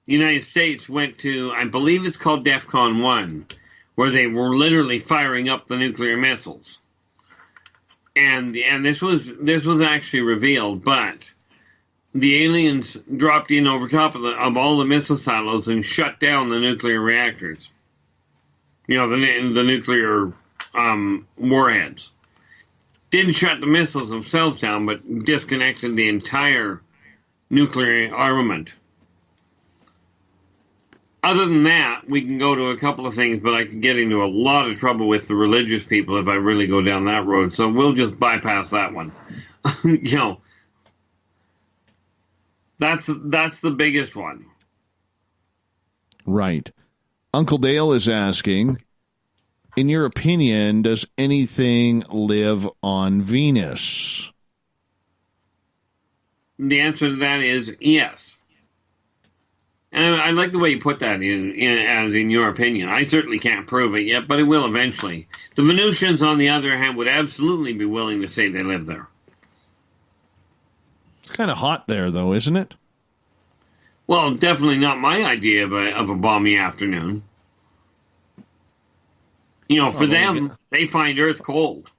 [SPEAKER 2] United States went to, I believe it's called DEFCON 1, where they were literally firing up the nuclear missiles. And this was actually revealed, but the aliens dropped in over top of all the missile silos and shut down the nuclear reactors. You know, the nuclear warheads. Didn't shut the missiles themselves down, but disconnected the entire nuclear armament. Other than that, we can go to a couple of things, but I could get into a lot of trouble with the religious people if I really go down that road. So we'll just bypass that one. You know, that's the biggest one.
[SPEAKER 1] Right. Uncle Dale is asking, in your opinion, does anything live on Venus?
[SPEAKER 2] The answer to that is yes. And I like the way you put that as in your opinion. I certainly can't prove it yet, but it will eventually. The Venusians, on the other hand, would absolutely be willing to say they live there.
[SPEAKER 1] It's kind of hot there, though, isn't it?
[SPEAKER 2] Well, definitely not my idea of a balmy afternoon. You know, for them, they find Earth cold.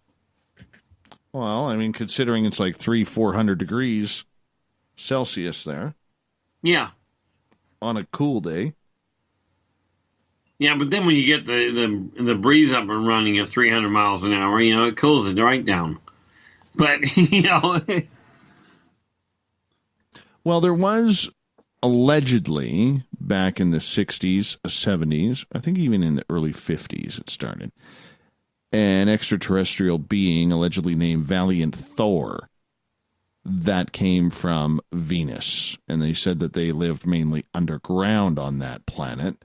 [SPEAKER 1] Well, I mean, considering it's like 300-400 degrees Celsius there.
[SPEAKER 2] Yeah.
[SPEAKER 1] On a cool day.
[SPEAKER 2] Yeah, but then when you get the breeze up and running at 300 miles an hour, you know, it cools it right down. But, you know...
[SPEAKER 1] Well, there was allegedly, back in the 60s, 70s, I think even in the early 50s it started, an extraterrestrial being allegedly named Valiant Thor that came from Venus. And they said that they lived mainly underground on that planet,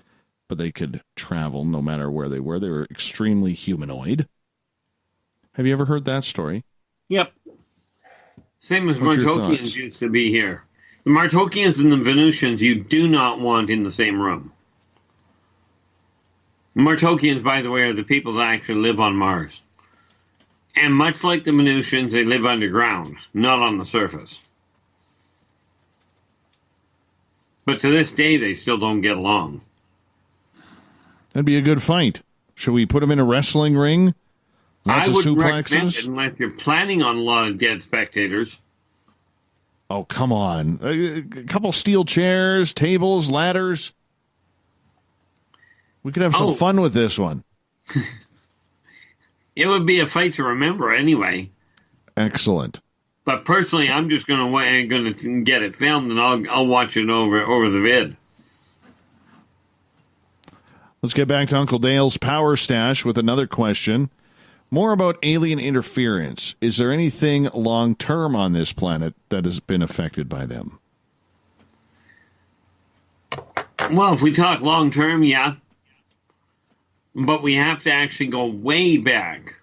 [SPEAKER 1] but they could travel no matter where they were. They were extremely humanoid. Have you ever heard that story?
[SPEAKER 2] Yep. Same as Martokians used to be here. The Martokians and the Venusians you do not want in the same room. Martokians, by the way, are the people that actually live on Mars. And much like the Venusians, they live underground, not on the surface. But to this day, they still don't get along.
[SPEAKER 1] That'd be a good fight. Should we put them in a wrestling ring?
[SPEAKER 2] I wouldn't recommend it unless you're planning on a lot of dead spectators.
[SPEAKER 1] Oh, come on. A couple steel chairs, tables, ladders. We could have some fun with this one.
[SPEAKER 2] It would be a fight to remember anyway.
[SPEAKER 1] Excellent.
[SPEAKER 2] But personally, I'm just going to get it filmed and I'll watch it over the vid.
[SPEAKER 1] Let's get back to Uncle Dale's Power Stash with another question. More about alien interference. Is there anything long-term on this planet that has been affected by them?
[SPEAKER 2] Well, if we talk long-term, yeah. But we have to actually go way back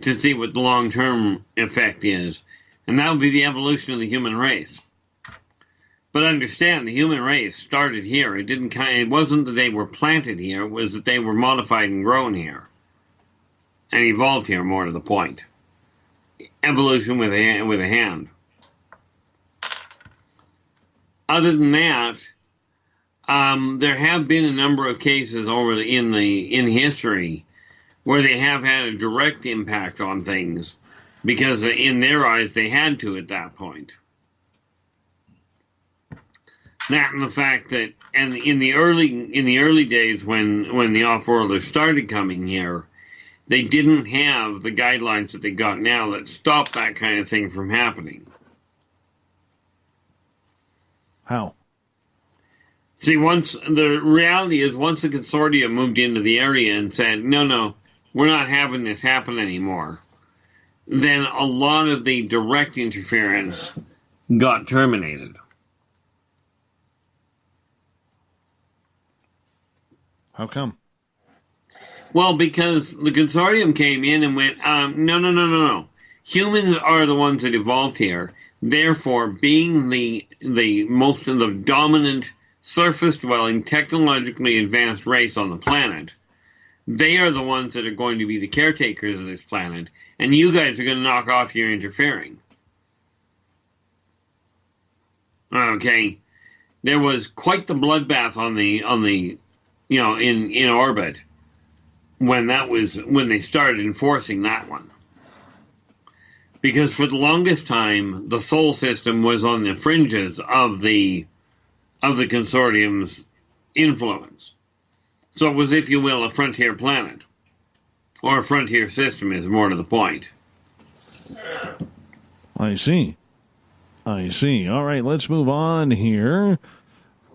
[SPEAKER 2] to see what the long-term effect is. And that would be the evolution of the human race. But understand, the human race started here. It wasn't that they were planted here. It was that they were modified and grown here. And evolved here, more to the point. Evolution with a hand. Other than that, there have been a number of cases in history where they have had a direct impact on things because in their eyes they had to at that point. That and the fact that, and in the early days when the off-worlders started coming here, they didn't have the guidelines that they got now that stop that kind of thing from happening.
[SPEAKER 1] How?
[SPEAKER 2] See, the reality is once the consortium moved into the area and said, no, we're not having this happen anymore, then a lot of the direct interference got terminated.
[SPEAKER 1] How come?
[SPEAKER 2] Well, because the consortium came in and went, no. Humans are the ones that evolved here. Therefore, being the most of the dominant surface-dwelling, technologically advanced race on the planet, they are the ones that are going to be the caretakers of this planet, and you guys are going to knock off your interfering. Okay, there was quite the bloodbath on the in orbit when they started enforcing that one. Because for the longest time, the Sol system was on the fringes of the consortium's influence. So it was, if you will, a frontier planet. Or a frontier system is more to the point.
[SPEAKER 1] I see. All right, let's move on here.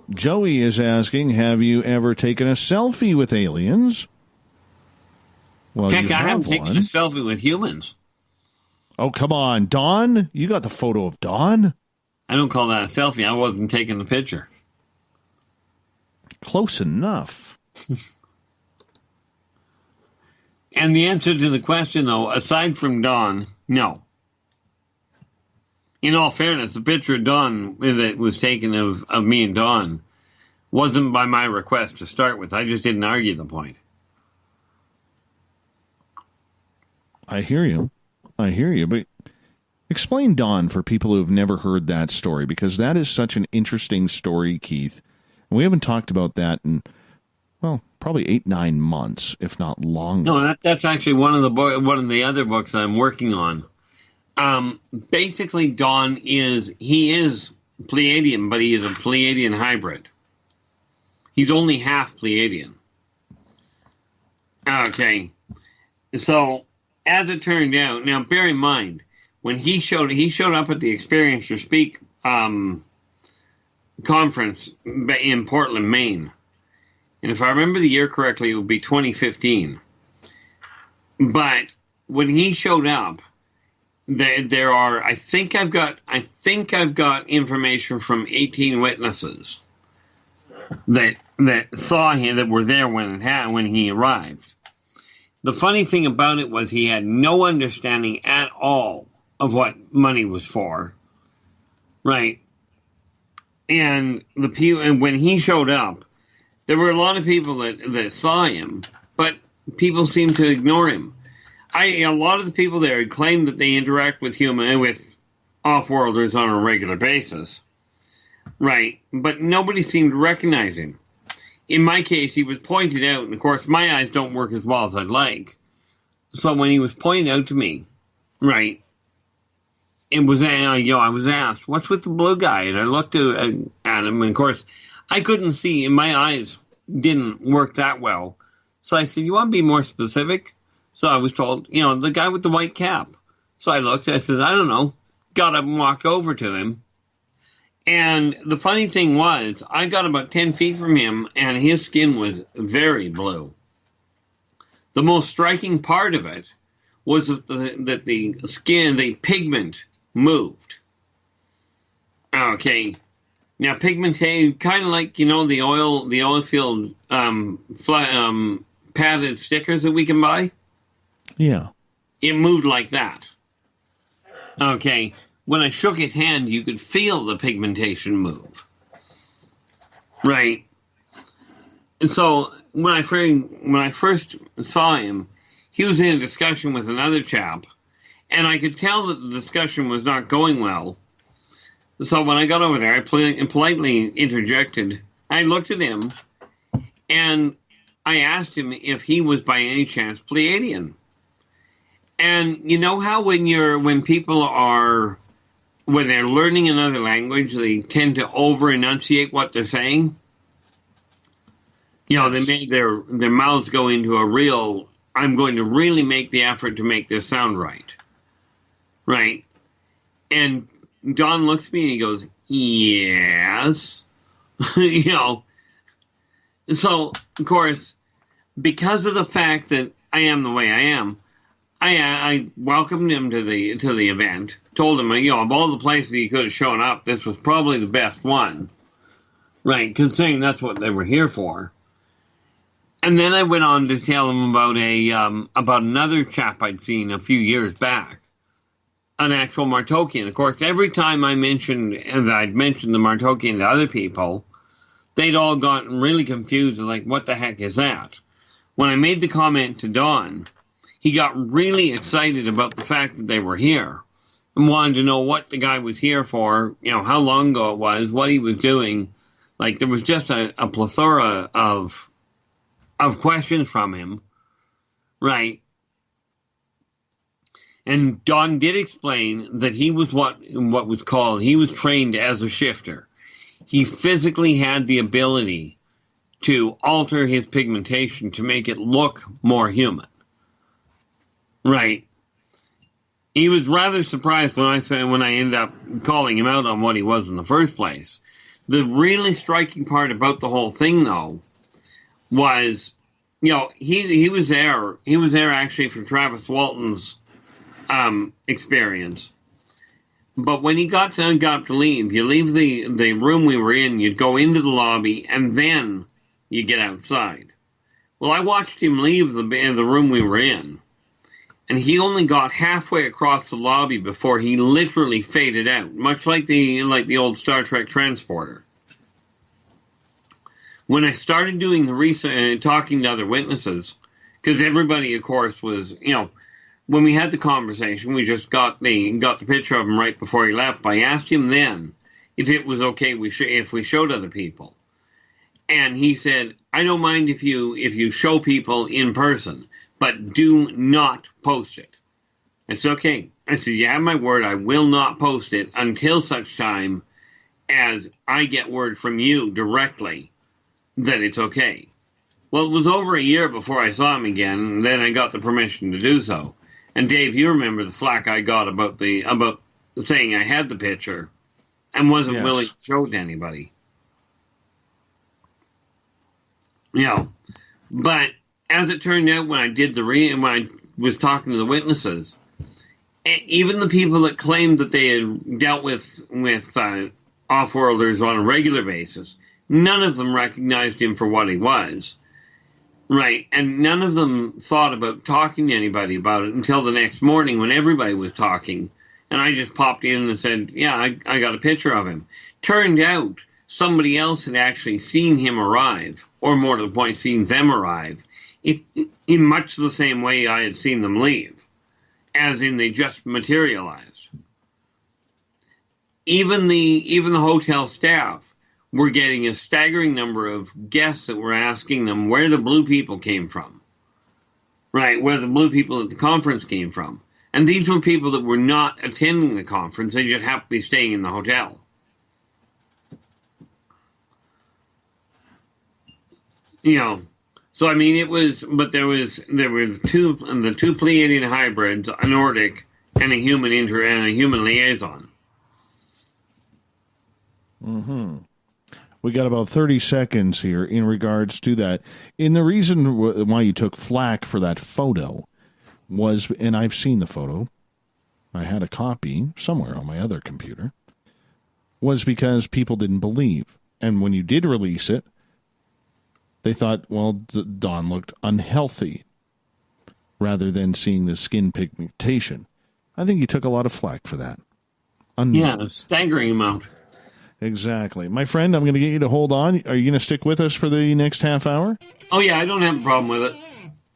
[SPEAKER 1] Joey is asking, have you ever taken a selfie with aliens? Well,
[SPEAKER 2] heck, I haven't taken a selfie with humans.
[SPEAKER 1] Oh, come on. Dawn? You got the photo of Dawn?
[SPEAKER 2] I don't call that a selfie. I wasn't taking the picture.
[SPEAKER 1] Close enough.
[SPEAKER 2] And the answer to the question, though, aside from Dawn, no. In all fairness, the picture of Dawn that was taken of me and Dawn wasn't by my request to start with. I just didn't argue the point.
[SPEAKER 1] I hear you, but explain Dawn for people who have never heard that story, because that is such an interesting story, Keith. And we haven't talked about that in, well, probably 8-9 months, if not longer.
[SPEAKER 2] No, that's actually one of the other books I'm working on. Basically, Dawn is Pleiadian, but he is a Pleiadian hybrid. He's only half Pleiadian. Okay, so as it turned out, now bear in mind when he showed up at the Experience Your Speak conference in Portland, Maine, and if I remember the year correctly, it would be 2015. But when he showed up, there are, I think I've got information from 18 witnesses that saw him, that were there when he arrived. The funny thing about it was he had no understanding at all of what money was for, right? And when he showed up, there were a lot of people that saw him, but people seemed to ignore him. A lot of the people there had claimed that they interact with off-worlders on a regular basis, right? But nobody seemed to recognize him. In my case, he was pointed out, and of course, my eyes don't work as well as I'd like. So when he was pointed out to me, right, it was, I was asked, "What's with the blue guy?" And I looked at him, and of course, I couldn't see, and my eyes didn't work that well. So I said, "You want to be more specific?" So I was told, the guy with the white cap. So I looked, I said, "I don't know." Got up and walked over to him. And the funny thing was, I got about 10 feet from him, and his skin was very blue. The most striking part of it was that the skin, the pigment, moved. Okay. Now, pigmentation, kind of like, the oil field padded stickers that we can buy.
[SPEAKER 1] Yeah.
[SPEAKER 2] It moved like that. Okay. When I shook his hand, you could feel the pigmentation move. Right. And so when I first saw him, he was in a discussion with another chap, and I could tell that the discussion was not going well. So when I got over there, I politely interjected. I looked at him, and I asked him if he was by any chance Pleiadian. And you know how when people are, when they're learning another language, they tend to over-enunciate what they're saying? They make their mouths go into I'm going to really make the effort to make this sound right. Right? And Don looks at me and he goes, "Yes." So, of course, because of the fact that I am the way I am, I welcomed him to the event, told him, of all the places he could have shown up, this was probably the best one, right, considering that's what they were here for. And then I went on to tell him about another chap I'd seen a few years back, an actual Martokian. Of course, every time I'd mentioned the Martokian to other people, they'd all gotten really confused, like, what the heck is that? When I made the comment to Don, he got really excited about the fact that they were here and wanted to know what the guy was here for, how long ago it was, what he was doing. Like, there was just a plethora of questions from him, right? And Don did explain that he was what was called, he was trained as a shifter. He physically had the ability to alter his pigmentation to make it look more human. Right. He was rather surprised when I ended up calling him out on what he was in the first place. The really striking part about the whole thing, though, was, he was there. He was there actually for Travis Walton's experience. But when he got up to leave, you leave the room we were in, you'd go into the lobby, and then you get outside. Well, I watched him leave the room we were in, and he only got halfway across the lobby before he literally faded out, much like the old Star Trek transporter. When I started doing the research, talking to other witnesses, because everybody, of course, was, when we had the conversation, we just got the picture of him right before he left. I asked him then if it was okay if we showed other people, and he said, "I don't mind if you show people in person, but do not post it." I said, "Okay." I said, "You have my word. I will not post it until such time as I get word from you directly that it's okay." Well, it was over a year before I saw him again, and then I got the permission to do so. And Dave, you remember the flack I got about saying I had the picture and wasn't willing to show it to anybody. But as it turned out, when I was talking to the witnesses, even the people that claimed that they had dealt with off-worlders on a regular basis, none of them recognized him for what he was. Right, and none of them thought about talking to anybody about it until the next morning when everybody was talking. And I just popped in and said, "Yeah, I got a picture of him." Turned out somebody else had actually seen him arrive, or more to the point, seen them arrive, in much the same way I had seen them leave, as in they just materialized. Even the hotel staff were getting a staggering number of guests that were asking them where the blue people came from. Right, where the blue people at the conference came from. And these were people that were not attending the conference, they just happened to be staying in the hotel. So I mean there were the two Pleiadian hybrids, a Nordic and a human liaison.
[SPEAKER 1] Mm-hmm. We got about 30 seconds here in regards to that. And the reason why you took flack for that photo was, and I've seen the photo, I had a copy somewhere on my other computer, was because people didn't believe. And when you did release it, they thought, well, Don looked unhealthy rather than seeing the skin pigmentation. I think you took a lot of flack for that.
[SPEAKER 2] A staggering amount.
[SPEAKER 1] Exactly. My friend, I'm going to get you to hold on. Are you going to stick with us for the next half hour?
[SPEAKER 2] Oh, yeah, I don't have a problem with it.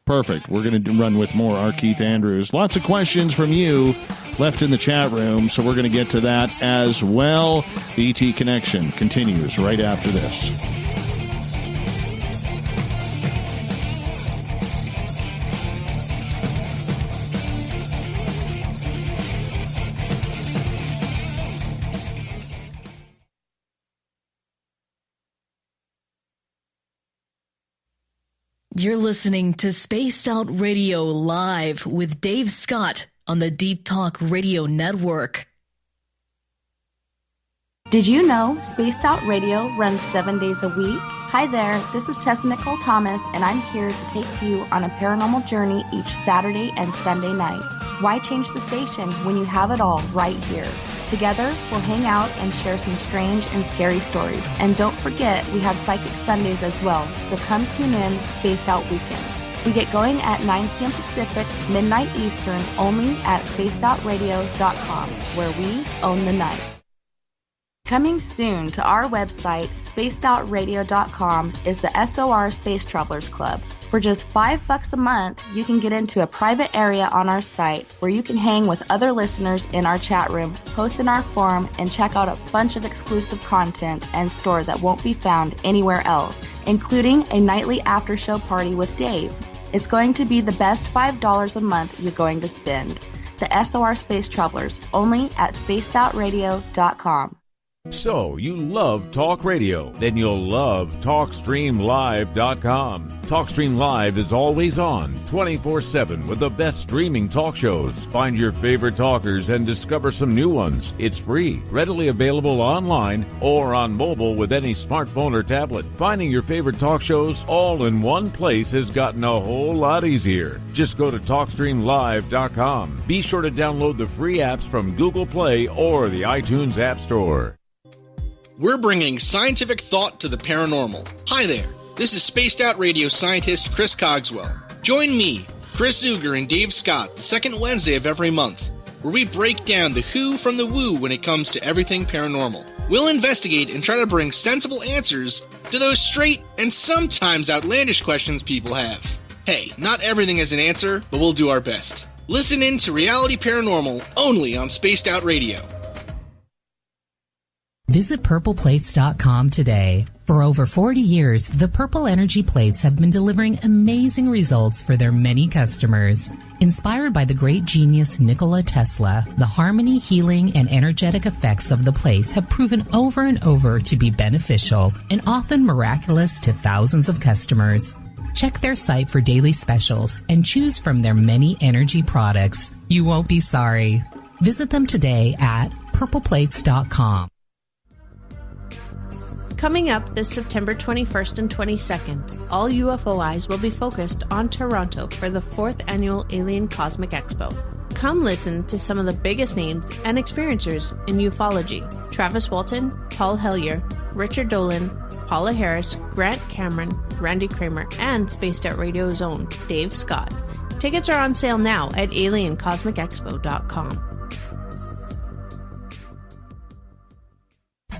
[SPEAKER 1] Perfect. We're going to run with more R. Keith Andrews. Lots of questions from you left in the chat room, so we're going to get to that as well. The ET Connection continues right after this.
[SPEAKER 3] You're listening to Spaced Out Radio Live with Dave Scott on the Deep Talk Radio Network.
[SPEAKER 14] Did you know Spaced Out Radio runs 7 days a week? Hi there, this is Tessa Nicole Thomas, and I'm here to take you on a paranormal journey each Saturday and Sunday night. Why change the station when you have it all right here? Together, we'll hang out and share some strange and scary stories. And don't forget, we have Psychic Sundays as well, so come tune in Spaced Out Weekend. We get going at 9 p.m. Pacific, midnight Eastern, only at spacedoutradio.com, where we own the night. Coming soon to our website, spacedoutradio.com, is the SOR Space Travelers Club. For just $5 a month, you can get into a private area on our site where you can hang with other listeners in our chat room, post in our forum, and check out a bunch of exclusive content and store that won't be found anywhere else, including a nightly after-show party with Dave. It's going to be the best $5 a month you're going to spend. The SOR Space Travelers, only at spacedoutradio.com.
[SPEAKER 10] So, you love talk radio? Then you'll love TalkStreamLive.com. TalkStream Live is always on, 24/7, with the best streaming talk shows. Find your favorite talkers and discover some new ones. It's free, readily available online or on mobile with any smartphone or tablet. Finding your favorite talk shows all in one place has gotten a whole lot easier. Just go to TalkStreamLive.com. Be sure to download the free apps from Google Play or the iTunes App Store.
[SPEAKER 9] We're bringing scientific thought to the paranormal. Hi there, this is Spaced Out Radio scientist Chris Cogswell. Join me, Chris Zuger, and Dave Scott the second Wednesday of every month, where we break down the who from the woo when it comes to everything paranormal. We'll investigate and try to bring sensible answers to those straight and sometimes outlandish questions people have. Hey, not everything is an answer, but we'll do our best. Listen in to Reality Paranormal only on Spaced Out Radio.
[SPEAKER 12] Visit purpleplates.com today. For over 40 years, the Purple Energy Plates have been delivering amazing results for their many customers. Inspired by the great genius Nikola Tesla, the harmony, healing, and energetic effects of the plates have proven over and over to be beneficial and often miraculous to thousands of customers. Check their site for daily specials and choose from their many energy products. You won't be sorry. Visit them today at purpleplates.com.
[SPEAKER 6] Coming up this September 21st and 22nd, all UFO eyes will be focused on Toronto for the 4th Annual Alien Cosmic Expo. Come listen to some of the biggest names and experiencers in ufology. Travis Walton, Paul Hellyer, Richard Dolan, Paula Harris, Grant Cameron, Randy Kramer, and Spaced Out Radio's own Dave Scott. Tickets are on sale now at aliencosmicexpo.com.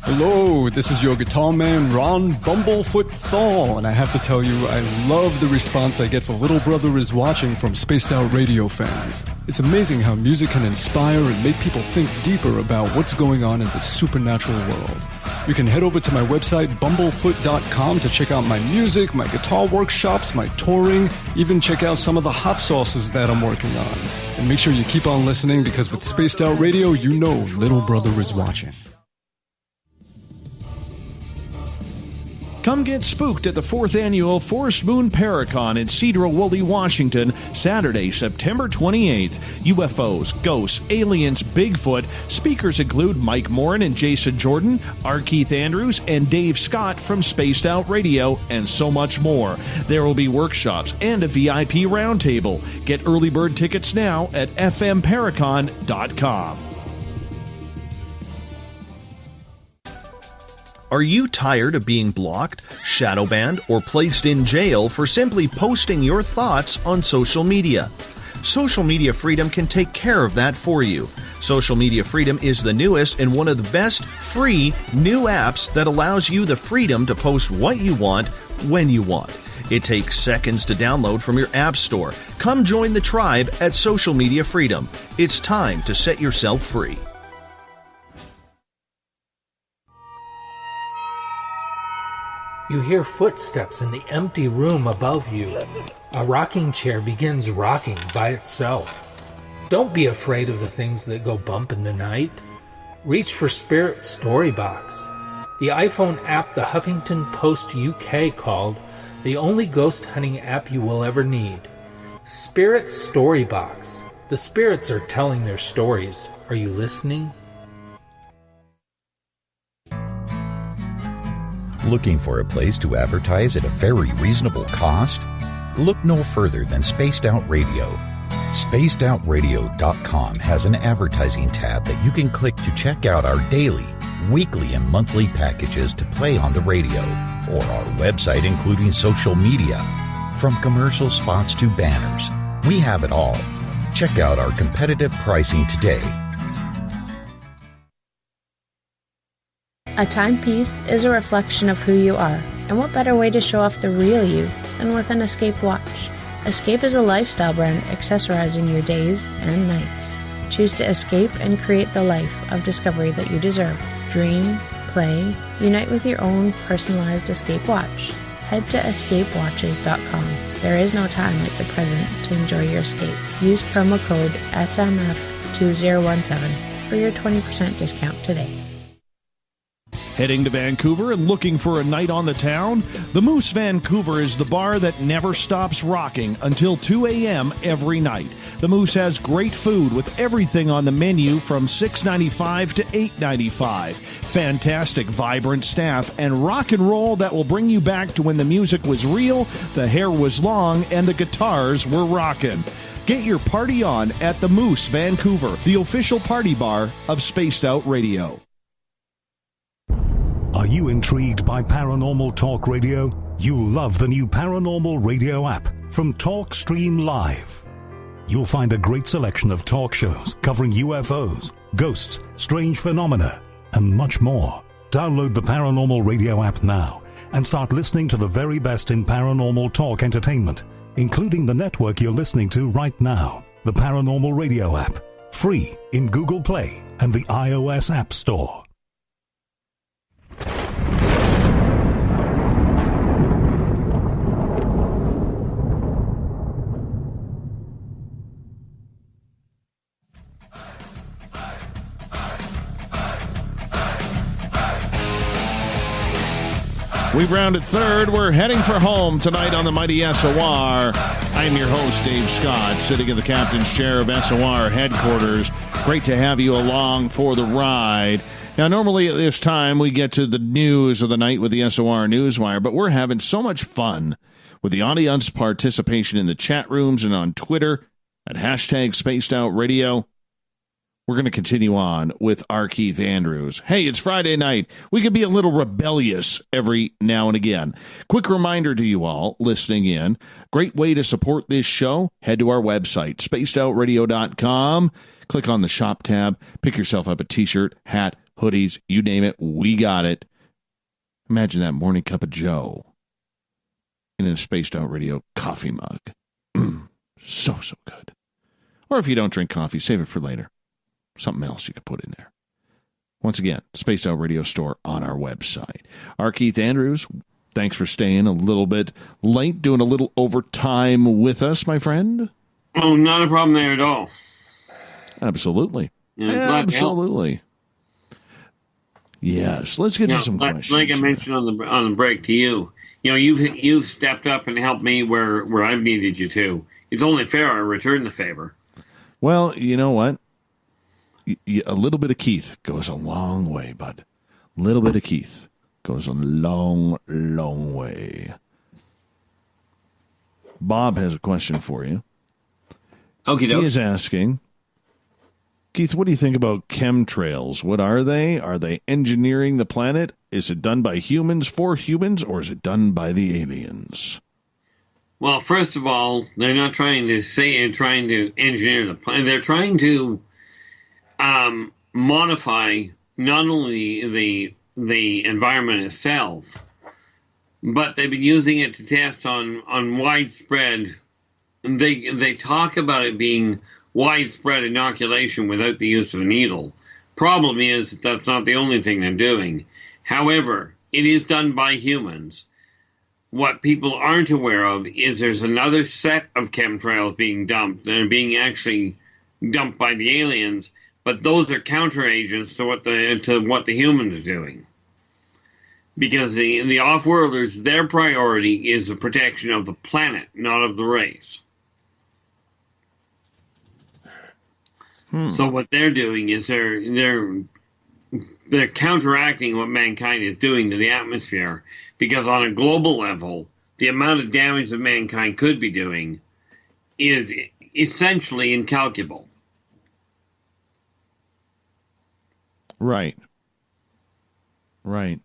[SPEAKER 13] Hello, this is your guitar man, Ron Bumblefoot THAL, and I have to tell you, I love the response I get for Little Brother is Watching from Spaced Out Radio fans. It's amazing how music can inspire and make people think deeper about what's going on in the supernatural world. You can head over to my website, bumblefoot.com, to check out my music, my guitar workshops, my touring, even check out some of the hot sauces that I'm working on. And make sure you keep on listening, because with Spaced Out Radio, you know Little Brother is watching.
[SPEAKER 1] Come get spooked at the 4th Annual Forest Moon Paracon in Cedar-Woolley, Washington, Saturday, September 28th. UFOs, ghosts, aliens, Bigfoot. Speakers include Mike Morin and Jason Jordan, R. Keith Andrews, and Dave Scott from Spaced Out Radio, and so much more. There will be workshops and a VIP roundtable. Get early bird tickets now at fmparacon.com.
[SPEAKER 4] Are you tired of being blocked, shadow banned, or placed in jail for simply posting your thoughts on social media? Social Media Freedom can take care of that for you. Social Media Freedom is the newest and one of the best free new apps that allows you the freedom to post what you want, when you want. It takes seconds to download from your app store. Come join the tribe at Social Media Freedom. It's time to set yourself free.
[SPEAKER 7] You hear footsteps in the empty room above you. A rocking chair begins rocking by itself. Don't be afraid of the things that go bump in the night. Reach for Spirit Storybox, the iPhone app the Huffington Post UK called the only ghost hunting app you will ever need. Spirit Storybox. The spirits are telling their stories. Are you listening?
[SPEAKER 8] Looking for a place to advertise at a very reasonable cost? Look no further than Spaced Out Radio. SpacedOutRadio.com has an advertising tab that you can click to check out our daily, weekly, and monthly packages to play on the radio, or our website including social media. From commercial spots to banners, we have it all. Check out our competitive pricing today.
[SPEAKER 5] A timepiece is a reflection of who you are, and what better way to show off the real you than with an Escape watch? Escape is a lifestyle brand accessorizing your days and nights. Choose to escape and create the life of discovery that you deserve. Dream, play, unite with your own personalized Escape watch. Head to escapewatches.com. There is no time like the present to enjoy your escape. Use promo code SMF2017 for your 20% discount today.
[SPEAKER 1] Heading to Vancouver and looking for a night on the town? The Moose Vancouver is the bar that never stops rocking until 2 a.m. every night. The Moose has great food with everything on the menu from $6.95 to $8.95. Fantastic, vibrant staff and rock and roll that will bring you back to when the music was real, the hair was long, and the guitars were rocking. Get your party on at the Moose Vancouver, the official party bar of Spaced Out Radio.
[SPEAKER 11] Are you intrigued by Paranormal Talk Radio? You'll love the new Paranormal Radio app from TalkStream Live. You'll find a great selection of talk shows covering UFOs, ghosts, strange phenomena, and much more. Download the Paranormal Radio app now and start listening to the very best in paranormal talk entertainment, including the network you're listening to right now, the Paranormal Radio app, free in Google Play and the iOS App Store.
[SPEAKER 1] We've rounded third. We're heading for home tonight on the mighty SOR. I'm your host, Dave Scott, sitting in the captain's chair of SOR headquarters. Great to have you along for the ride. Now, normally at this time, we get to the news of the night with the SOR Newswire, but we're having so much fun with the audience participation in the chat rooms and on Twitter at hashtag Spaced Out Radio. We're going to continue on with our Keith Andrews. Hey, it's Friday night. We can be a little rebellious every now and again. Quick reminder to you all listening in, great way to support this show, head to our website, spacedoutradio.com. Click on the shop tab, pick yourself up a t-shirt, hat, hoodies, you name it, we got it. Imagine that morning cup of joe in a Spaced Out Radio coffee mug. So good. Or if you don't drink coffee, save it for later. Something else you could put in there. Once again, Spaced Out Radio store on our website. Our Keith Andrews, thanks for staying a little bit late, doing a little overtime with us, my friend.
[SPEAKER 2] Oh, not a problem there at all.
[SPEAKER 1] Absolutely.
[SPEAKER 2] Yeah,
[SPEAKER 1] absolutely. Yes, let's get to some questions.
[SPEAKER 2] Like I mentioned on the break to you, you've stepped up and helped me where I've needed you to. It's only fair I return the favor.
[SPEAKER 1] Well, you know what? A little bit of Keith goes a long way, bud. A little bit of Keith goes a long, long way. Bob has a question for you.
[SPEAKER 2] Okay,
[SPEAKER 1] he is asking, Keith, what do you think about chemtrails? What are they? Are they engineering the planet? Is it done by humans for humans, or is it done by the aliens?
[SPEAKER 2] Well, first of all, they're not trying to engineer the planet. They're trying to modify not only the environment itself, but they've been using it to test on widespread. They talk about it being widespread inoculation without the use of a needle. Problem is that's not the only thing they're doing. However, it is done by humans. What people aren't aware of is there's another set of chemtrails being dumped that are being actually dumped by the aliens, but those are counteragents to what the humans are doing. Because the off-worlders, their priority is the protection of the planet, not of the race. So what they're doing is they're counteracting what mankind is doing to the atmosphere, because on a global level, the amount of damage that mankind could be doing is essentially incalculable.
[SPEAKER 1] Right. Right.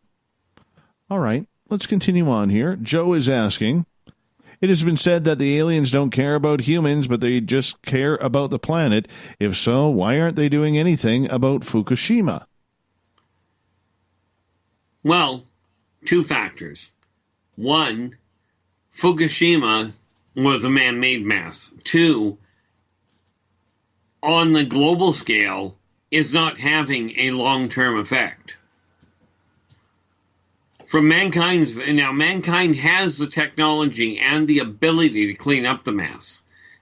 [SPEAKER 1] All right. Let's continue on here. Joe is asking, it has been said that the aliens don't care about humans, but they just care about the planet. If so, why aren't they doing anything about Fukushima?
[SPEAKER 2] Well, two factors. One, Fukushima was a man-made mess. Two, on the global scale, is not having a long-term effect. Mankind has the technology and the ability to clean up the mess.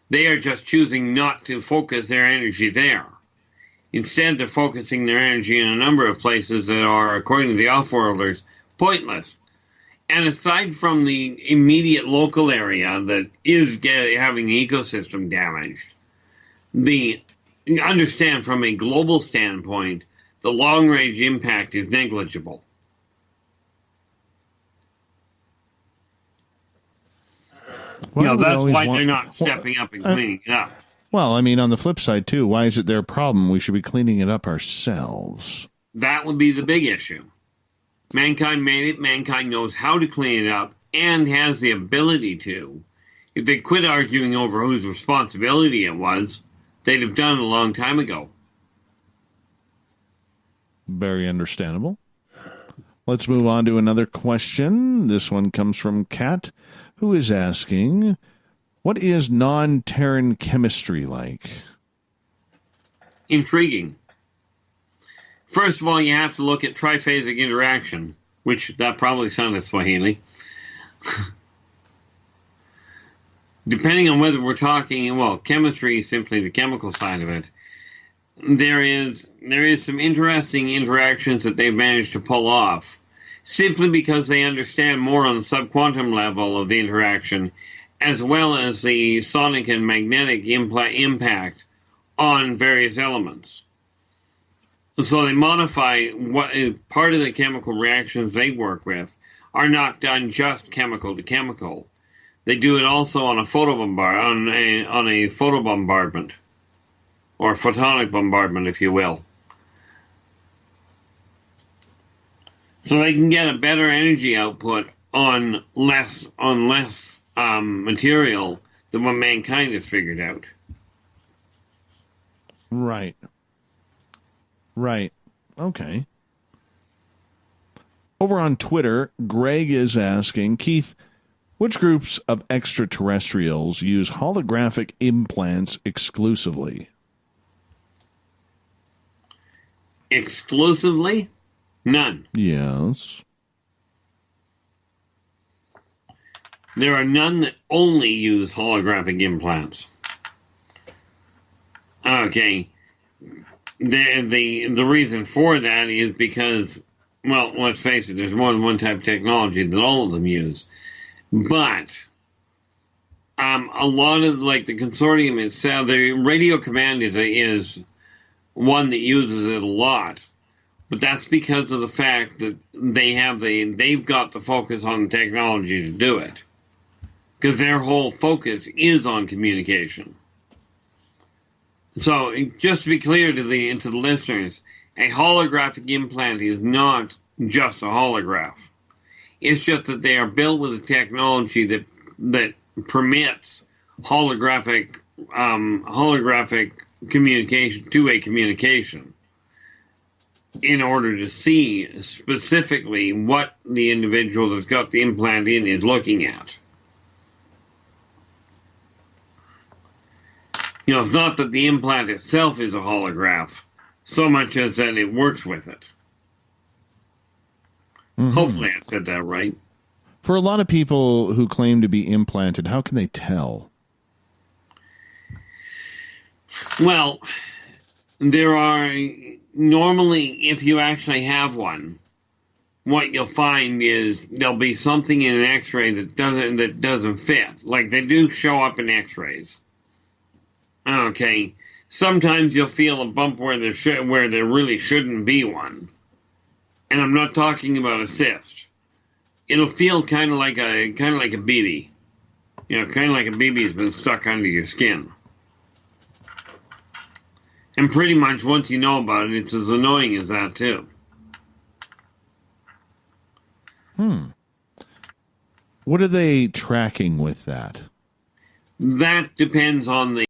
[SPEAKER 2] They are just choosing not to focus their energy there. Instead, they're focusing their energy in a number of places that are, according to the off-worlders, pointless. And aside from the immediate local area that is having the ecosystem damaged, understand from a global standpoint, the long-range impact is negligible.
[SPEAKER 1] Well,
[SPEAKER 2] that's why they're not stepping up and cleaning it up.
[SPEAKER 1] Well, I mean, on the flip side, too, why is it their problem? We should be cleaning it up ourselves.
[SPEAKER 2] That would be the big issue. Mankind made it. Mankind knows how to clean it up and has the ability to. If they quit arguing over whose responsibility it was, they'd have done it a long time ago.
[SPEAKER 1] Very understandable. Let's move on to another question. This one comes from Kat, who is asking, what is non-Terran chemistry like?
[SPEAKER 2] Intriguing. First of all, you have to look at triphasic interaction, which that probably sounded Swahili. Depending on whether we're talking, well, chemistry is simply the chemical side of it. There is some interesting interactions that they've managed to pull off, simply because they understand more on the subquantum level of the interaction, as well as the sonic and magnetic impact on various elements. So they modify what part of the chemical reactions they work with are not done just chemical to chemical. They do it also on a photobombardment, or photonic bombardment, if you will. So they can get a better energy output on less material than what mankind has figured out.
[SPEAKER 1] Right. Right. Okay. Over on Twitter, Greg is asking, Keith, which groups of extraterrestrials use holographic implants exclusively?
[SPEAKER 2] Exclusively? None.
[SPEAKER 1] Yes.
[SPEAKER 2] There are none that only use holographic implants. Okay. The reason for that is because, well, let's face it, there's more than one type of technology that all of them use. But a lot of, like, the consortium itself, the radio command is one that uses it a lot. But that's because of the fact that they've got the focus on the technology to do it. Because their whole focus is on communication. So, just to be clear to the listeners, a holographic implant is not just a holograph. It's just that they are built with a technology that permits holographic communication, two-way communication, in order to see specifically what the individual that's got the implant in is looking at. You know, it's not that the implant itself is a holograph, so much as that it works with it. Mm-hmm. Hopefully I said that right.
[SPEAKER 1] For a lot of people who claim to be implanted, how can they tell?
[SPEAKER 2] Well, there are, normally, if you actually have one, what you'll find is there'll be something in an X-ray that doesn't fit. Like, they do show up in X-rays. Okay, sometimes you'll feel a bump where there really shouldn't be one. And I'm not talking about a cyst. It'll feel kind of like a BB. You know, kind of like a BB's been stuck under your skin. And pretty much once you know about it, it's as annoying as that, too.
[SPEAKER 1] What are they tracking with that?
[SPEAKER 2] That depends on the